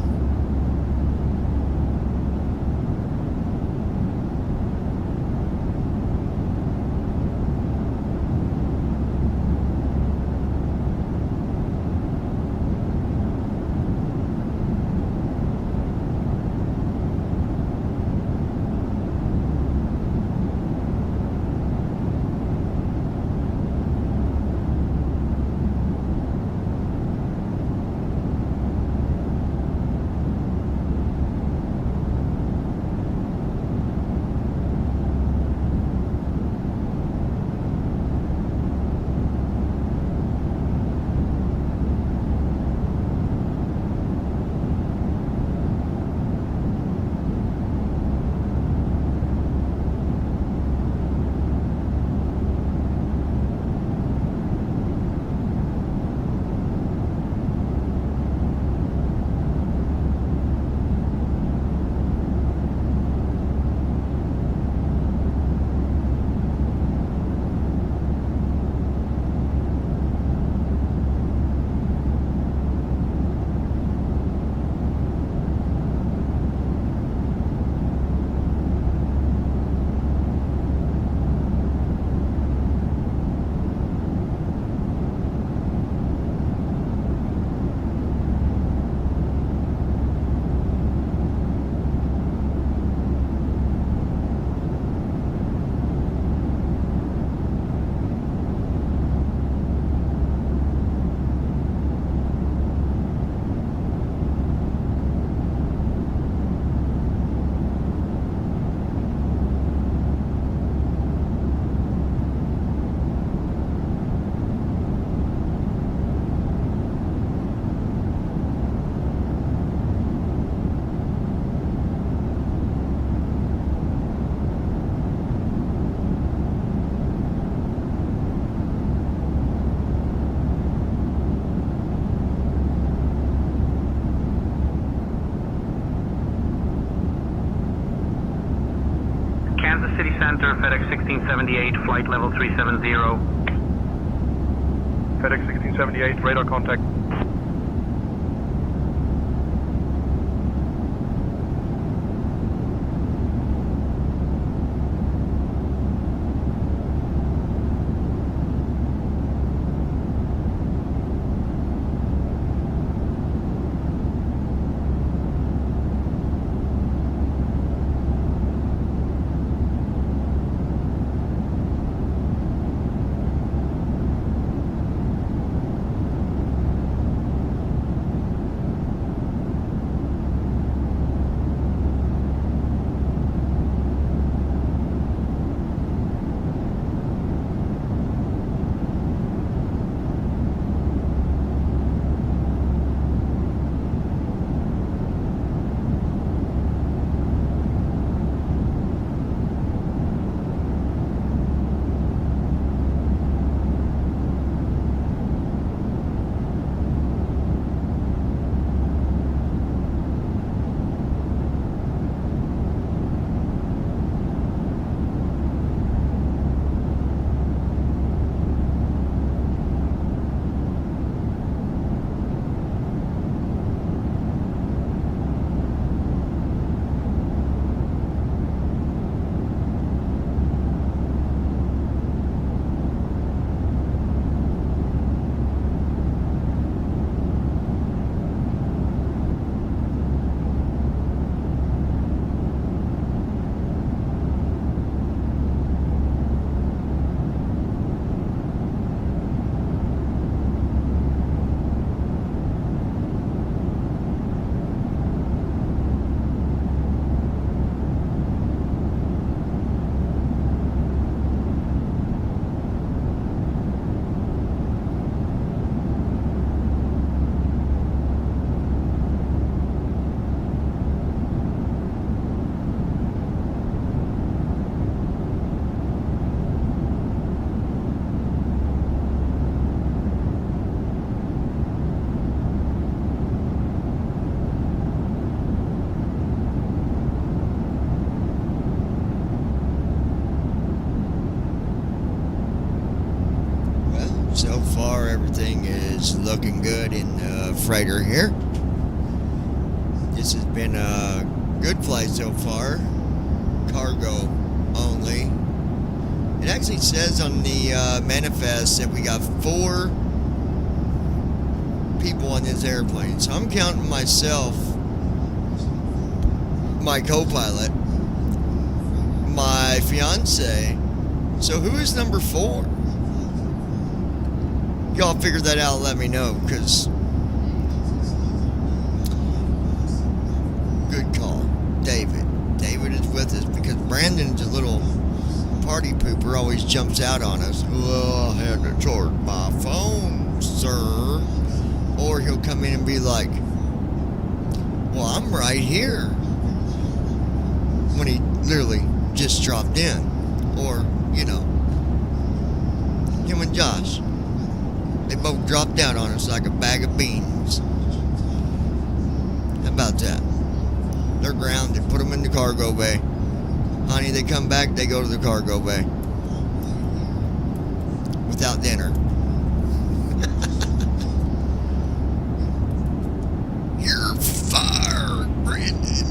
[SPEAKER 14] Kansas City Center, FedEx 1678, flight level 370.
[SPEAKER 12] FedEx 1678, radar contact.
[SPEAKER 2] So far, everything is looking good in the freighter here. This has been a good flight so far. Cargo only. It actually says on the manifest that we got 4 people on this airplane. So I'm counting myself, my co-pilot, my fiance. So who is number 4? Y'all figure that out and let me know, because good call. David is with us because Brandon's a little party pooper, always jumps out on us. Well, I had to charge my phone, sir. Or he'll come in and be like, well, I'm right here, when he literally just dropped in. Or, you know, him and Josh, they both dropped out on us like a bag of beans. How about that? They're grounded. Put them in the cargo bay. Honey, they come back, they go to the cargo bay. Without dinner. You're fired, Brandon.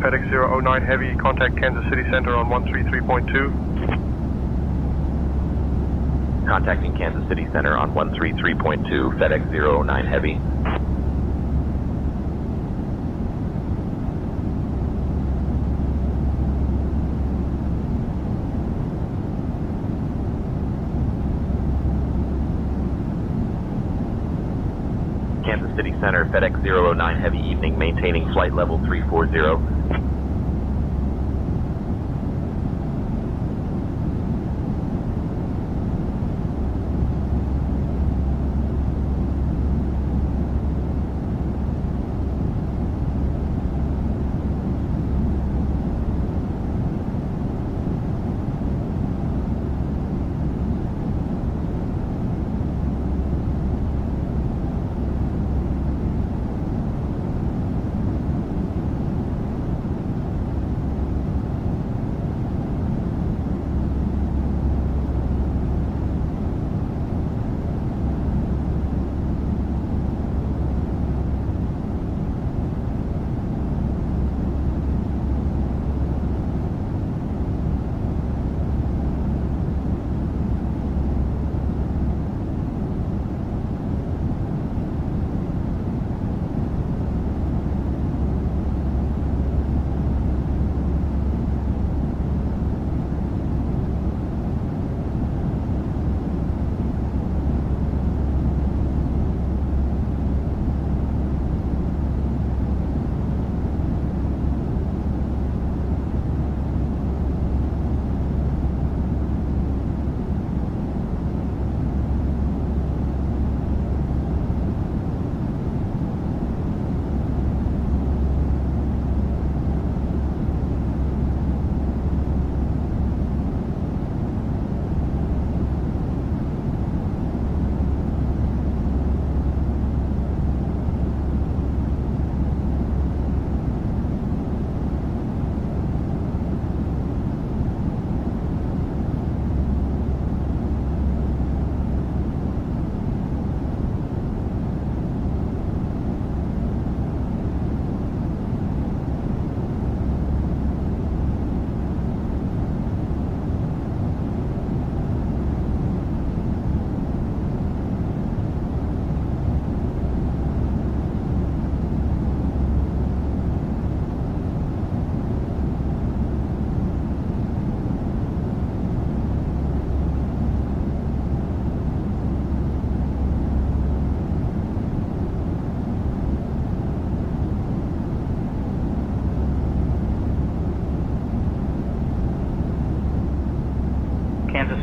[SPEAKER 12] FedEx 009 Heavy, contact Kansas City Center on 133.2.
[SPEAKER 9] Contacting Kansas City Center on 133.2, FedEx 009 Heavy. Kansas City Center, FedEx 009 Heavy evening, maintaining flight level 340.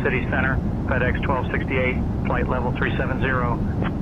[SPEAKER 14] City Center, FedEx 1268, flight level 370.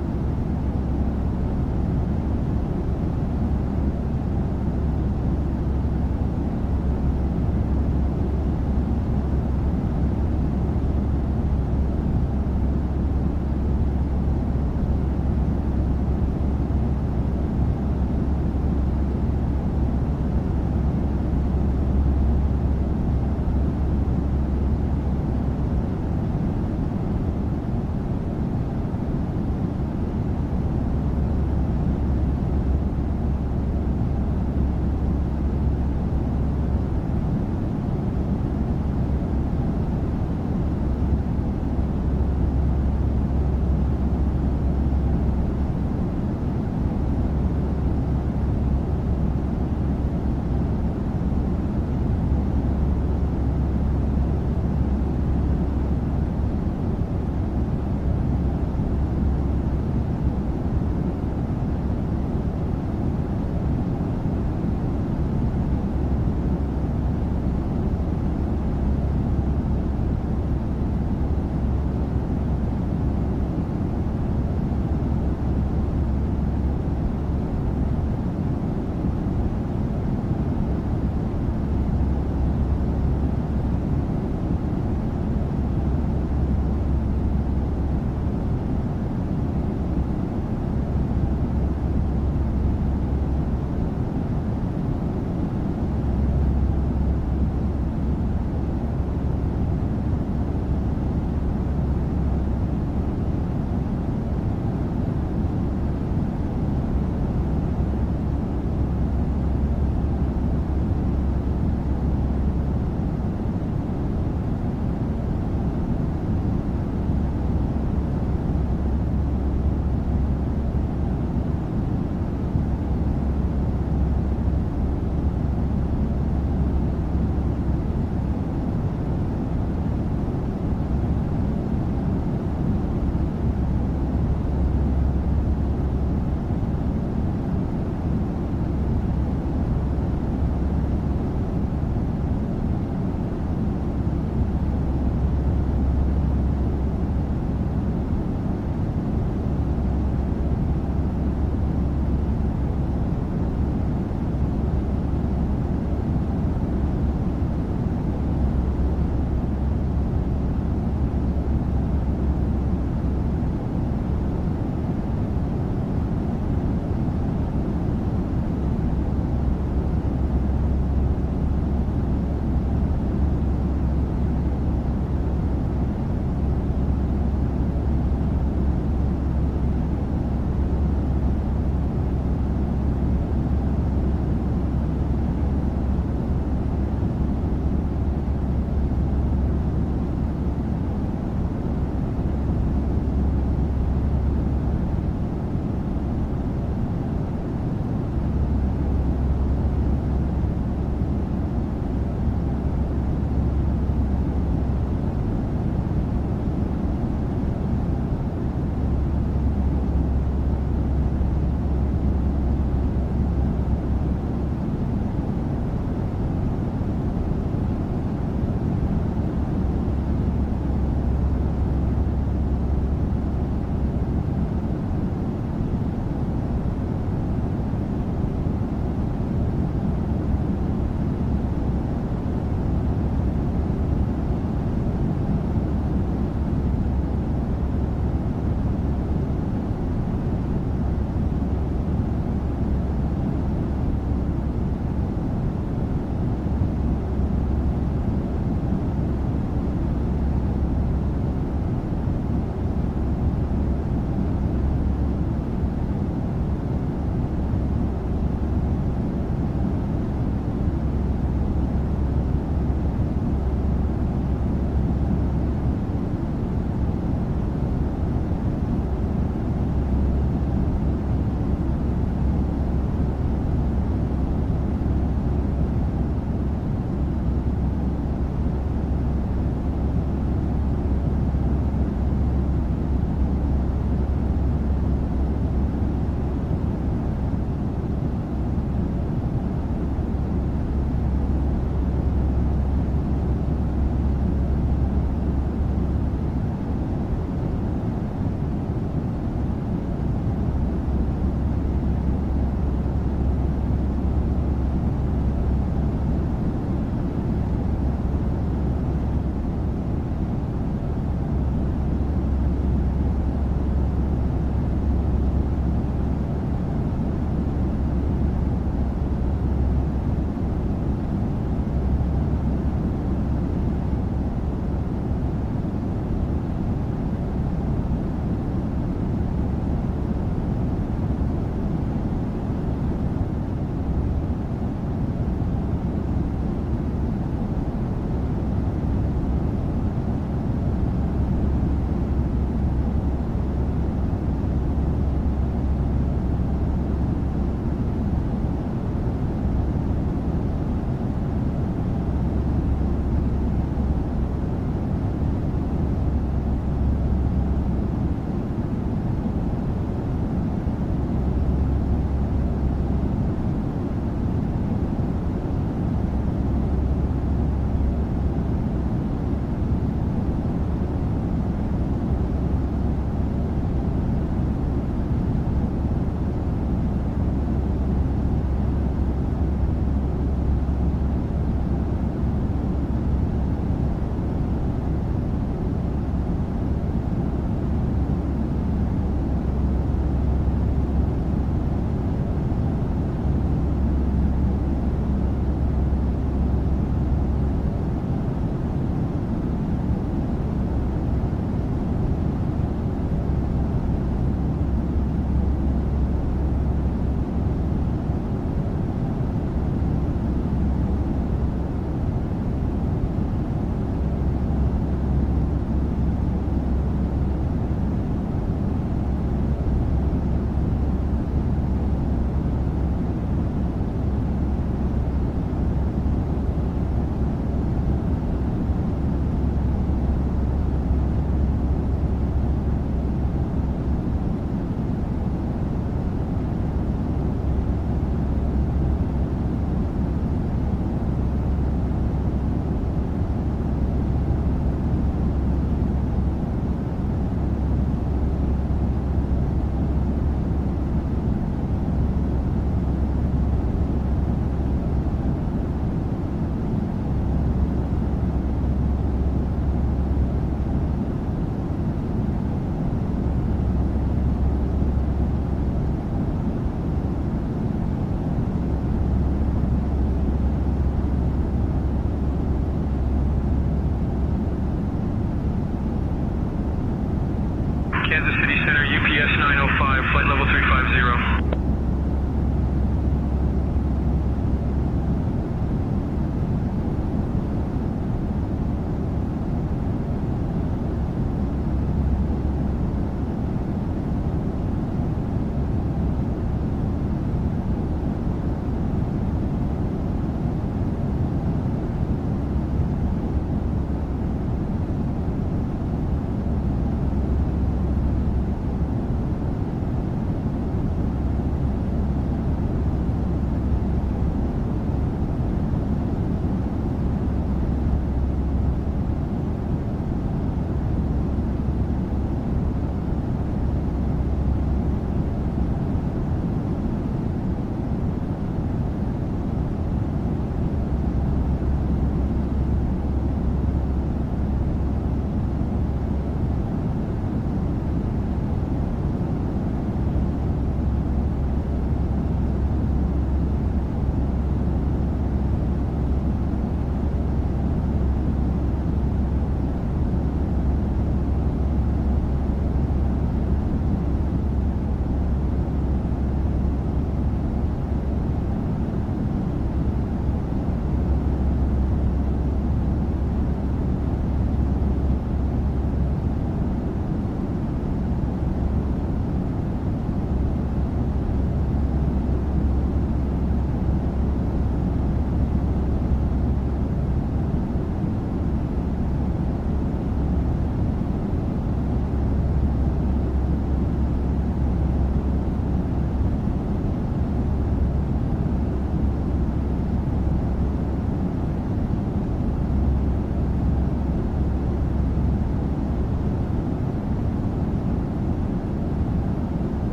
[SPEAKER 14] Kansas City Center, UPS 905, flight level 350.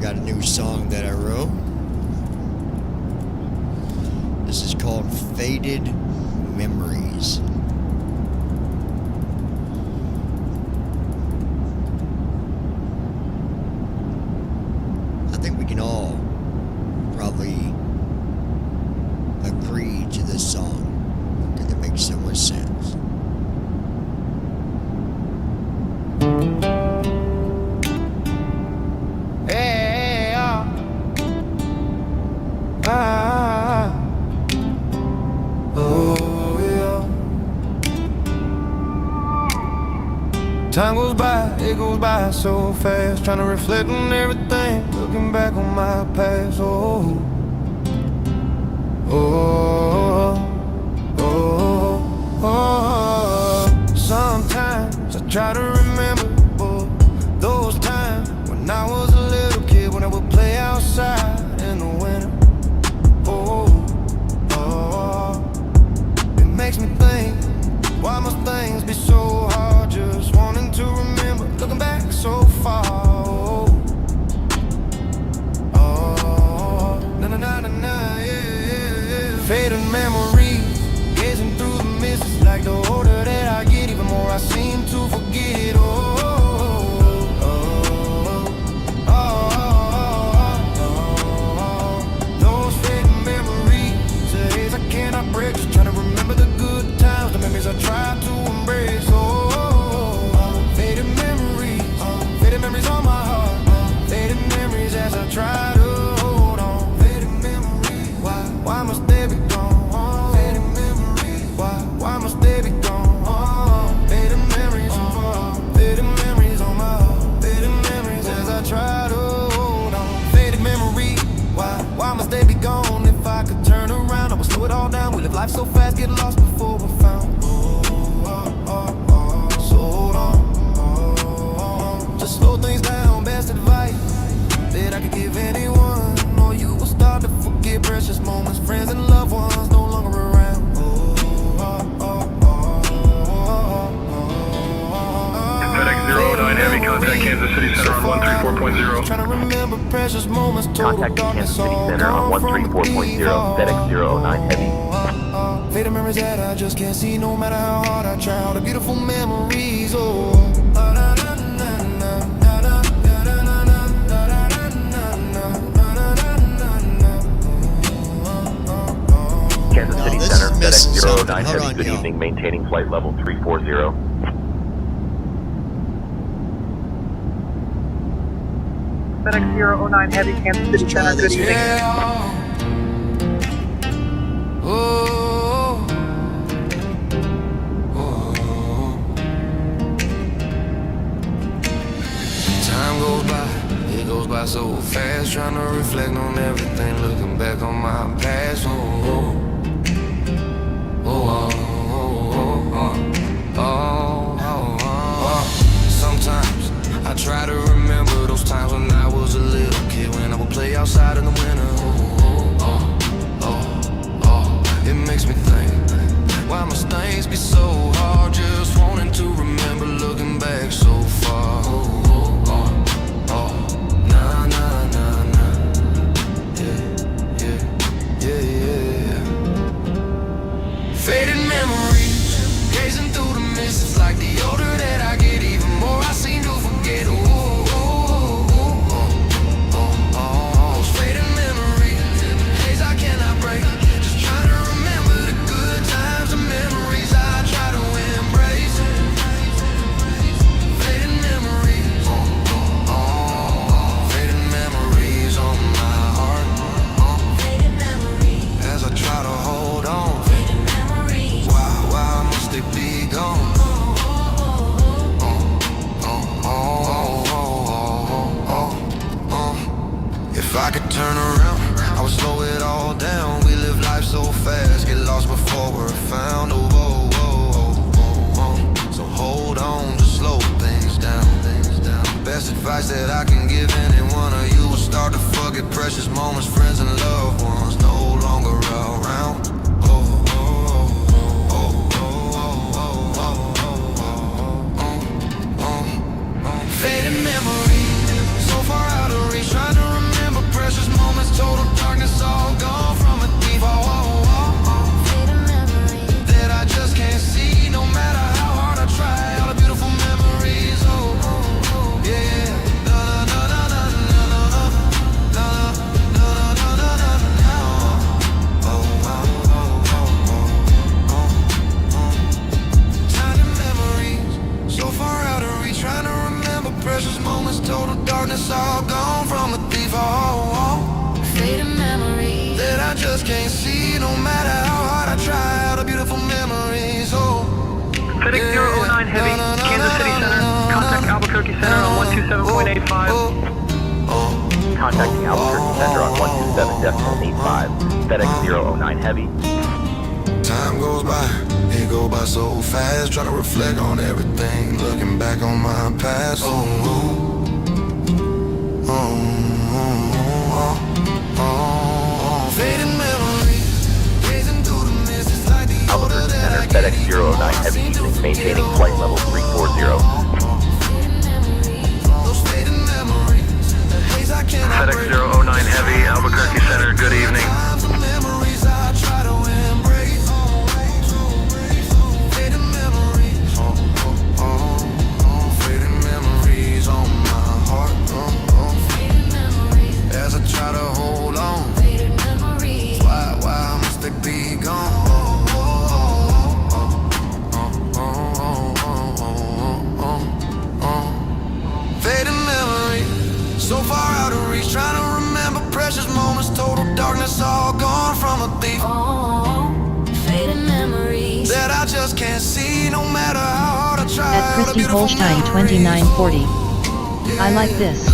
[SPEAKER 2] got a new song that I wrote. This is called Faded Memories. I think we can all probably agree to this song because it makes so much sense.
[SPEAKER 1] Hey, oh, yeah. Time goes by, it goes by so fast. Trying to reflect on everything, looking back on my past. Oh, oh, oh, oh. Sometimes I try to remember those times when I was a little kid, when I would play outside in the winter. Oh, oh, it makes me think, why must things be so hard? Just wanting to remember, looking back so far. Oh, oh, na na na na na, yeah. Faded memories, gazing through the mist. It's like the older that I get, even more I seem to forget. Oh. Break, just trying to remember the good times, the memories I tried to embrace. Oh, faded memories on my heart, faded memories as I try to hold on. Faded memories, why must they be gone? Faded memories, why must they be gone? Faded memories on my heart, faded memories as I try to hold on. Faded memories, why must they be gone? If I could turn around, I would slow it all down. We live life so fast, get lost before we're found. So hold on, just slow things down. Best advice that I could give anyone, or you will start to forget precious moments. Friends and loved ones no longer around.
[SPEAKER 11] FedEx 09 Heavy, contact Kansas City Center on 134.0.
[SPEAKER 1] Trying to remember precious moments.
[SPEAKER 9] Contact Kansas City Center on 134.0, FedEx 09 Heavy.
[SPEAKER 1] Faded memories that I just can't see, no matter how hard I try. All the beautiful memories, oh.
[SPEAKER 9] Kansas City Center, FedEx 09
[SPEAKER 2] Hold
[SPEAKER 9] Heavy,
[SPEAKER 2] on,
[SPEAKER 9] good
[SPEAKER 2] y'all.
[SPEAKER 9] evening, maintaining flight level 340.
[SPEAKER 14] FedEx 09 Heavy, Kansas City Center, good evening.
[SPEAKER 1] Oh, time goes by, it goes by so fast. Trying to reflect on everything, looking back on my past. Oh, oh, oh, oh. Sometimes I try to remember those times when I was a little kid, when I would play outside in the winter. It makes me think, why must things be so hard? Just wanting to remember, looking back so far. Nah, nah, nah, nah. Yeah. Faded memories, gazing through the mist. It's like the older that I get, even more I seem to forget. Faded memories, days I cannot break. Just trying to remember the good times and memories I try to embrace. Faded memories, faded memories on my heart. As I try to hold on, why must they be gone? If I could turn around, I would slow it all down. We live life so fast, get lost before we're found. So hold on, just slow things down. Best advice that I can give any one of you is start to forget precious moments, friends and loved ones no longer around. Faded memories, so far out of reach, trying to remember
[SPEAKER 12] FedEx 009 Heavy, Kansas City Center. Contact Albuquerque Center on 127.85.
[SPEAKER 9] Contacting Albuquerque Center on 127.85. FedEx 009 Heavy.
[SPEAKER 1] Time goes by, it goes by so fast. Trying to reflect on everything, looking back on my past. Fading memories, gazing through the mist. It's like the
[SPEAKER 9] Albuquerque Center, FedEx 009 Heavy using, maintaining flight level 340.
[SPEAKER 12] FedEx 009 Heavy, Albuquerque Center, good evening.
[SPEAKER 1] As I try to hold on, why must they be gone? Fading memory, so far out of reach, trying to remember precious moments, total darkness, all gone from a thief. Fading memories that I just can't see, no matter how hard I try.
[SPEAKER 3] At Christy Holstein 2940. I like this.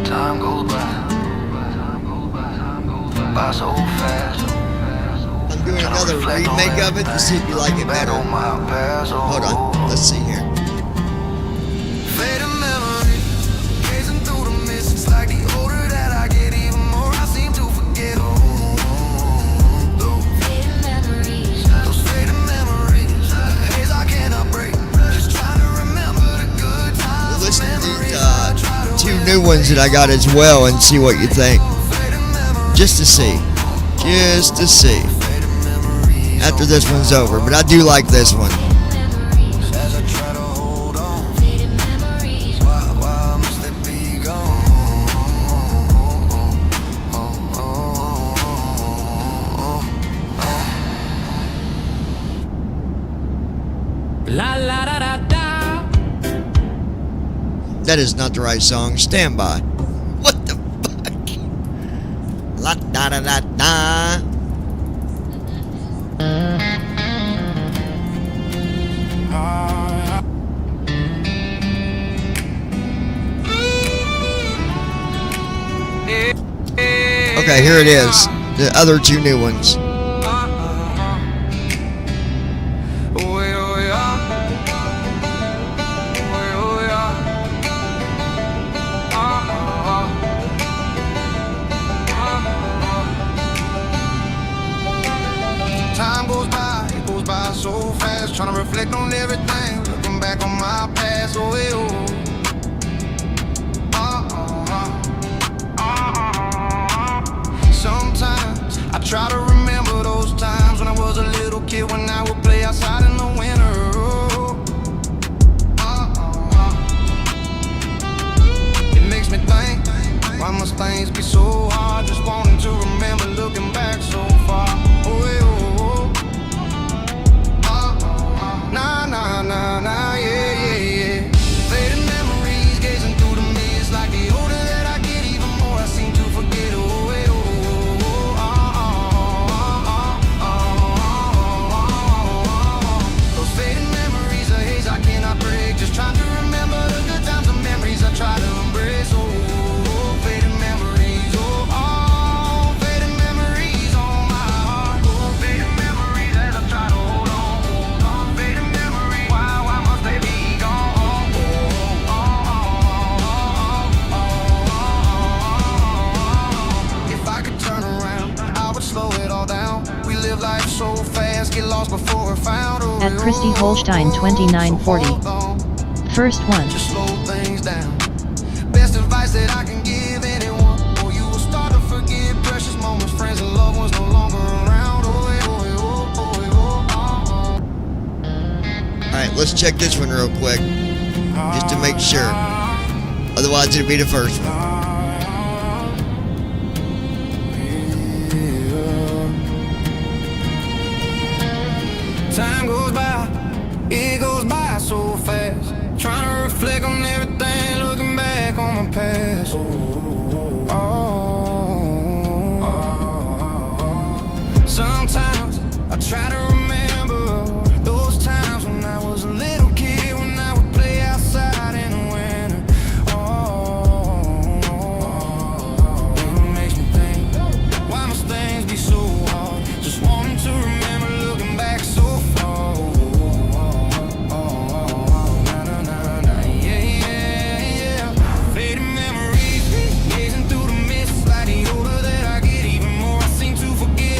[SPEAKER 1] Time goes by so fast.
[SPEAKER 2] I'm doing another remake of it to see if you like it better. Hold on, let's see here.
[SPEAKER 1] Fading memories, gazing through the mist. It's like the older that I get, even more I seem to forget. Those fading memories, the haze I cannot break. Just trying to remember the good times.
[SPEAKER 2] Listen to these two new ones that I got as well and see what you think. Just to see. After this one's over, but I do like this one.
[SPEAKER 1] As I try to hold on, why must they be gone? La la da da da.
[SPEAKER 2] That is not the right song. Stand by. What the fuck? La da da da da. Okay, here it is. The other two new ones.
[SPEAKER 1] Time goes by, it goes by so fast. Trying to reflect on everything, looking back on my past. Sometimes I try to remember those times when I was a little kid, when I would play outside in the winter. It makes me think, why must things be so hard? Just wanting to remember, looking back so far. Nah, nah, nah, nah, yeah. Fading memories, gazing through the mist. Like the older that I get, even more I seem to forget. Those fading memories, a haze I cannot break. Just trying to remember the good times and memories I try to embrace. Fading memories, fading memories on my heart. Fading memories as I try to hold on. Fading memories, why must they be gone? If I could turn around, I would slow it all down. We live life so fast, get lost before we're found.
[SPEAKER 3] At Christy Holstein 2940. First one.
[SPEAKER 1] Just slow things down. Best advice that I can give anyone, or you will start to forget precious moments, friends and loved ones no longer around.
[SPEAKER 2] Alright, let's check this one real quick. Just to make sure. Otherwise it'll be the first one.
[SPEAKER 1] Time goes by, it goes by so fast. Trying to reflect on everything, looking back on my Sometimes I try to remember those times when I was a little kid, when I would play outside in the winter. It makes me think, why must things be so hard? Just wanting to remember, looking back so far. Fading memories, gazing through the mist. Slightly older that I get, even more I seem to forget.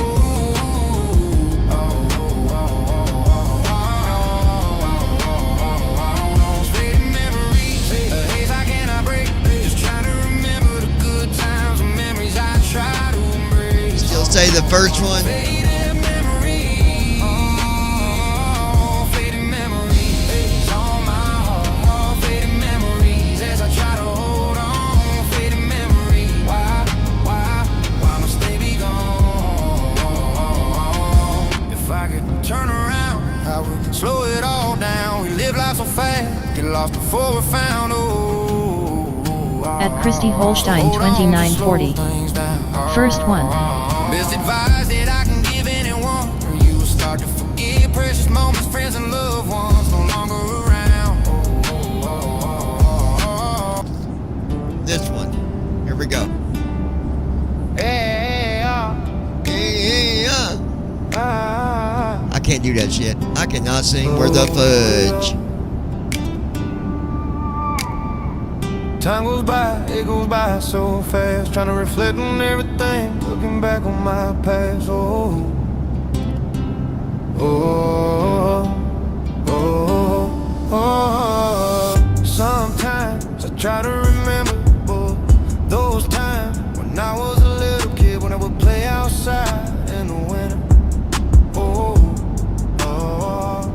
[SPEAKER 1] Fading memories, a haze I cannot break. Just trying to remember the good times and memories I try to embrace.
[SPEAKER 2] Still say the first one.
[SPEAKER 1] Fading memories, fading memories on my heart. Fading memories as I try to hold on. Fading memories, why must they be gone? If I could turn around, I would slow it all down. We live life so fast, get lost before we're found.
[SPEAKER 3] At Christy Holstein 2940. First one.
[SPEAKER 1] Best advice that I can give anyone, or you will start to forget precious moments, friends and loved ones no longer around.
[SPEAKER 2] This one. Here we go.
[SPEAKER 1] Hey,
[SPEAKER 2] Hey, I can't do that shit. I cannot sing Where the Fudge.
[SPEAKER 1] time goes by, it goes by so fast. Trying to reflect on everything, looking back on my past. Oh, oh, oh, oh. Sometimes I try to remember those times when I was a little kid, when I would play outside in the winter. Oh, oh,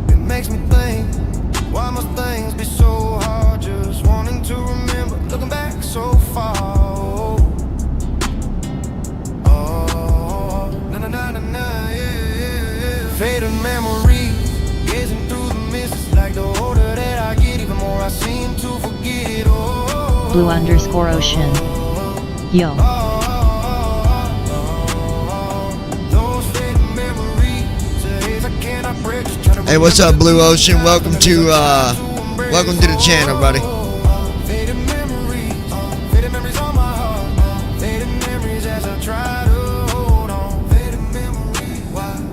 [SPEAKER 1] it makes me think, why must things be so hard? Just wanting to remember, looking back so far. Oh, oh, na na na na na, yeah. Faded memories, gazing through the mist. It's like the older that I get, even more I seem to forget. Oh,
[SPEAKER 3] Blue_ocean. Yo.
[SPEAKER 2] Hey, what's up, Blue Ocean? Welcome to the channel, buddy.
[SPEAKER 1] Faded memories on my heart. Faded memories as I try to hold on. Faded memories,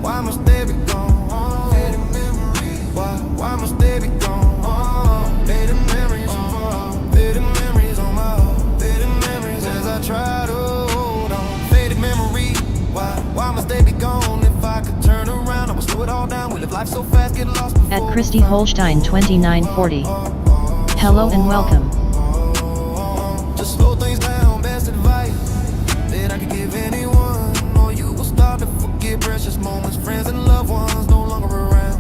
[SPEAKER 1] why must they be gone? Faded memories, why must they be gone? Faded memories on my heart. Faded memories on my heart. Faded memories as I try to hold on. Faded memories, why must they be gone? If I could turn around, I would slow it all down. We live life so fast, get lost.
[SPEAKER 3] At Christy Holstein 2940. Hello and welcome.
[SPEAKER 1] Just slow things down, best advice that I could give anyone. Or you will start to forget precious moments, friends and loved ones no longer around.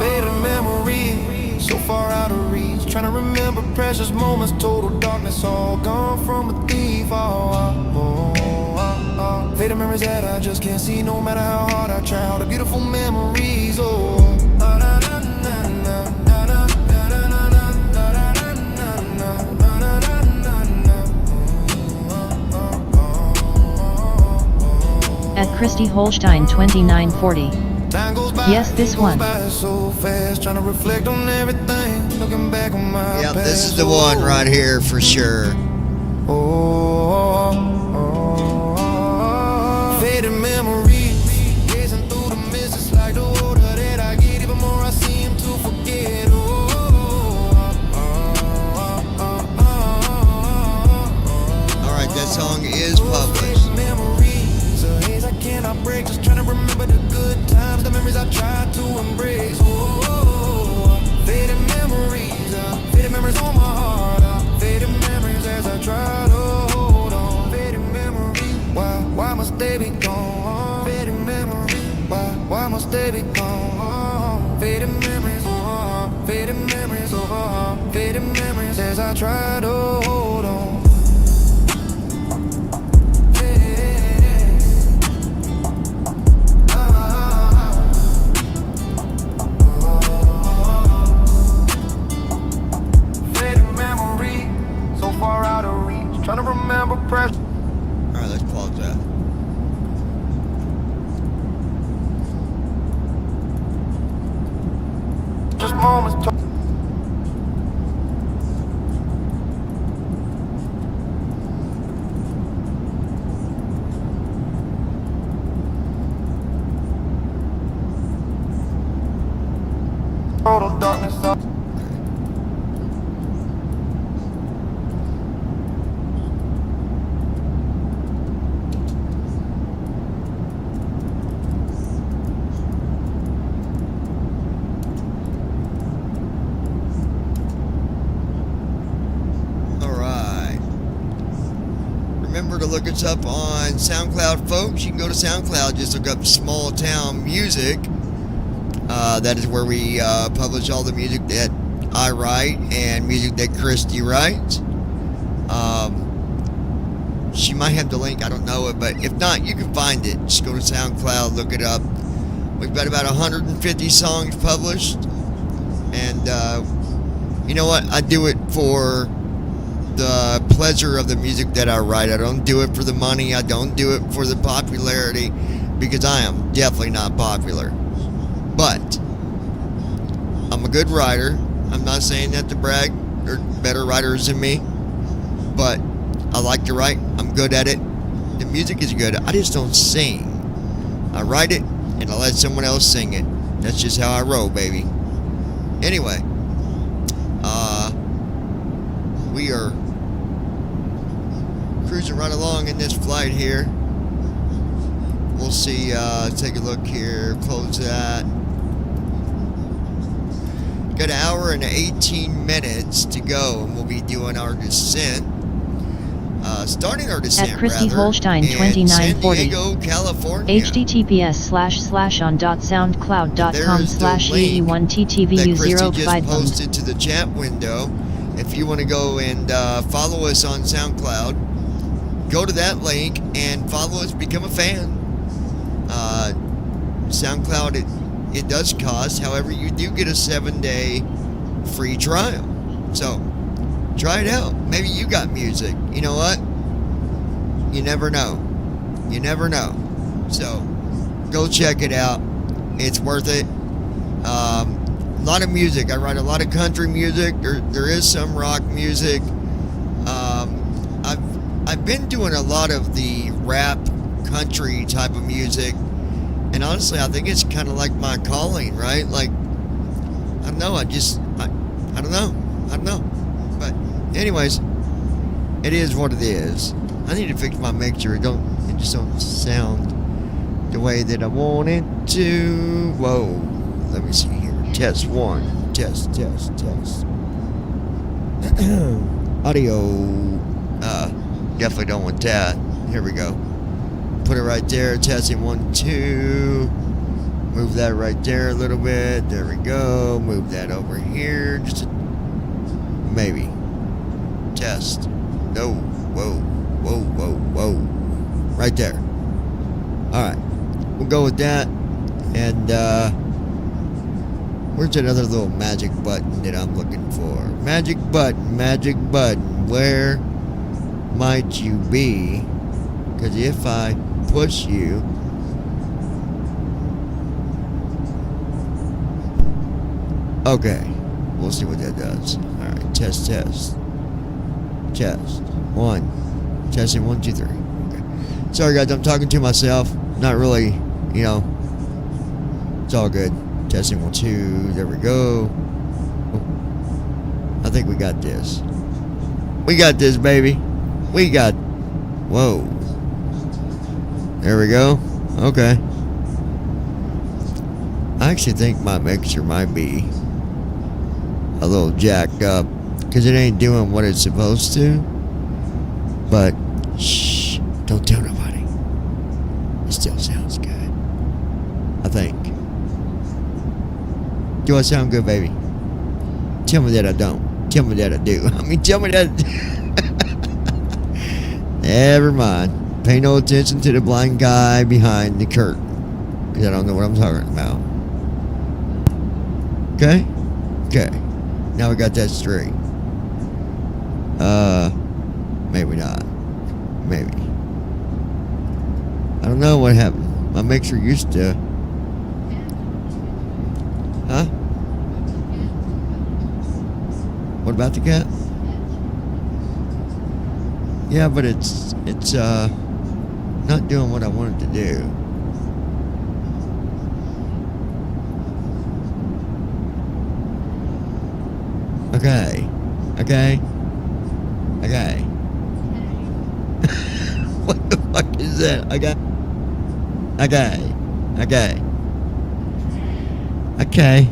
[SPEAKER 1] Faded memories, so far out of reach. Trying to remember precious moments, total darkness, all gone from a thief. Faded memories that I just can't see, no matter how hard I try. All the beautiful memories,
[SPEAKER 3] At Christy Holstein 2940. Yes, this one.
[SPEAKER 1] So fast, trying to reflect on everything, looking back on my
[SPEAKER 2] Yep,
[SPEAKER 1] past.
[SPEAKER 2] this is the one right here for sure.
[SPEAKER 1] Faded memories, gazing through the mist. It's like the older that I get, even more I seem to forget.
[SPEAKER 2] Alright, that song is published.
[SPEAKER 1] Memories, a haze I cannot break. Just trying to remember the good times, the memories I tried to embrace. Faded memories on my heart. Faded memories as I try to hold on. Faded memories, why must they be gone? Faded memories, why must they be gone? Faded memories, faded memories, faded memories as I try to hold on. moments. Total darkness.
[SPEAKER 2] Remember to look us up on SoundCloud, folks. You can go to SoundCloud, just look up Small Town Music. That is where we publish all the music that I write and music that Christy writes. She might have the link, I don't know it, but if not, you can find it. Just go to SoundCloud, look it up. We've got about 150 songs published. And you know what? I do it for the pleasure of the music that I write. I don't do it for the money. I don't do it for the popularity, because I am definitely not popular. But I'm a good writer. I'm not saying that to brag. There are better writers than me, but I like to write. I'm good at it. The music is good. I just don't sing. I write it and I let someone else sing it. That's just how I roll, baby. Anyway, we are cruising right along in this flight here. We'll see. Take a look here. Close that. Got an hour and 18 minutes to go, and we'll be doing our descent. Starting our descent
[SPEAKER 3] at Christy
[SPEAKER 2] rather,
[SPEAKER 3] Holstein
[SPEAKER 2] in
[SPEAKER 3] 2940
[SPEAKER 2] San Diego, California.
[SPEAKER 3] https://on.soundcloud.com/ee1ttvu0
[SPEAKER 2] just posted to the chat window. If you want to go and follow us on SoundCloud, go to that link and follow us, become a fan. SoundCloud, it does cost. However, you do get a 7-day free trial. So, try it out. Maybe you got music. You know what? You never know. You never know. So, go check it out. It's worth it. A lot of music. I write a lot of country music. There is some rock music. I've been doing a lot of the rap country type of music, and honestly, I think it's kind of like my calling, right? Like, I don't know. I don't know. But anyways, it is what it is. I need to fix my mixer. It just don't sound the way that I want it to. Whoa. Let me see here. Test 1. Test. Audio. Definitely don't want that. Here we go. Put it right there. Testing 1, 2. Move that right there a little bit. There we go. Move that over here. Just maybe. Test. No. Whoa. Right there. Alright. We'll go with that. And, where's that other little magic button that I'm looking for? Magic button. Where might you be? Because if I push you... Okay. We'll see what that does. Alright. Test. 1. Testing 1, 2, 3. Okay. Sorry guys, I'm talking to myself. Not really, it's all good. Testing 1, 2. There we go. Oh. I think we got this. We got this, baby. Whoa. There we go. Okay. I actually think my mixer might be a little jacked up, because it ain't doing what it's supposed to. But, shh, don't tell nobody. It still sounds good. I think. Do I sound good, baby? Tell me that I don't. Tell me that I do. Tell me that... Never mind. Pay no attention to the blind guy behind the curtain, because I don't know what I'm talking about. Okay? Now we got that straight. Maybe not. Maybe. I don't know what happened. My mixer used to... Huh? about the cat? Yeah, but it's not doing what I want it to do. Okay. What the fuck is that? Okay.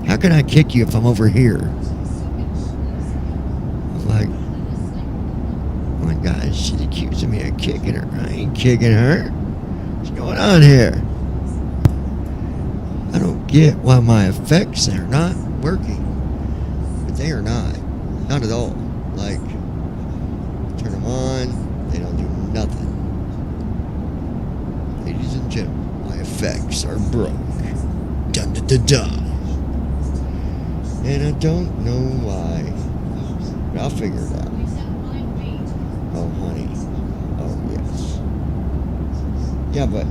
[SPEAKER 2] How can I kick you if I'm over here? Like, oh my God, she's accusing me of kicking her. I ain't kicking her. What's going on here? I don't get why my effects are not working. But they are not. Not at all. Like, turn them on, they don't do nothing. Ladies and gentlemen, my effects are broke. Dun dun dun dun. And I don't know why. But I'll figure it out. Oh, honey. Oh, yes. Yeah, but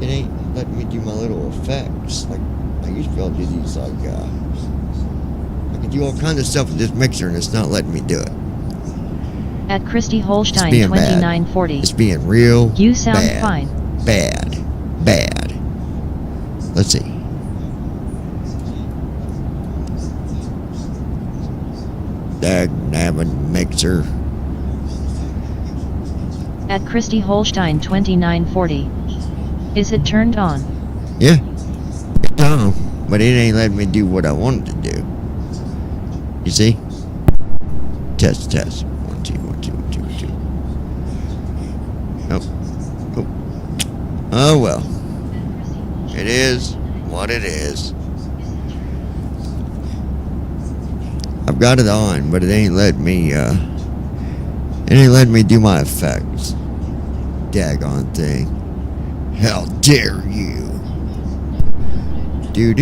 [SPEAKER 2] it ain't letting me do my little effects. Like, I used to be able to do these, like, I can do all kinds of stuff with this mixer, and it's not letting me do it.
[SPEAKER 3] At Christy Holstein
[SPEAKER 2] It's being
[SPEAKER 3] 2940.
[SPEAKER 2] It's being real
[SPEAKER 3] You sound
[SPEAKER 2] bad.
[SPEAKER 3] fine.
[SPEAKER 2] Bad. Let's see. Dagnabbit mixer.
[SPEAKER 3] At Christy Holstein 2940. Is it turned on?
[SPEAKER 2] Yeah. It's on, but it ain't letting me do what I wanted to do. You see? Test. 1 2 1 2 1 2 1 2. Nope. Oh well. It is what it is. I've got it on, but it ain't letting me do my effects. Daggone thing. How dare you? Do.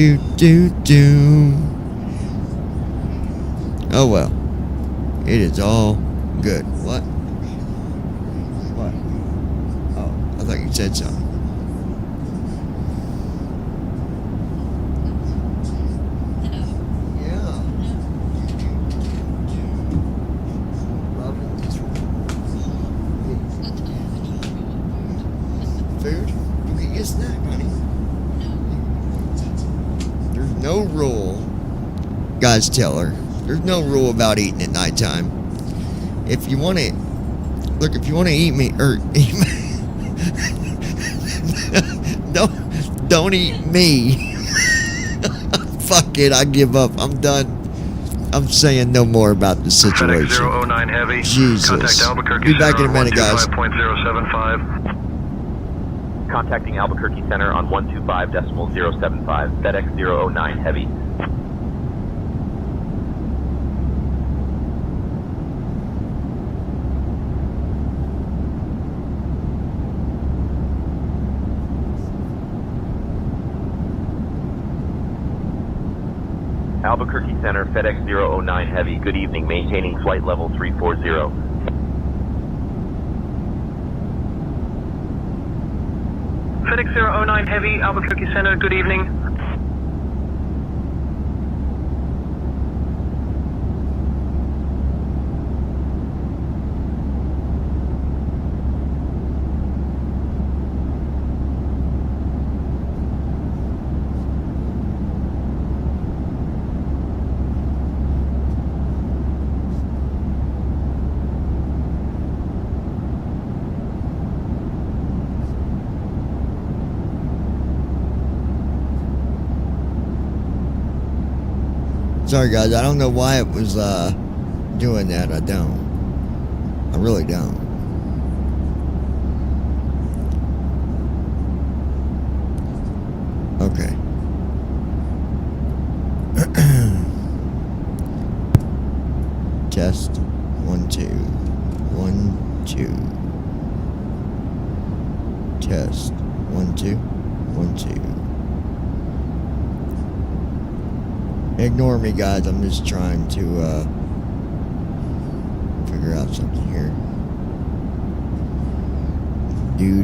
[SPEAKER 2] Oh well. It is all good. What? Oh, I thought you said something. Food? You can get a snack, honey. There's no rule. Guys, tell her. There's no rule about eating at nighttime. If you want to, look, if you want to eat me, or eat me, don't eat me. Fuck it, I give up. I'm done. I'm saying no more about the situation.
[SPEAKER 12] FedEx 009 Heavy.
[SPEAKER 2] Jesus.
[SPEAKER 12] Contact Albuquerque
[SPEAKER 2] Be back in a minute, guys.
[SPEAKER 12] 125.075.
[SPEAKER 9] Contacting Albuquerque Center on 125.075. FedEx 009 Heavy. Albuquerque Center, FedEx 009 Heavy. Good evening. Maintaining flight level 340.
[SPEAKER 12] FedEx 009 Heavy, Albuquerque Center, good evening.
[SPEAKER 2] Sorry guys, I don't know why it was doing that. I don't. I really don't. Okay. Test 1 2 1 2. Test 1 2 1 2. Ignore me, guys. I'm just trying to figure out something here. Do.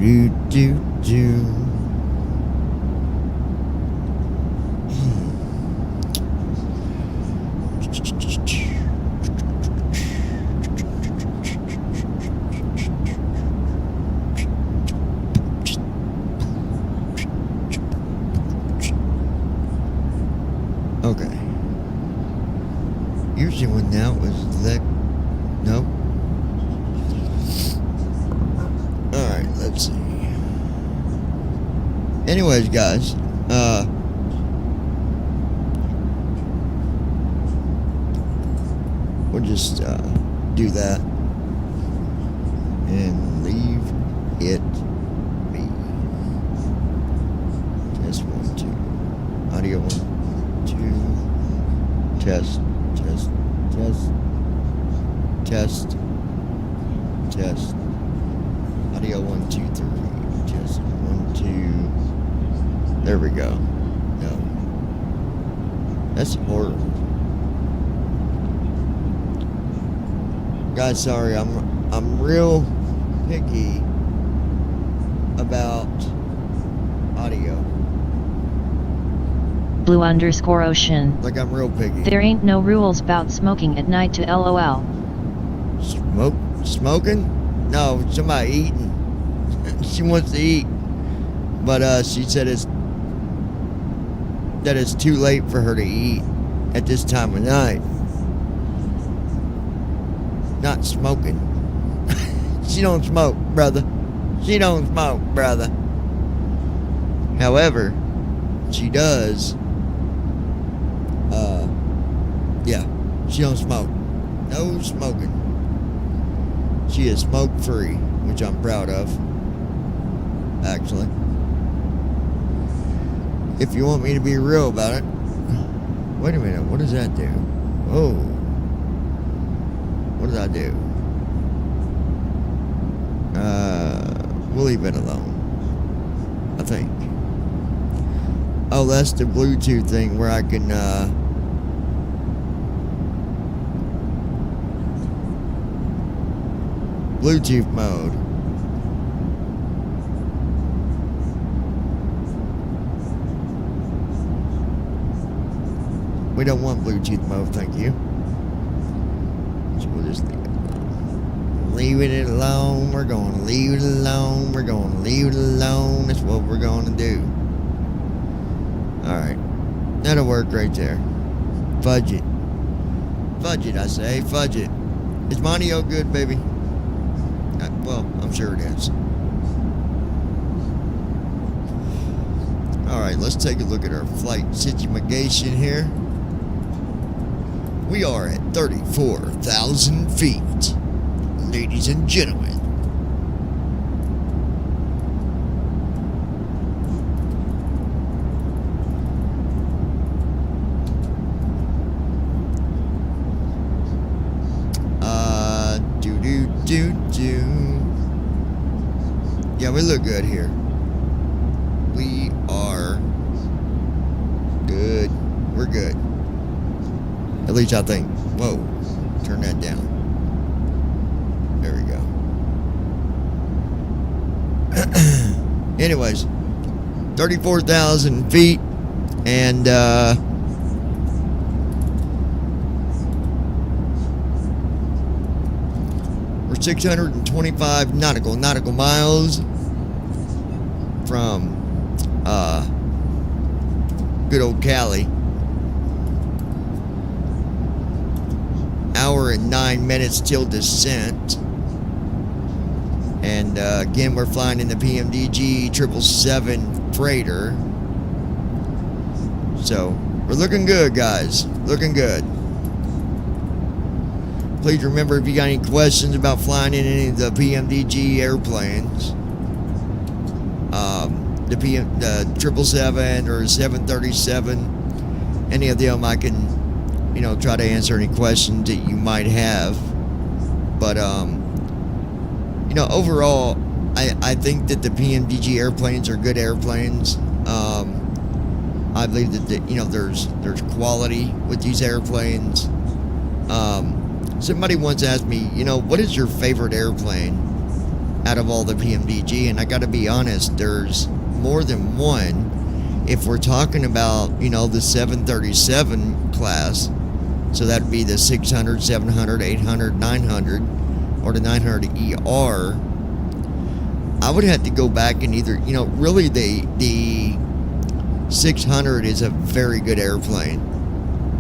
[SPEAKER 2] Okay. Usually when that was nope. Alright, let's see. Anyways, guys, we'll just do that and leave it be. Test 1, 2. Audio 1, 2. Test. Audio 1, 2, 3. Test 1, 2. There we go. No. That's horrible. Guys, sorry, I'm real picky about audio.
[SPEAKER 3] Blue_ocean.
[SPEAKER 2] Like, I'm real picky.
[SPEAKER 3] There ain't no rules about smoking at night to LOL.
[SPEAKER 2] Smoking? No, somebody eating. She wants to eat. But she said that it's too late for her to eat at this time of night. Not smoking. She don't smoke, brother. She don't smoke, brother. However, she does. Yeah, she don't smoke. No smoking. She is smoke free, which I'm proud of. Actually. If you want me to be real about it. Wait a minute, what does that do? Oh. What did I do? We'll leave it alone. I think. Oh, that's the Bluetooth thing where I can, Bluetooth mode. We don't want Bluetooth mode, thank you. So we'll just leave it alone. Leaving it alone. We're going to leave it alone. We're going to leave it alone. That's what we're going to do. Alright. That'll work right there. Fudge it. Fudge it, I say. Fudge it. Is my audio good, baby? Well, I'm sure it is. Alright, let's take a look at our flight situation here. We are at 34,000 feet, ladies and gentlemen. Yeah, we look good here. We are good. We're good. At least I think. Whoa. Turn that down. There we go. Anyways. 34,000 feet. And, we're 625 nautical miles from, good old Cali. Hour and 9 minutes till descent. And again, we're flying in the PMDG 777 freighter. So we're looking good, guys. Looking good. Please remember, if you got any questions about flying in any of the PMDG airplanes, the 777 or 737, any of them, I can, try to answer any questions that you might have. But, overall, I think that the PMDG airplanes are good airplanes. I believe that, there's quality with these airplanes. Somebody once asked me, what is your favorite airplane out of all the PMDG? And I got to be honest, there's more than one. If we're talking about, the 737 class, so that would be the 600, 700, 800, 900, or the 900ER, I would have to go back and either, really the 600 is a very good airplane.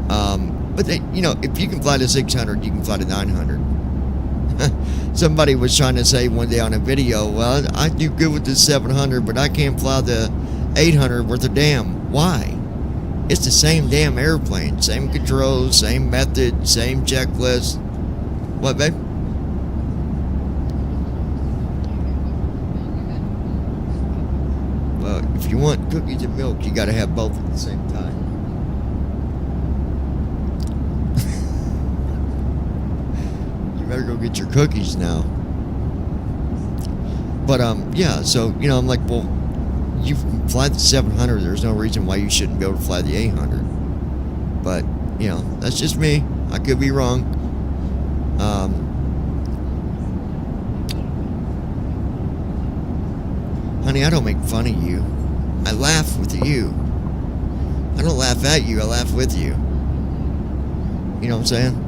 [SPEAKER 2] But they, you know, if you can fly to 600, you can fly to 900. Somebody was trying to say one day on a video, well, I do good with the 700, but I can't fly the 800 worth of damn. Why? It's the same damn airplane, same controls, same method, same checklist. What, babe? Well, if you want cookies and milk, you got to have both at the same time. You better go get your cookies now. But yeah. So you know, I'm like, well, you fly the 700. There's no reason why you shouldn't be able to fly the 800. But you know, that's just me. I could be wrong. Honey, I don't make fun of you. I laugh with you. I don't laugh at you. I laugh with you. You know what I'm saying?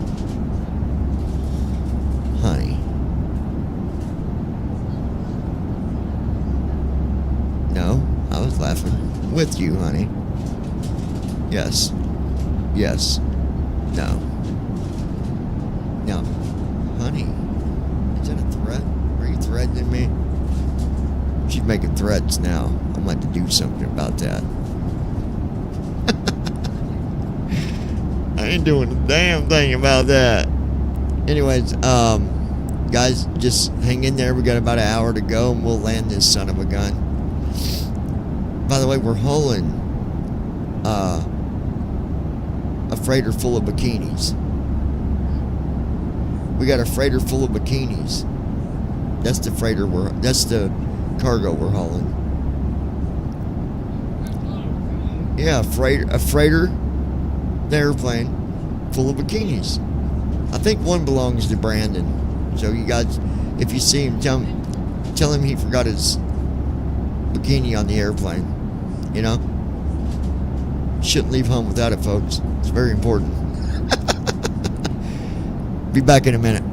[SPEAKER 2] Honey. No, I was laughing with you, honey. Yes. Yes. No. No. Honey. Is that a threat? Are you threatening me? She's making threats now. I'm going to do something about that. I ain't doing a damn thing about that. Anyways, guys, just hang in there. We got about an hour to go, and we'll land this son of a gun. By the way, we're hauling a freighter full of bikinis. We got a freighter full of bikinis. That's the freighter that's the cargo we're hauling. Yeah, a freighter, the airplane, full of bikinis. I think one belongs to Brandon. So you guys, if you see him, tell him he forgot his bikini on the airplane. You know? Shouldn't leave home without it, folks. It's very important. Be back in a minute.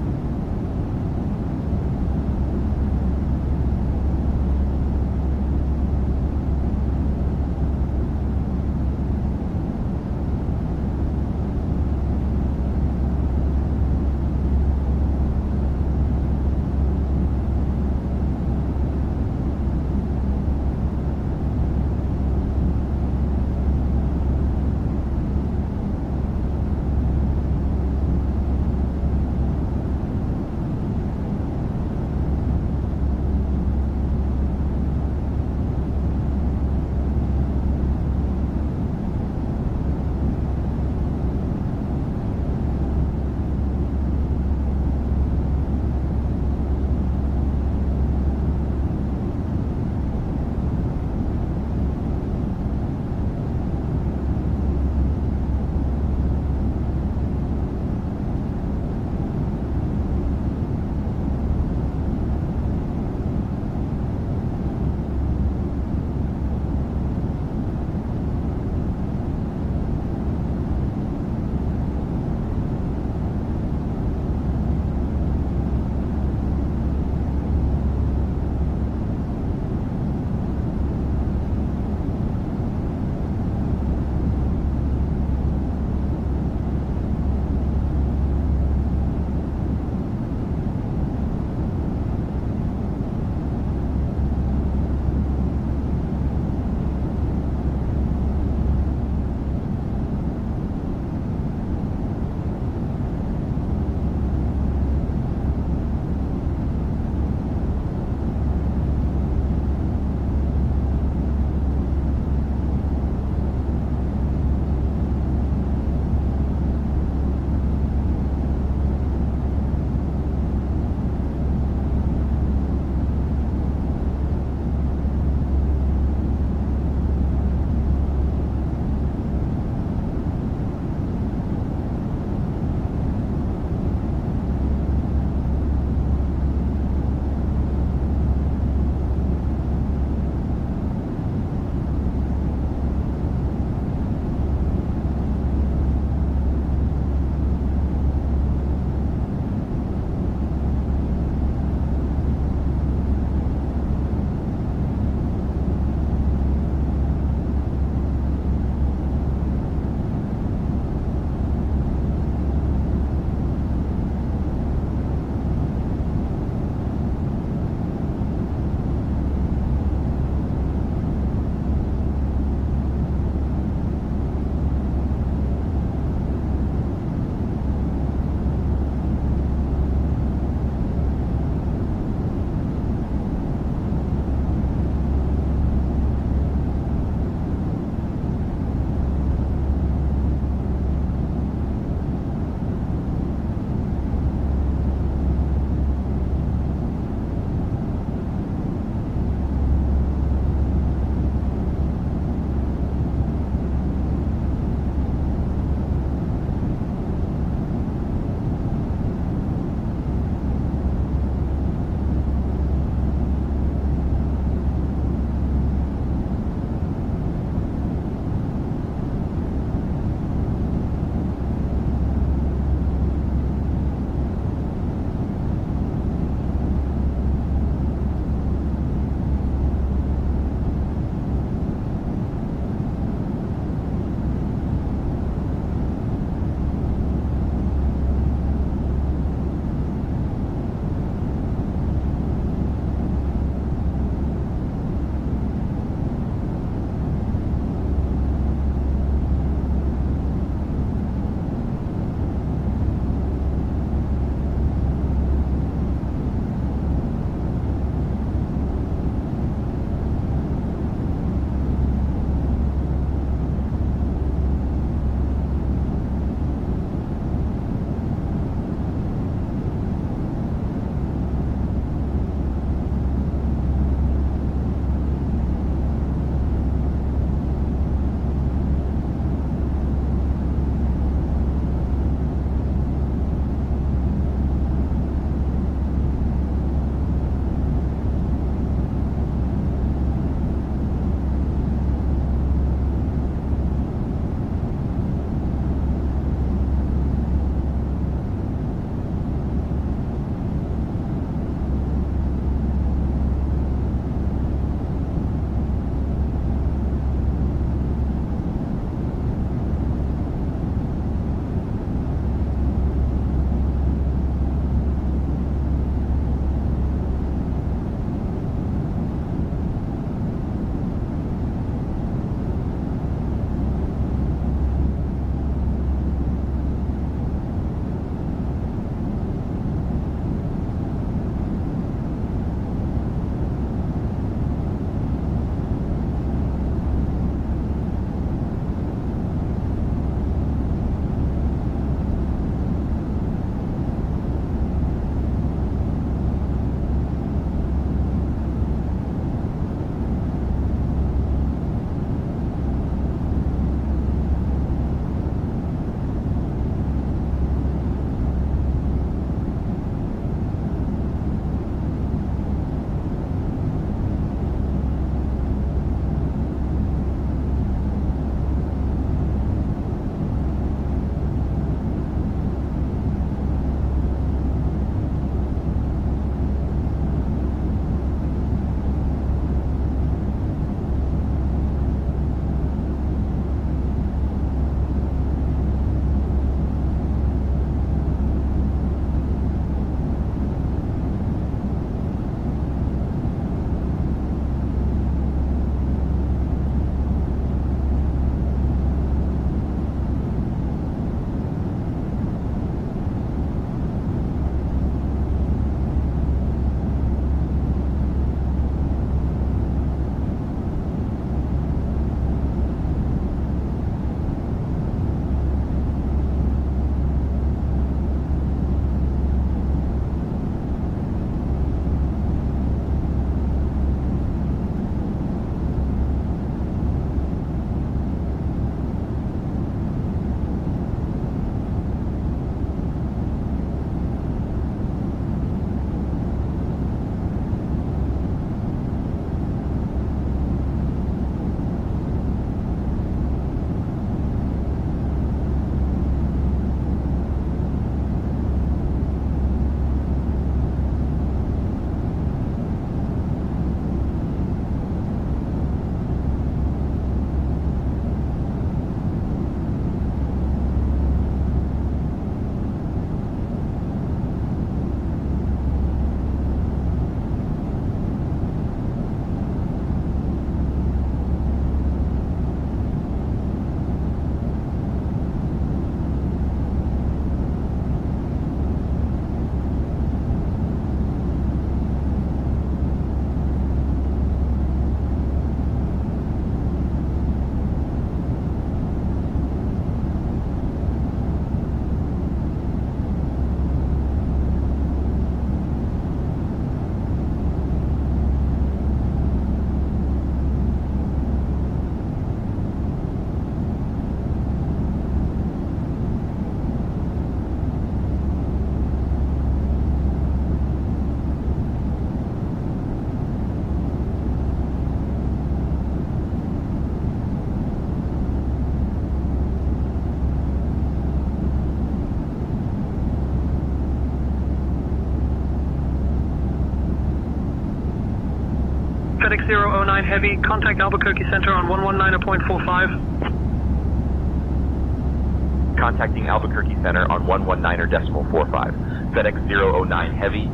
[SPEAKER 12] FedEx 009 Heavy, contact Albuquerque Center on 119.45.
[SPEAKER 9] Contacting Albuquerque Center on 119.45. FedEx 009 Heavy.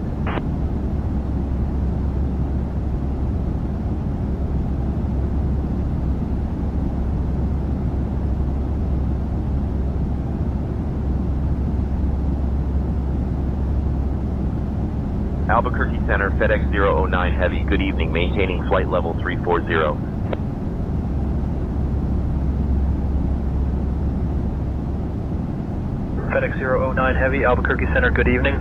[SPEAKER 9] Albuquerque Center, FedEx 009 Heavy. Good evening, maintaining flight level 340.
[SPEAKER 12] FedEx 009 Heavy, Albuquerque Center, good evening.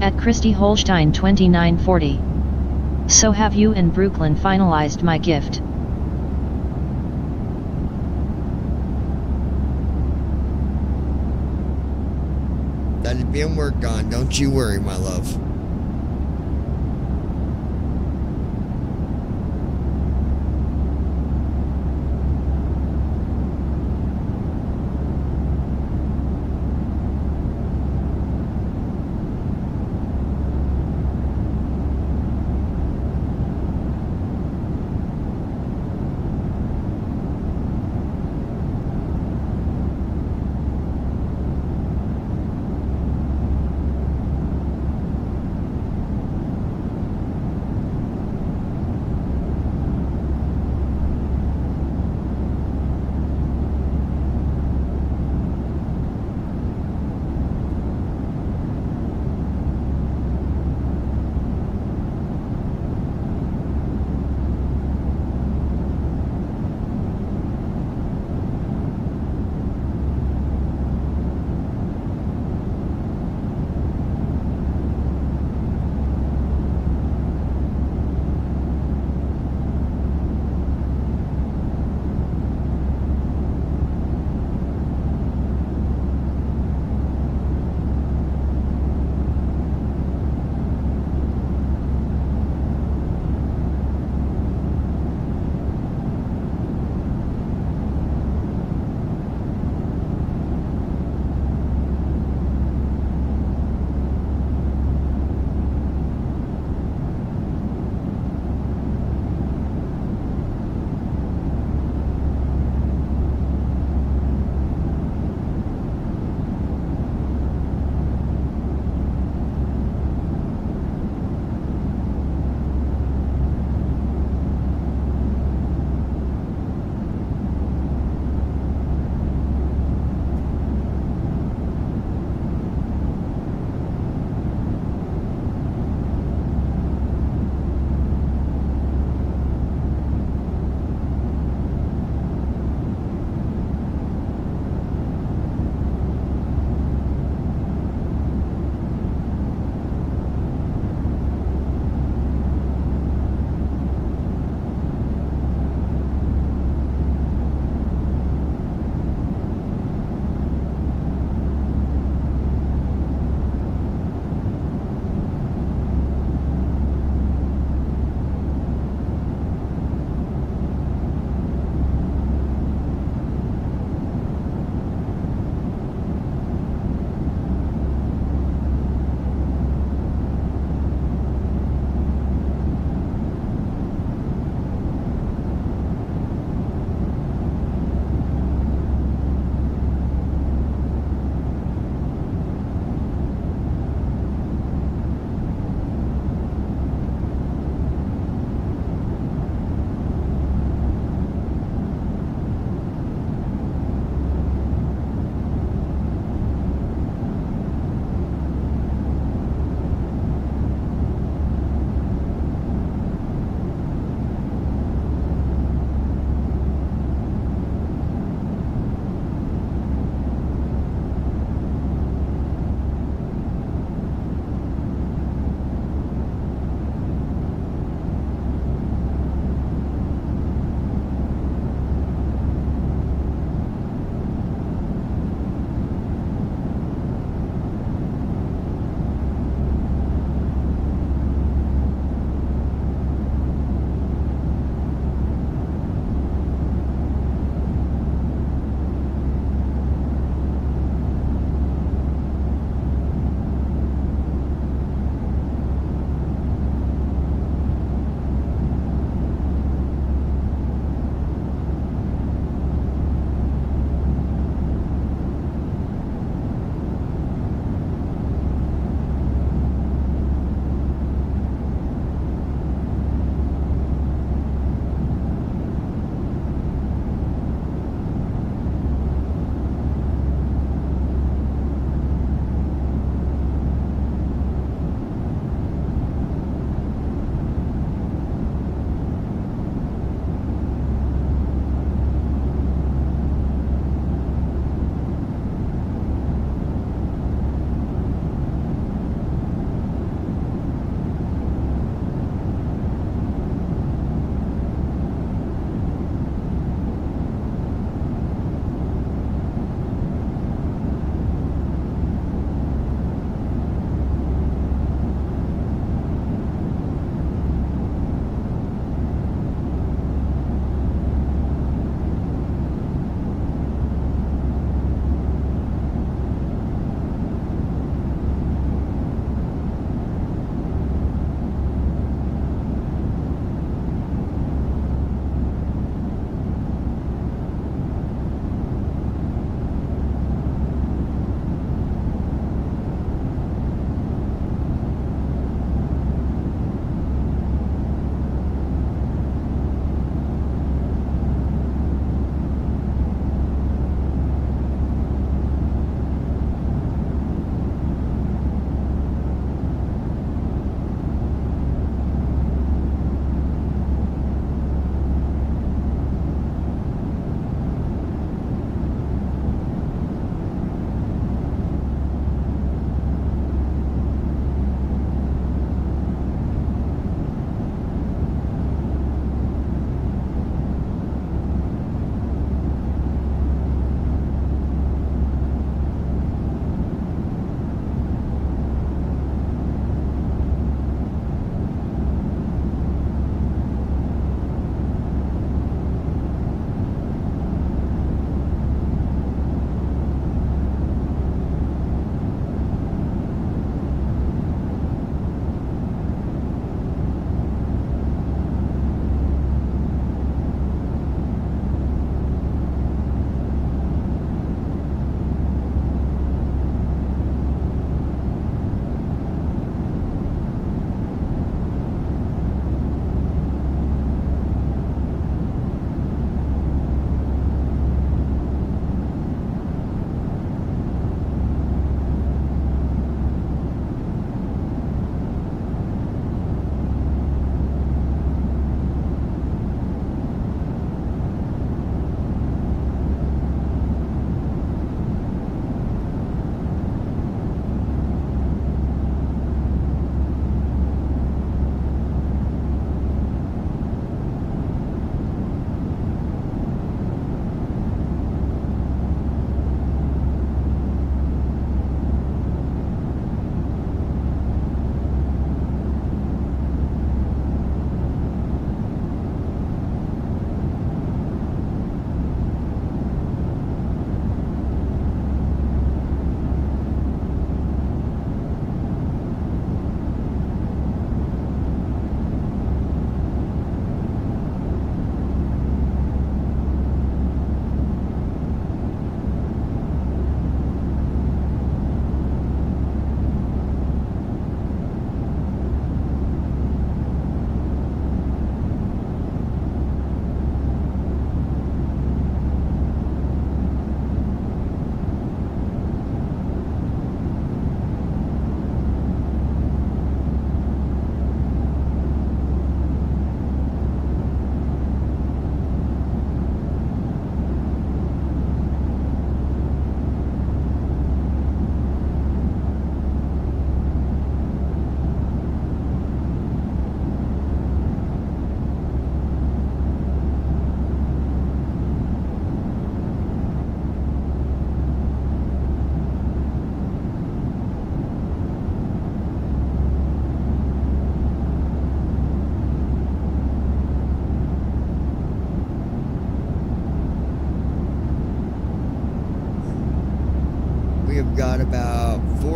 [SPEAKER 3] At Christy Holstein 2940. So have you and Brooklyn finalized my gift?
[SPEAKER 2] That is being worked on, don't you worry, my love.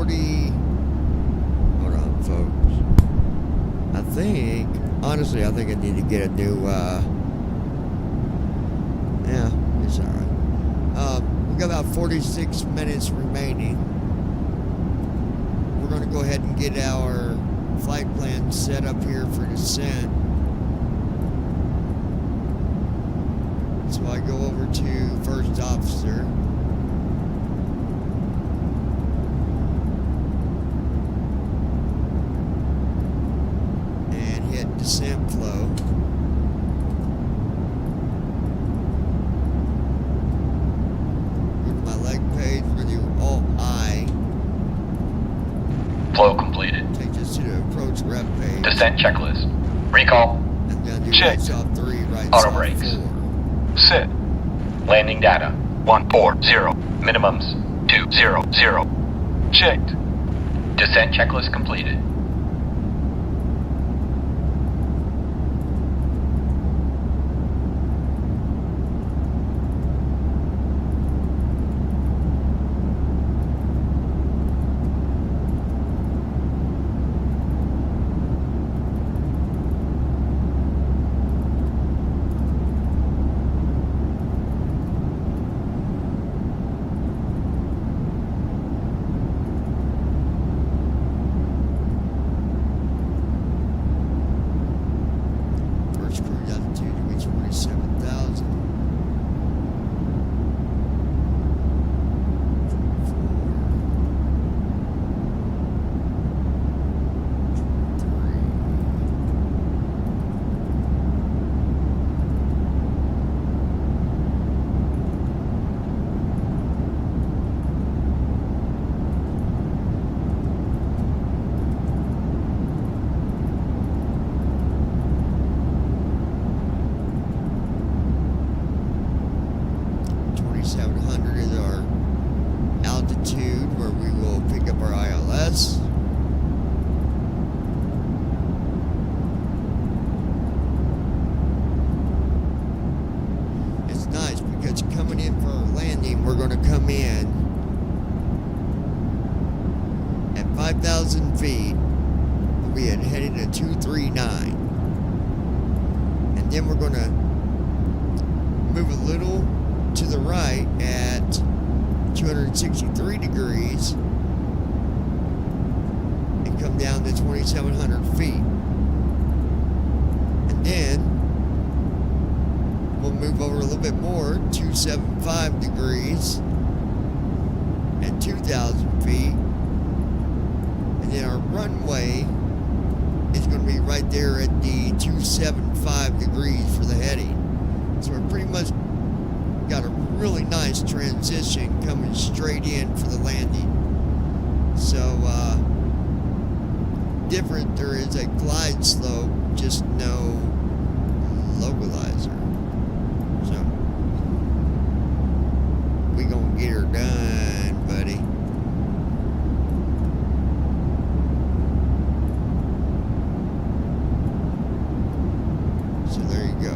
[SPEAKER 2] 40. Hold on, folks. Honestly, I think I need to get a new, yeah, it's alright. We've got about 46 minutes remaining. We're going to go ahead and get our flight plan set up here for descent. So I go over to first officer. And hit descent flow. Go to my leg page, we're going to do Alt-I.
[SPEAKER 15] Flow completed.
[SPEAKER 2] Takes us to the approach rep page.
[SPEAKER 15] Descent checklist. Recall.
[SPEAKER 2] And then do
[SPEAKER 15] Check.
[SPEAKER 2] right soft 3, right
[SPEAKER 15] Auto
[SPEAKER 2] soft
[SPEAKER 15] brakes.
[SPEAKER 2] 4.
[SPEAKER 15] Set. Landing data. 140. Minimums. 200. Checked. Descent checklist completed.
[SPEAKER 2] First cruise altitude to reach 47,000. 2700 is our altitude where we will pick up our ILS. It's nice because coming in for our landing, we're going to come in at 5,000 feet. We had headed to 239. And then we're going to move a little to the right at 263 degrees and come down to 2,700 feet. And then we'll move over a little bit more, 275 degrees at 2,000 feet. And then our runway is going to be right there at the 275 degrees for the heading. So we're pretty much got a really nice transition coming straight in for the landing. So, different, there is a glide slope, just no localizer. So, we gonna get her done, buddy. So there you go.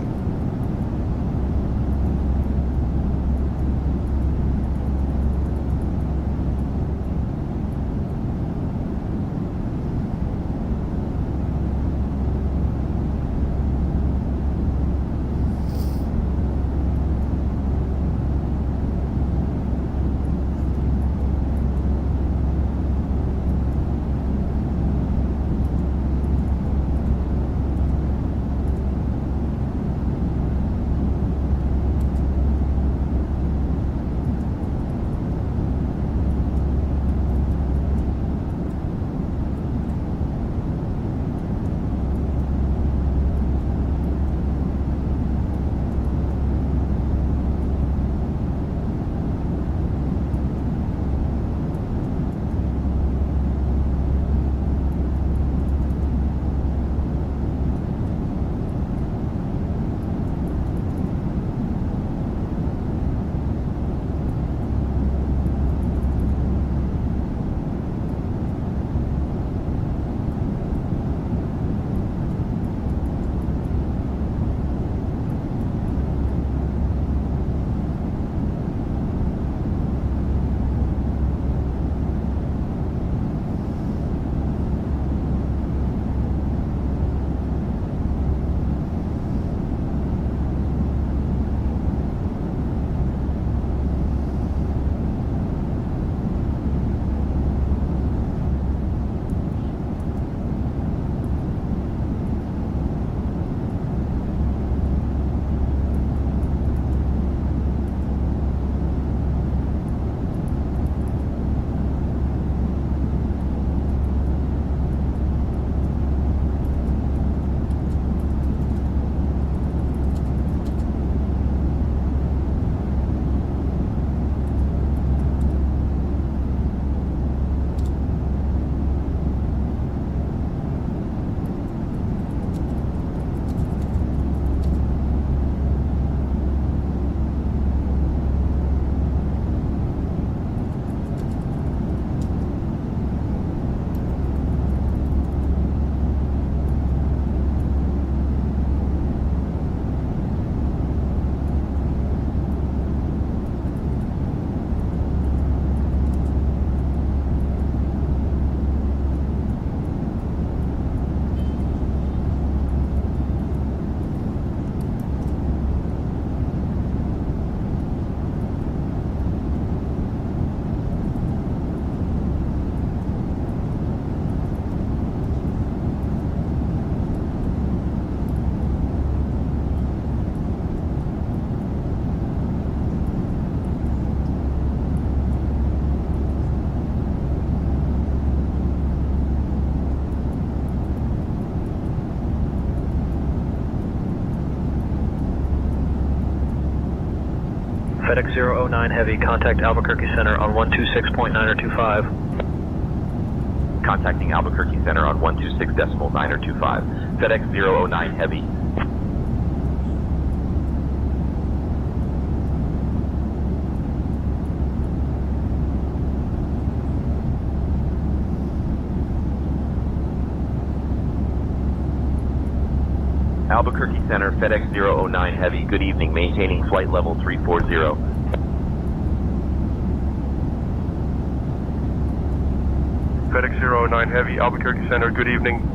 [SPEAKER 12] FedEx 009 Heavy, contact Albuquerque Center on 126.9025.
[SPEAKER 9] Contacting Albuquerque Center on 126.9025. FedEx 009 Heavy. Albuquerque Center, FedEx 009 Heavy. Good evening, maintaining flight level 340.
[SPEAKER 11] FedEx 009 Heavy, Albuquerque Center, good evening.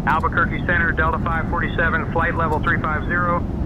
[SPEAKER 12] Albuquerque Center, Delta 547, flight level 350.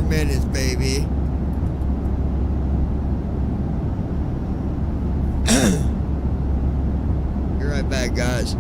[SPEAKER 2] minutes, baby. Be right back, guys.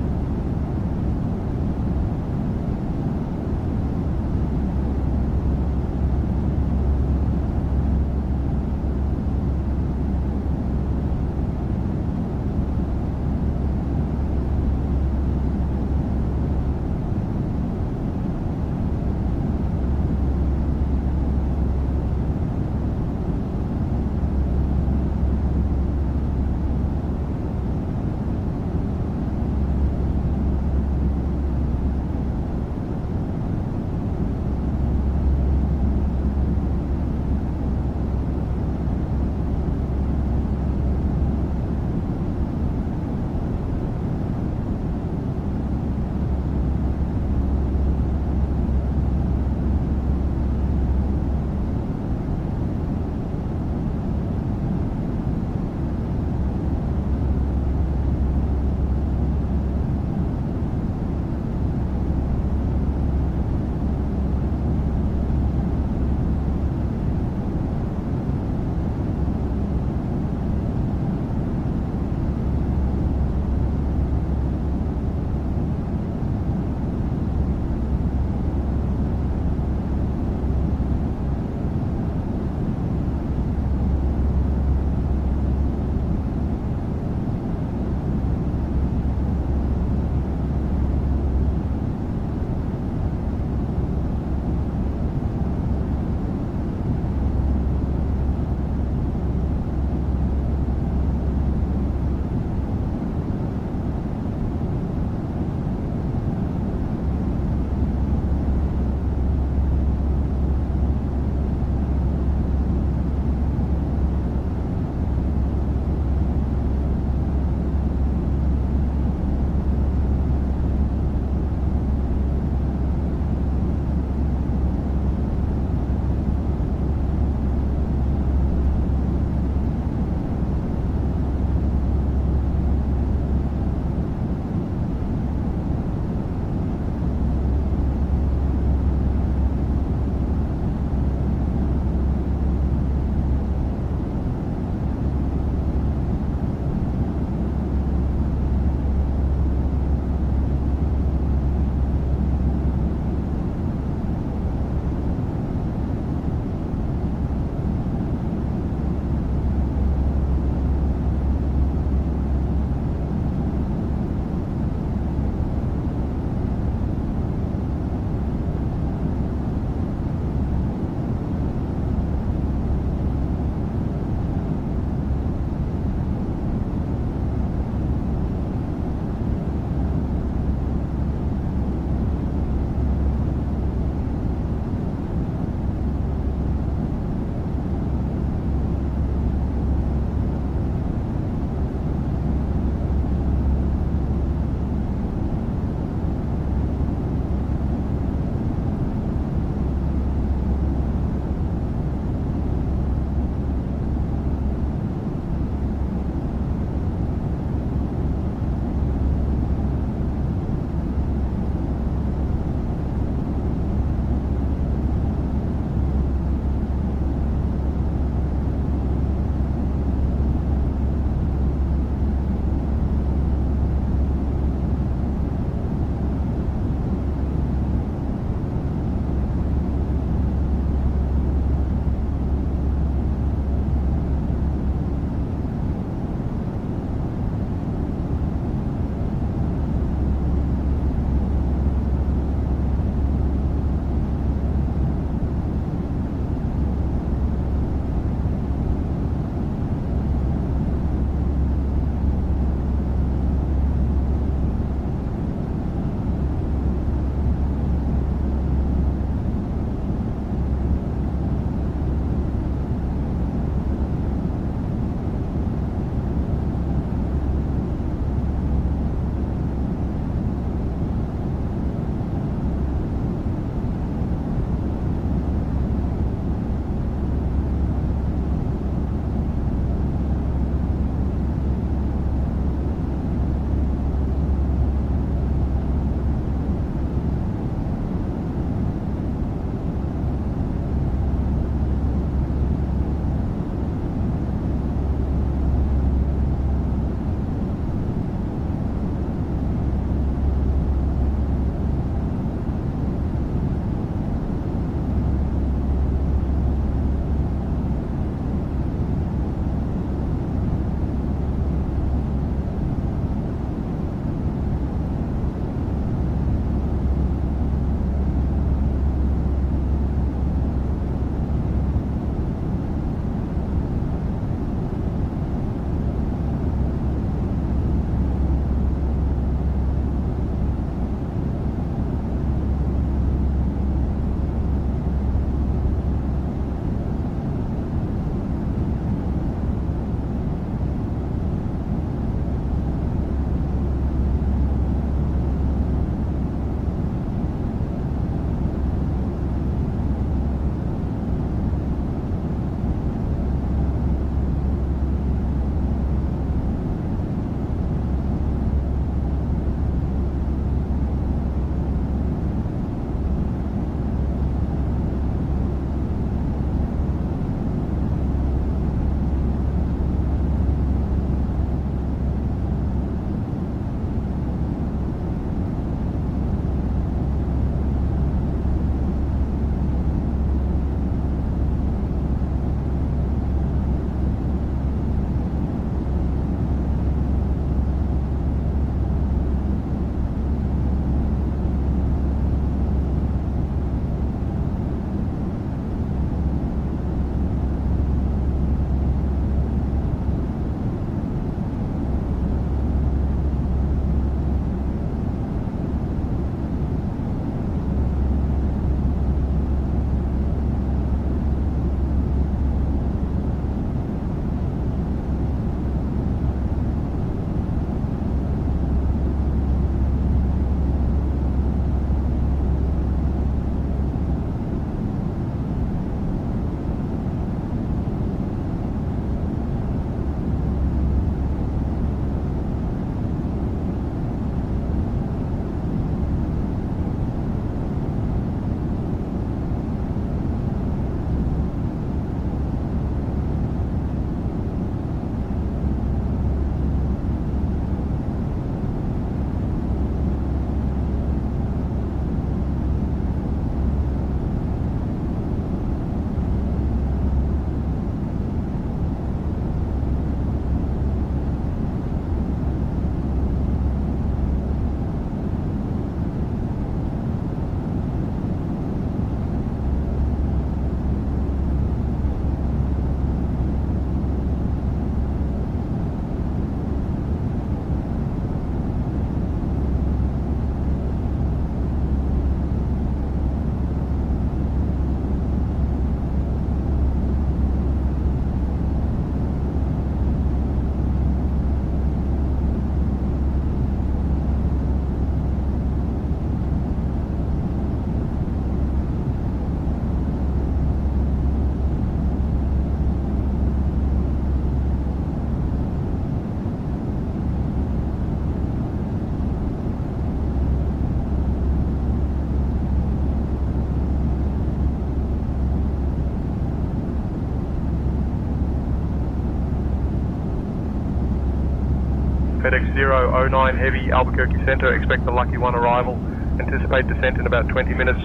[SPEAKER 12] FedEx 009 Heavy, Albuquerque Center. Expect the Lucky One arrival. Anticipate descent in about 20 minutes.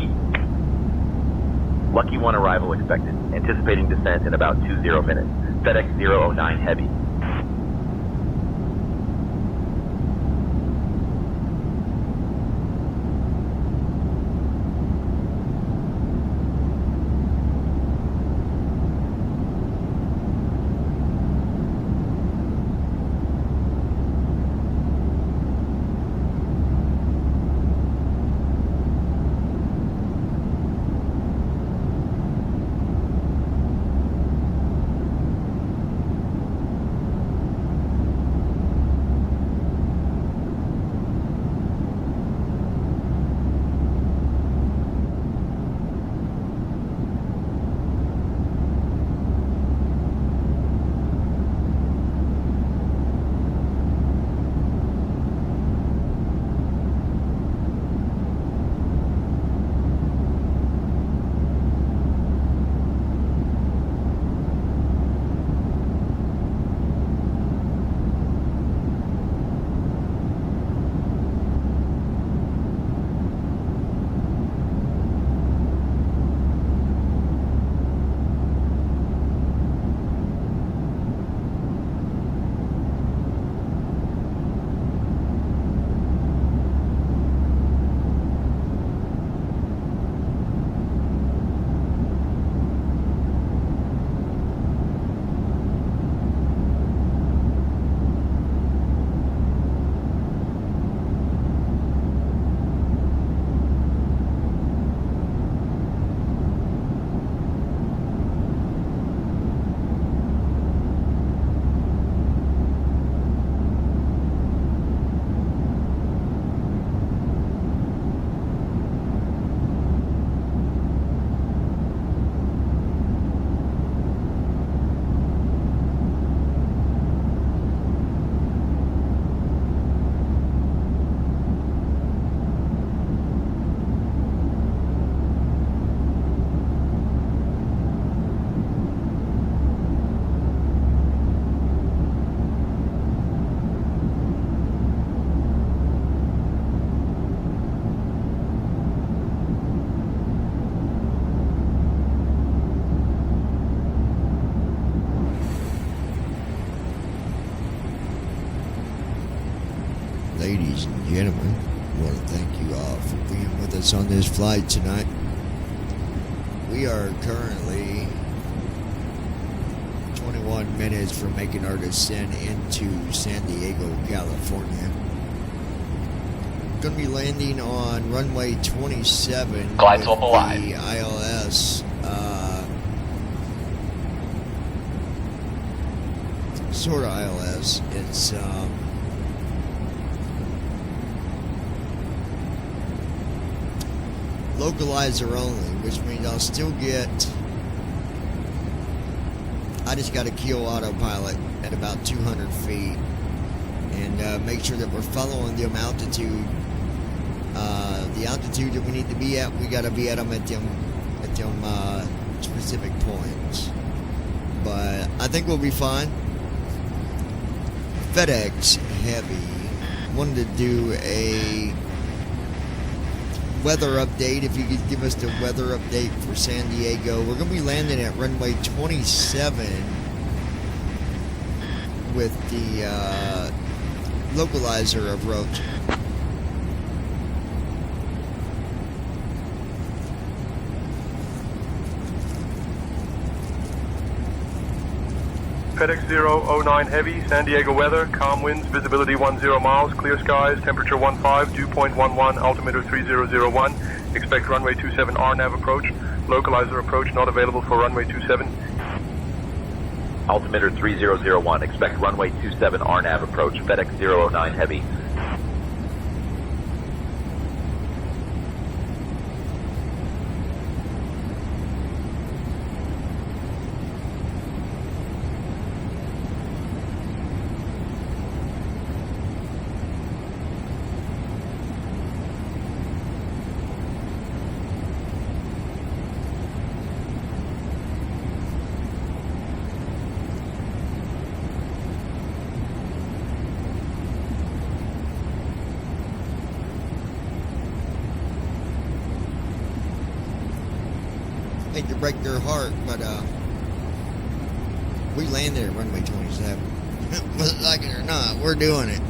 [SPEAKER 9] Lucky 1 arrival expected. Anticipating descent in about 20 minutes. FedEx 009 Heavy.
[SPEAKER 2] Ladies and gentlemen, I want to thank you all for being with us on this flight tonight. We are currently 21 minutes from making our descent into San Diego, California. Going to be landing on runway 27.
[SPEAKER 15] Glide slope alive.
[SPEAKER 2] The ILS. Sort of ILS. It's localizer only, which means I'll still get. I just got to kill autopilot at about 200 feet and make sure that we're following the altitude. The altitude that we need to be at, we got to be at them at them specific points. But I think we'll be fine. FedEx Heavy wanted to do a weather update. If you could give us the weather update for San Diego. We're going to be landing at runway 27 with the localizer approach.
[SPEAKER 12] FedEx 009 Heavy, San Diego weather, calm winds, visibility 10 miles, clear skies, temperature 15, dew point 11, altimeter 3001. Expect runway 27 RNAV approach. Localizer approach not available for runway 27.
[SPEAKER 9] Altimeter 3001. Expect runway 27 RNAV approach. FedEx 009 Heavy.
[SPEAKER 2] hate to break their heart, but we landed at runway 27. Whether like it or not, we're doing it.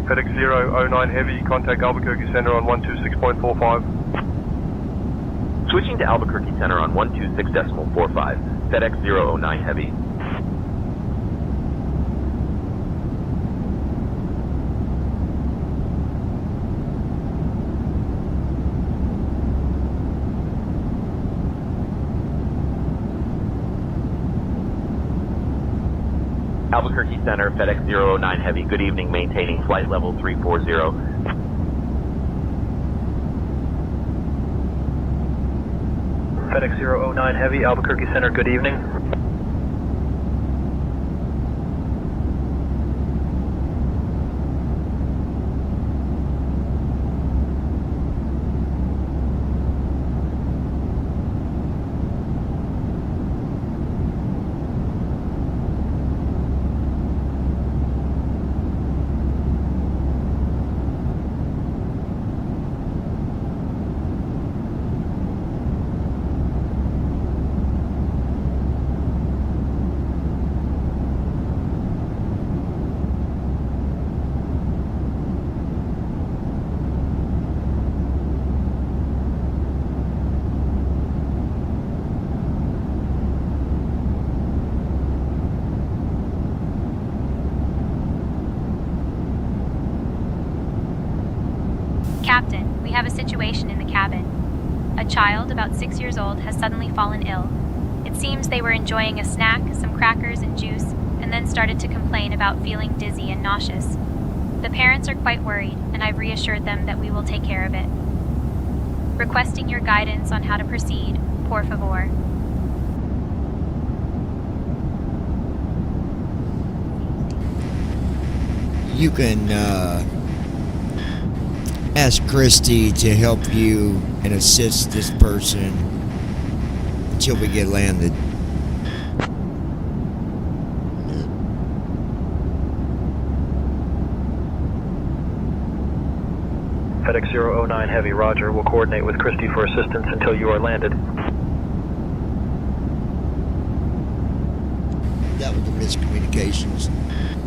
[SPEAKER 12] FedEx 009 Heavy, contact Albuquerque Center on 126.45.
[SPEAKER 9] Switching to Albuquerque Center on 126.45. FedEx 009 Heavy. Albuquerque Center, FedEx 009 Heavy. Good evening, maintaining flight level 340.
[SPEAKER 14] FedEx 009 Heavy, Albuquerque Center, good evening.
[SPEAKER 13] Captain, we have a situation in the cabin. A child, about 6 years old, has suddenly fallen ill. It seems they were enjoying a snack, some crackers and juice, and then started to complain about feeling dizzy and nauseous. The parents are quite worried, and I've reassured them that we will take care of it. Requesting your guidance on how to proceed, por favor.
[SPEAKER 2] You can ask Christy to help you and assist this person until we get landed.
[SPEAKER 14] FedEx 009 Heavy, roger. We'll coordinate with Christy for assistance until you are landed.
[SPEAKER 2] That was the miscommunications.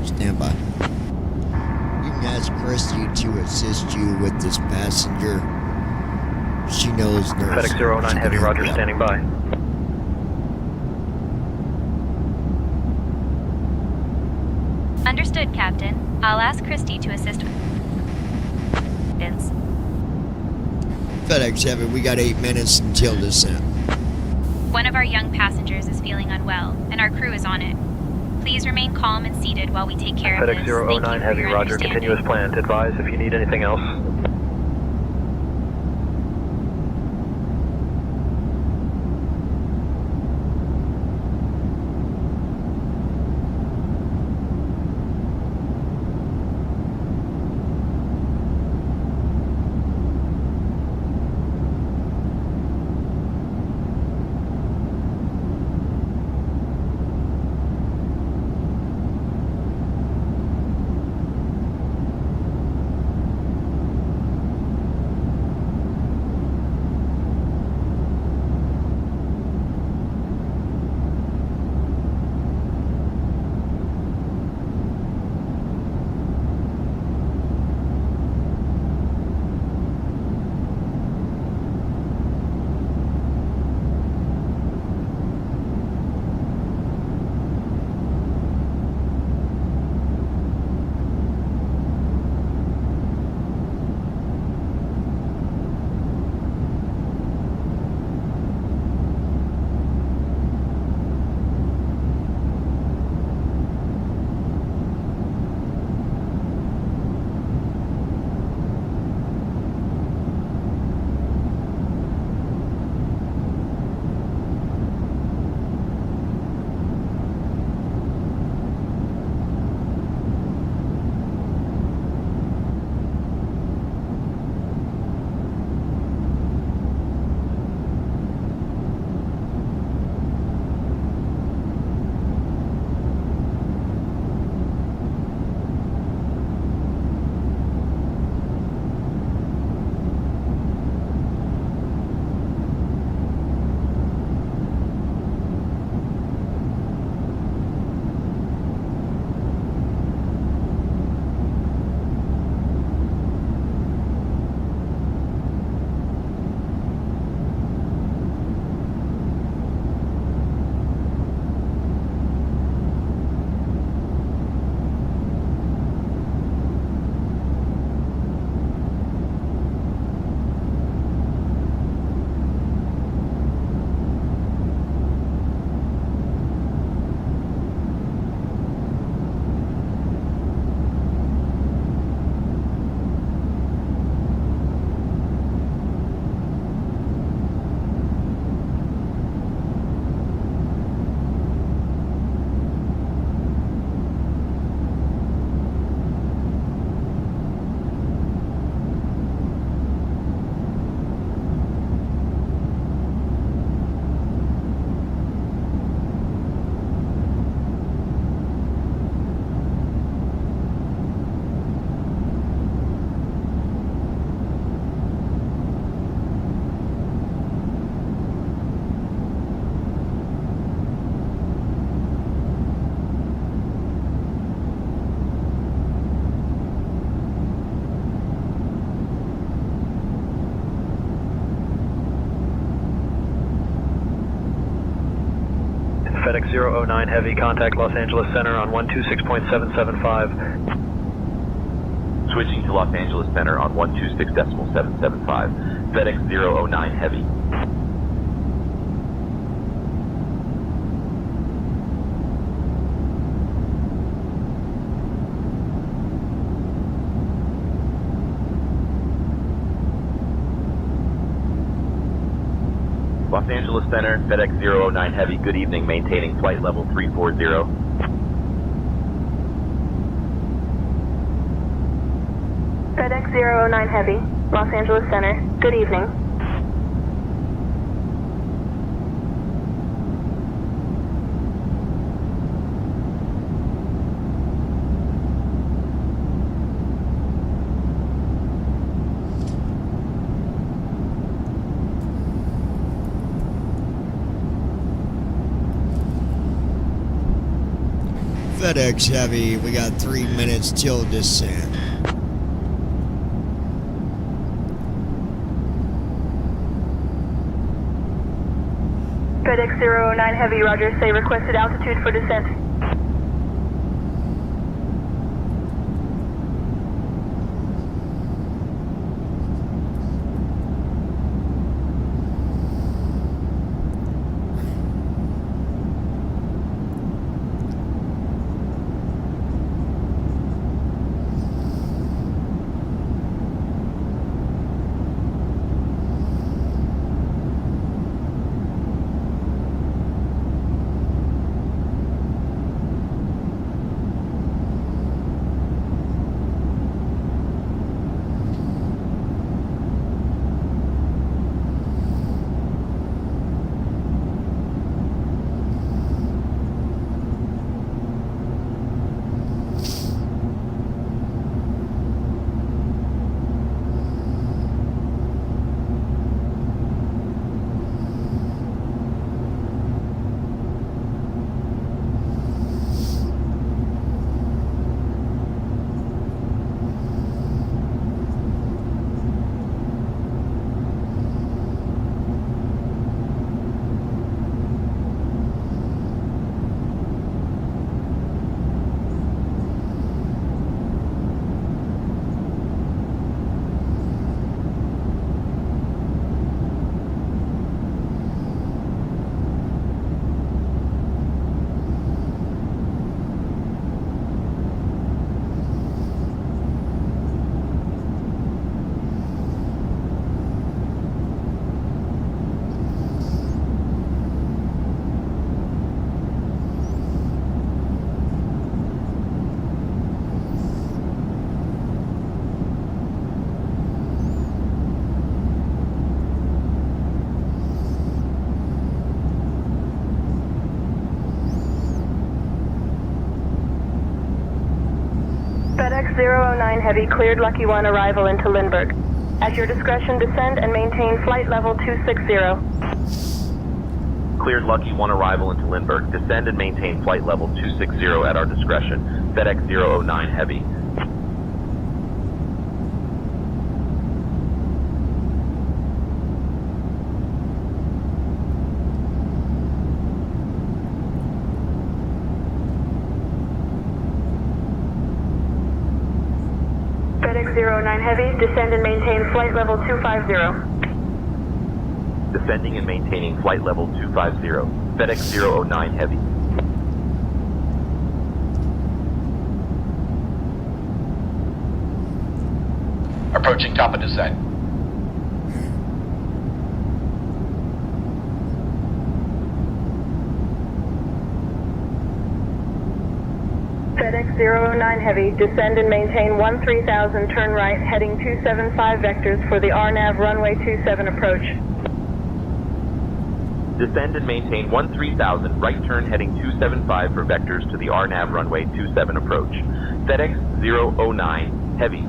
[SPEAKER 2] Stand by. You can ask Christy to assist you with this passenger. She knows nurse.
[SPEAKER 14] FedEx 009 Heavy, roger, standing by.
[SPEAKER 13] Understood, Captain. I'll ask Christy to assist with guidance.
[SPEAKER 2] FedEx Heavy, we got 8 minutes until descent.
[SPEAKER 13] One of our young passengers is feeling unwell, and our crew is on it. Please remain calm and seated while we take care of this.
[SPEAKER 14] FedEx 009 Heavy, roger. Continue as planned. Advise if you need anything else. 009 Heavy, contact Los Angeles Center on 126.775.
[SPEAKER 9] Switching to Los Angeles Center on 126.775. FedEx 009 Heavy. Los Angeles Center, FedEx 009 Heavy, good evening, maintaining flight level 340.
[SPEAKER 8] FedEx 009 Heavy, Los Angeles Center, good evening.
[SPEAKER 2] FedEx Heavy, we got 3 minutes till descent.
[SPEAKER 8] FedEx 009 Heavy, roger, say requested altitude for descent. FedEx 009 Heavy, cleared Lucky 1, arrival into Lindbergh. At your discretion, descend and maintain flight level 260.
[SPEAKER 9] Cleared Lucky 1 arrival into Lindbergh. Descend and maintain flight level 260 at our discretion. FedEx 009 Heavy.
[SPEAKER 8] FedEx 009 Heavy, descend and maintain flight level 250.
[SPEAKER 9] Descending and maintaining flight level 250. FedEx 009 Heavy.
[SPEAKER 15] Approaching top of descent.
[SPEAKER 8] FedEx 009 Heavy, descend and maintain 13,000, turn right, heading 275 vectors for the RNAV runway 27 approach.
[SPEAKER 9] Descend and maintain 13,000, right turn heading 275 for vectors to the RNAV runway 27 approach. FedEx 009 Heavy.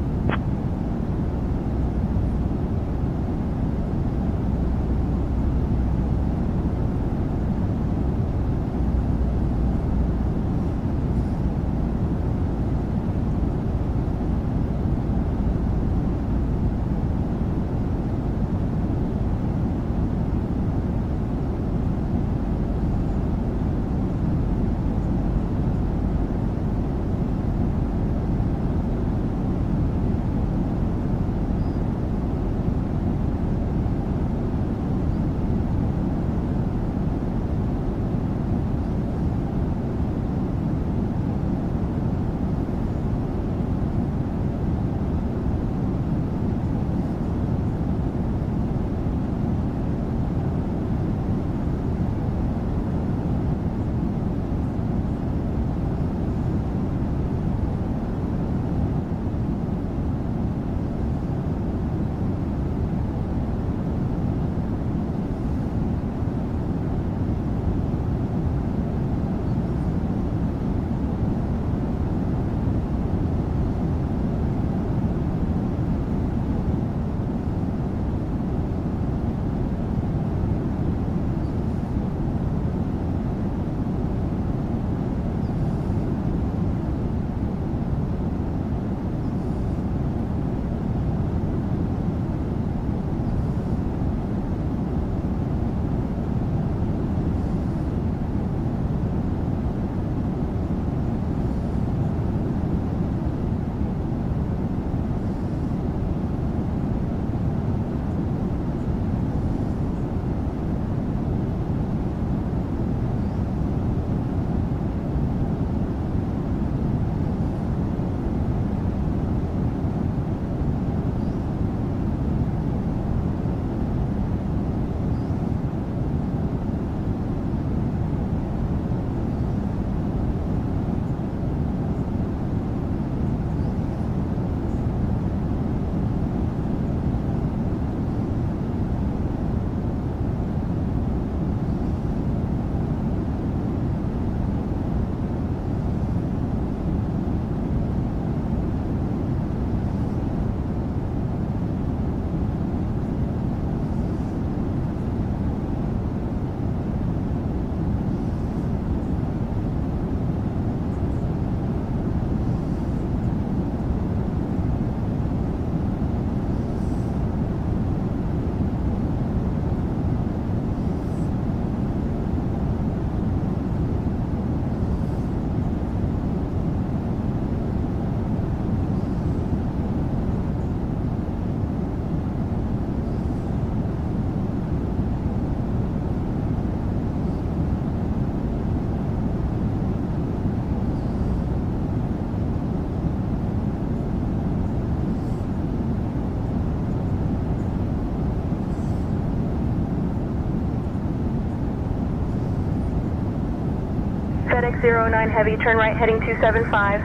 [SPEAKER 8] FedEx 09 Heavy, turn right heading 275.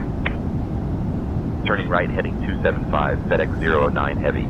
[SPEAKER 9] Turning right heading 275, FedEx 009 Heavy.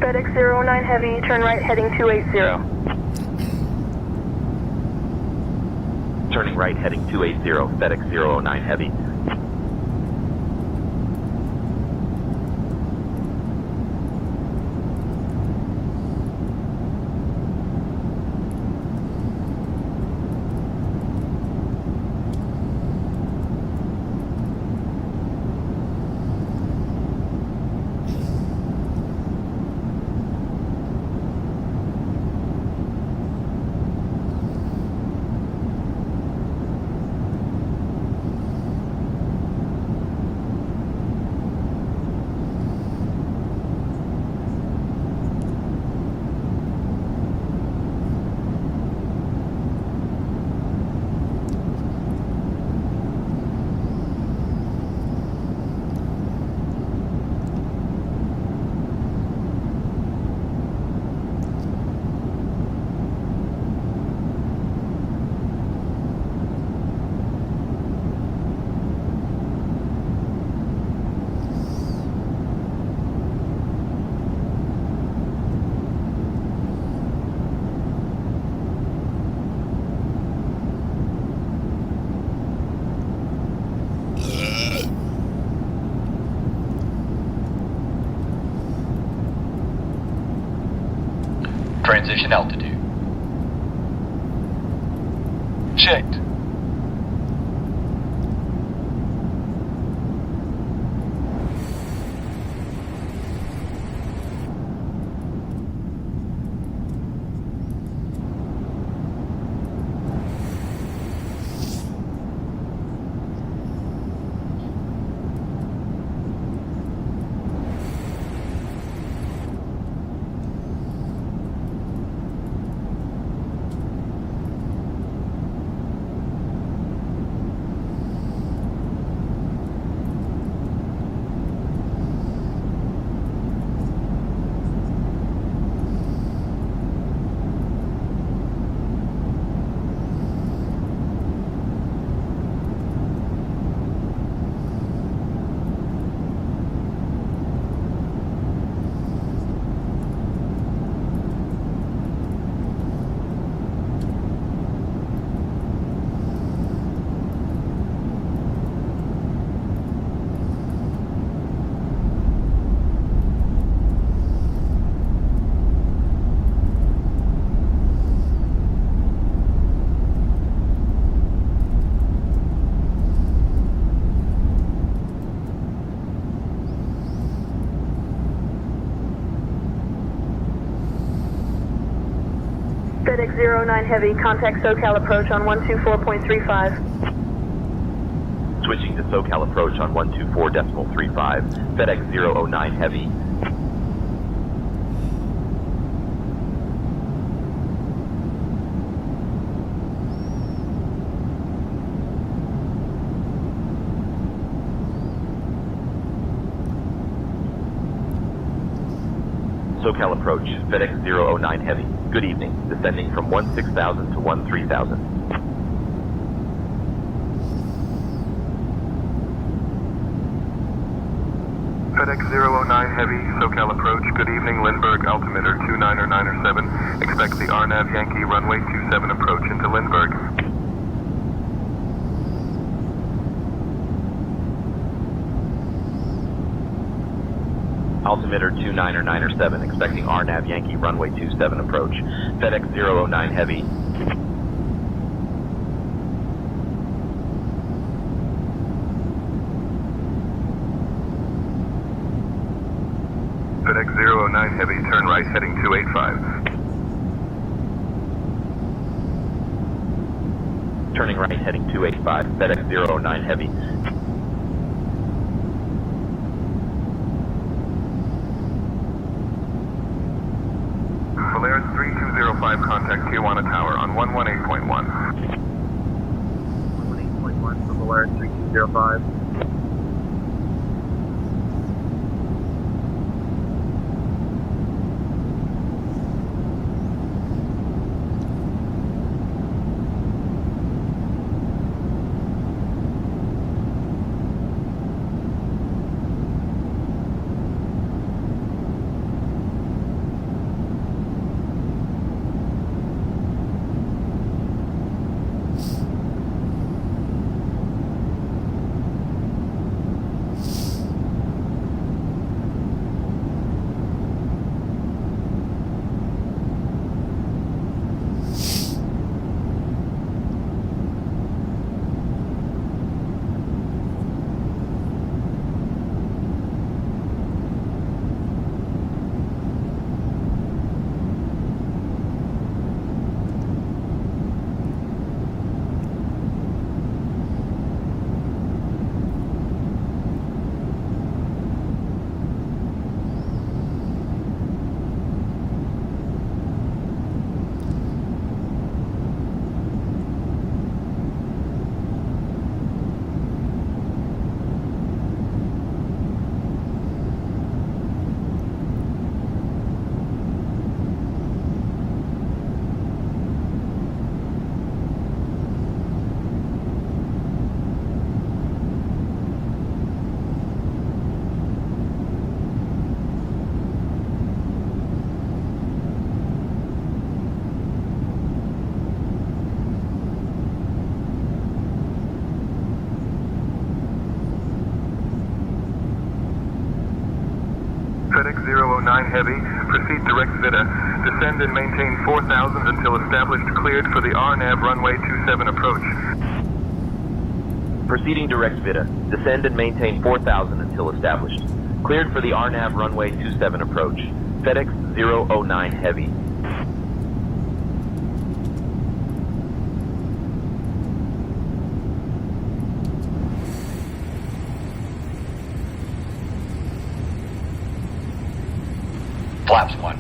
[SPEAKER 8] FedEx 09 Heavy, turn right heading 280.
[SPEAKER 9] Turning right heading 280, FedEx 009 Heavy.
[SPEAKER 15] Transition altitude. Checked.
[SPEAKER 8] FedEx 09 Heavy, contact SoCal approach on 124.35.
[SPEAKER 9] Switching to SoCal approach on 124.35. FedEx 009 Heavy. SoCal approach, FedEx 009 Heavy. Good evening. Descending from 16,000 to 13,000.
[SPEAKER 12] FedEx 009 Heavy, SoCal approach. Good evening, Lindbergh, altimeter 29907. Expect the RNAV Yankee runway 27 approach into Lindbergh.
[SPEAKER 9] Altimeter 29907, expecting RNAV Yankee runway 27 approach. FedEx 009 Heavy.
[SPEAKER 12] FedEx 009 Heavy, turn right heading 285.
[SPEAKER 9] Turning right heading 285. FedEx 009 Heavy.
[SPEAKER 12] Polaris 3205, contact Tijuana Tower on 118.1. 118.1 for Polaris 3205. FedEx 009 Heavy, proceed direct Vita. Descend and maintain 4,000 until established cleared for the RNAV runway 27 approach.
[SPEAKER 9] Proceeding direct Vita. Descend and maintain 4,000 until established. Cleared for the RNAV runway 27 approach. FedEx 009 Heavy.
[SPEAKER 15] Flaps 1.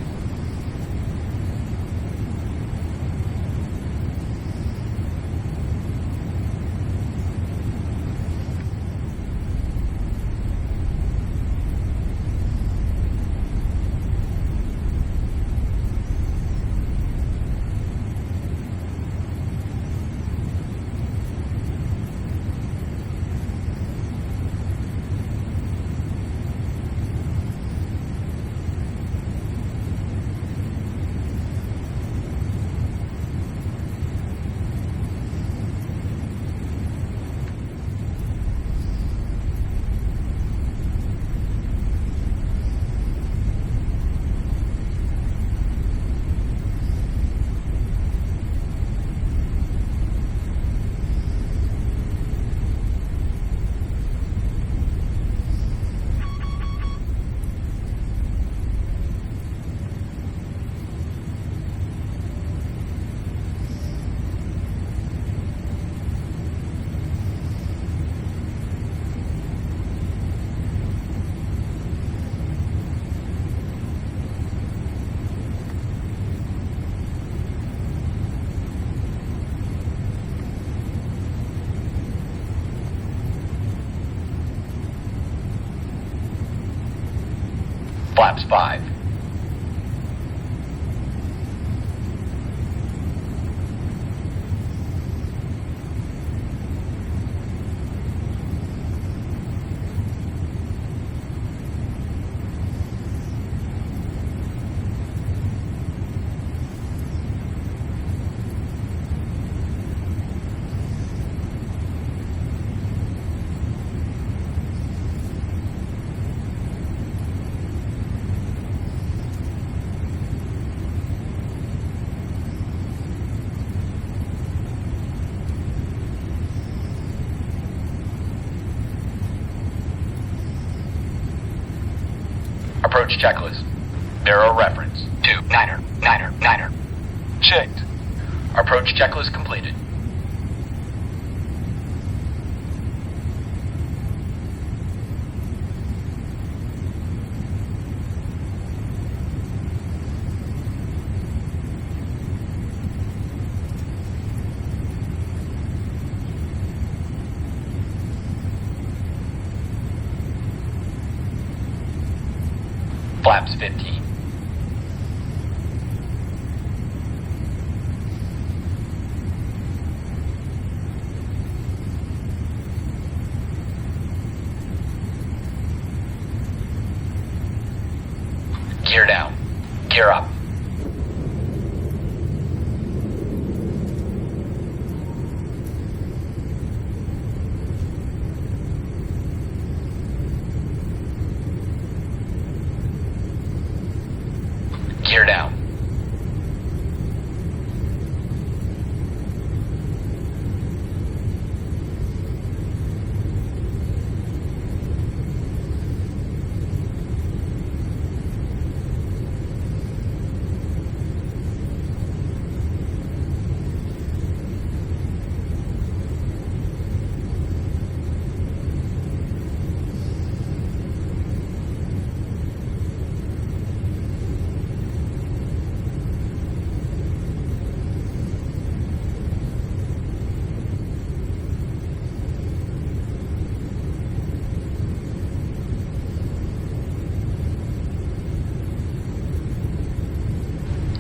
[SPEAKER 15] Flaps 5. Approach checklist. Narrow reference. 2, 9er, 9er, 9er. Checked. Approach checklist completed. Flaps 15. Gear down. Gear up. Gear down.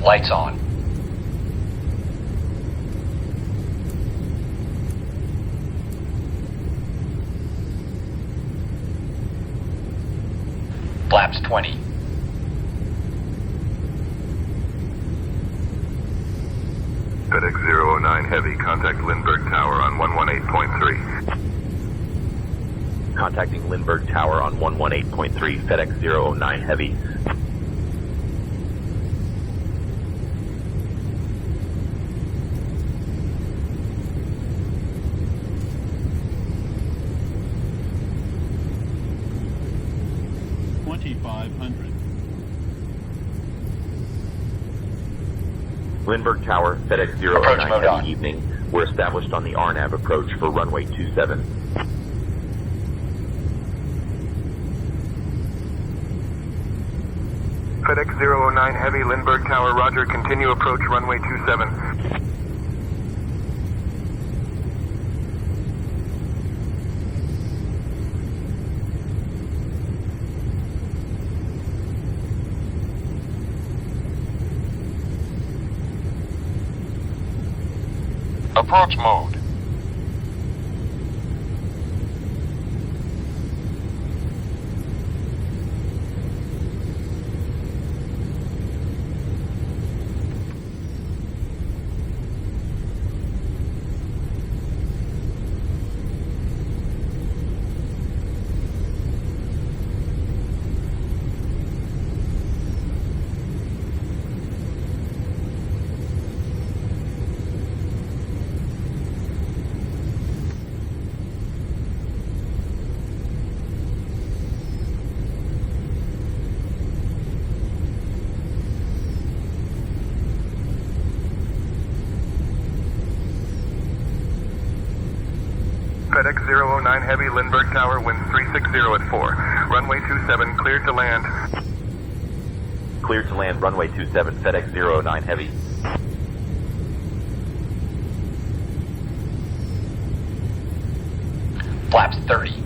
[SPEAKER 15] Lights on. Flaps 20.
[SPEAKER 11] FedEx 009 Heavy, contact Lindbergh Tower on 118.3.
[SPEAKER 9] Contacting Lindbergh Tower on 118.3, FedEx 009 Heavy. Lindbergh Tower, FedEx 009 Heavy evening. We're established on the RNAV approach for runway 27.
[SPEAKER 11] FedEx 009 Heavy, Lindbergh Tower, roger, continue approach runway 27.
[SPEAKER 12] Approach mode.
[SPEAKER 11] FedEx 009 Heavy, Lindbergh Tower, wind 360 at 4. Runway 27, cleared to land.
[SPEAKER 9] Cleared to land, runway 27, FedEx 009 Heavy.
[SPEAKER 15] Flaps 30.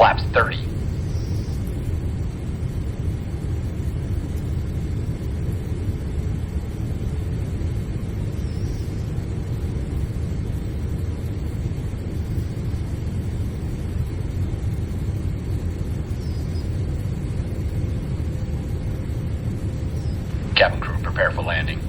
[SPEAKER 15] Flaps 30. Cabin crew, prepare for landing.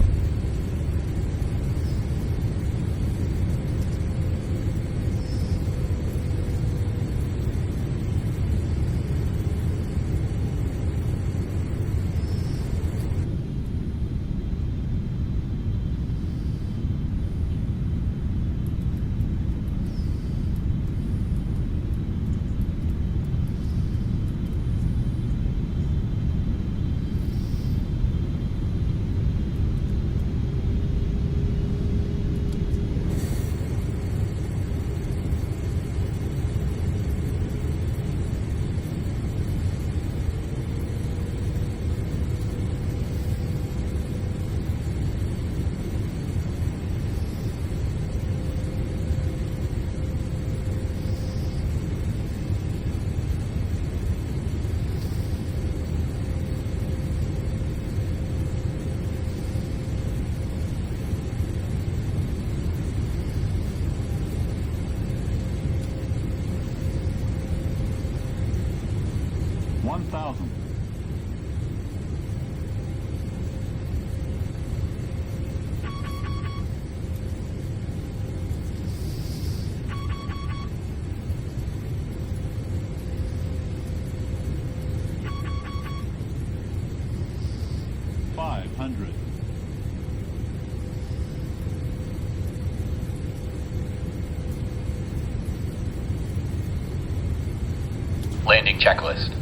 [SPEAKER 15] Landing checklist.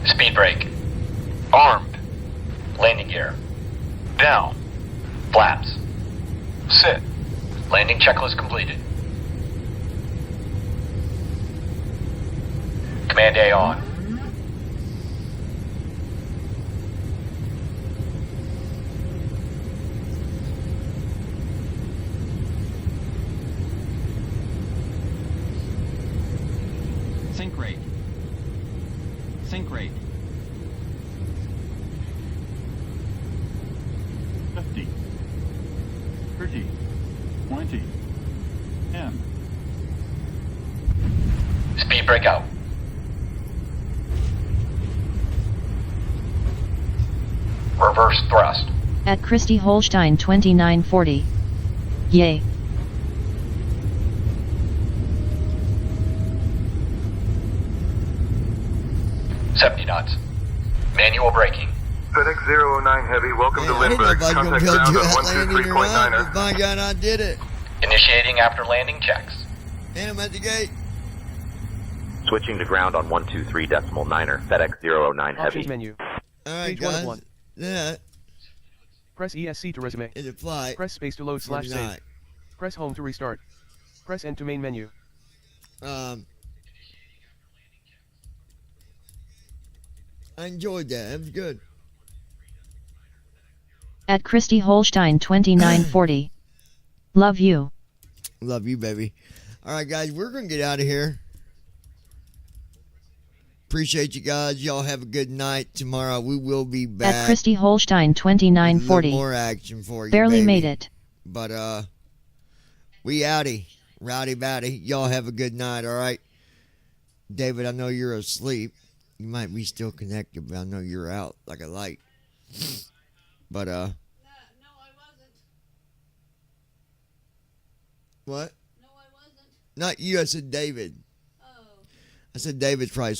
[SPEAKER 15] Speed brake.
[SPEAKER 11] Armed.
[SPEAKER 15] Landing gear.
[SPEAKER 11] Down.
[SPEAKER 15] Flaps.
[SPEAKER 11] Sit.
[SPEAKER 15] Landing checklist completed. Command A on.
[SPEAKER 16] Sync rate. Sync rate. 50. 30. 20. 10.
[SPEAKER 15] Speed brake out. Reverse thrust.
[SPEAKER 3] At Christy Holstein 2940. Yay.
[SPEAKER 15] Knots. Manual braking.
[SPEAKER 12] FedEx 009 Heavy, welcome to
[SPEAKER 2] I didn't know
[SPEAKER 12] Lindbergh.
[SPEAKER 2] if I was going to
[SPEAKER 12] Contact
[SPEAKER 2] be able to
[SPEAKER 12] ground
[SPEAKER 2] do
[SPEAKER 12] on
[SPEAKER 2] that landing or not,
[SPEAKER 12] 123.9er.
[SPEAKER 2] but by God, I did it.
[SPEAKER 15] Initiating after landing checks.
[SPEAKER 2] And I'm at the gate.
[SPEAKER 9] Switching to ground on 123.9er. FedEx 009 Heavy.
[SPEAKER 4] Options menu.
[SPEAKER 2] All right,
[SPEAKER 4] Page 1 of
[SPEAKER 2] guys.
[SPEAKER 4] 1.
[SPEAKER 2] That
[SPEAKER 4] Press ESC to resume.
[SPEAKER 2] is a flight.
[SPEAKER 4] Press space to load /save.
[SPEAKER 2] tonight.
[SPEAKER 4] Press home to restart. Press end to main menu.
[SPEAKER 2] I enjoyed that. It was good.
[SPEAKER 3] At Christy Holstein 2940. Love you.
[SPEAKER 2] Love you, baby. All right, guys, we're going to get out of here. Appreciate you guys. Y'all have a good night. Tomorrow we will be back.
[SPEAKER 3] At Christy Holstein 2940.
[SPEAKER 2] More action for you.
[SPEAKER 3] Barely
[SPEAKER 2] baby.
[SPEAKER 3] made it.
[SPEAKER 2] But we outie. Rowdy bowdy. Y'all have a good night, all right? David, I know you're asleep. You might be still connected, but I know you're out like a light. But
[SPEAKER 5] No, I wasn't.
[SPEAKER 2] what?
[SPEAKER 5] No, I wasn't.
[SPEAKER 2] Not you, I said David.
[SPEAKER 5] Oh.
[SPEAKER 2] I said David's probably asleep.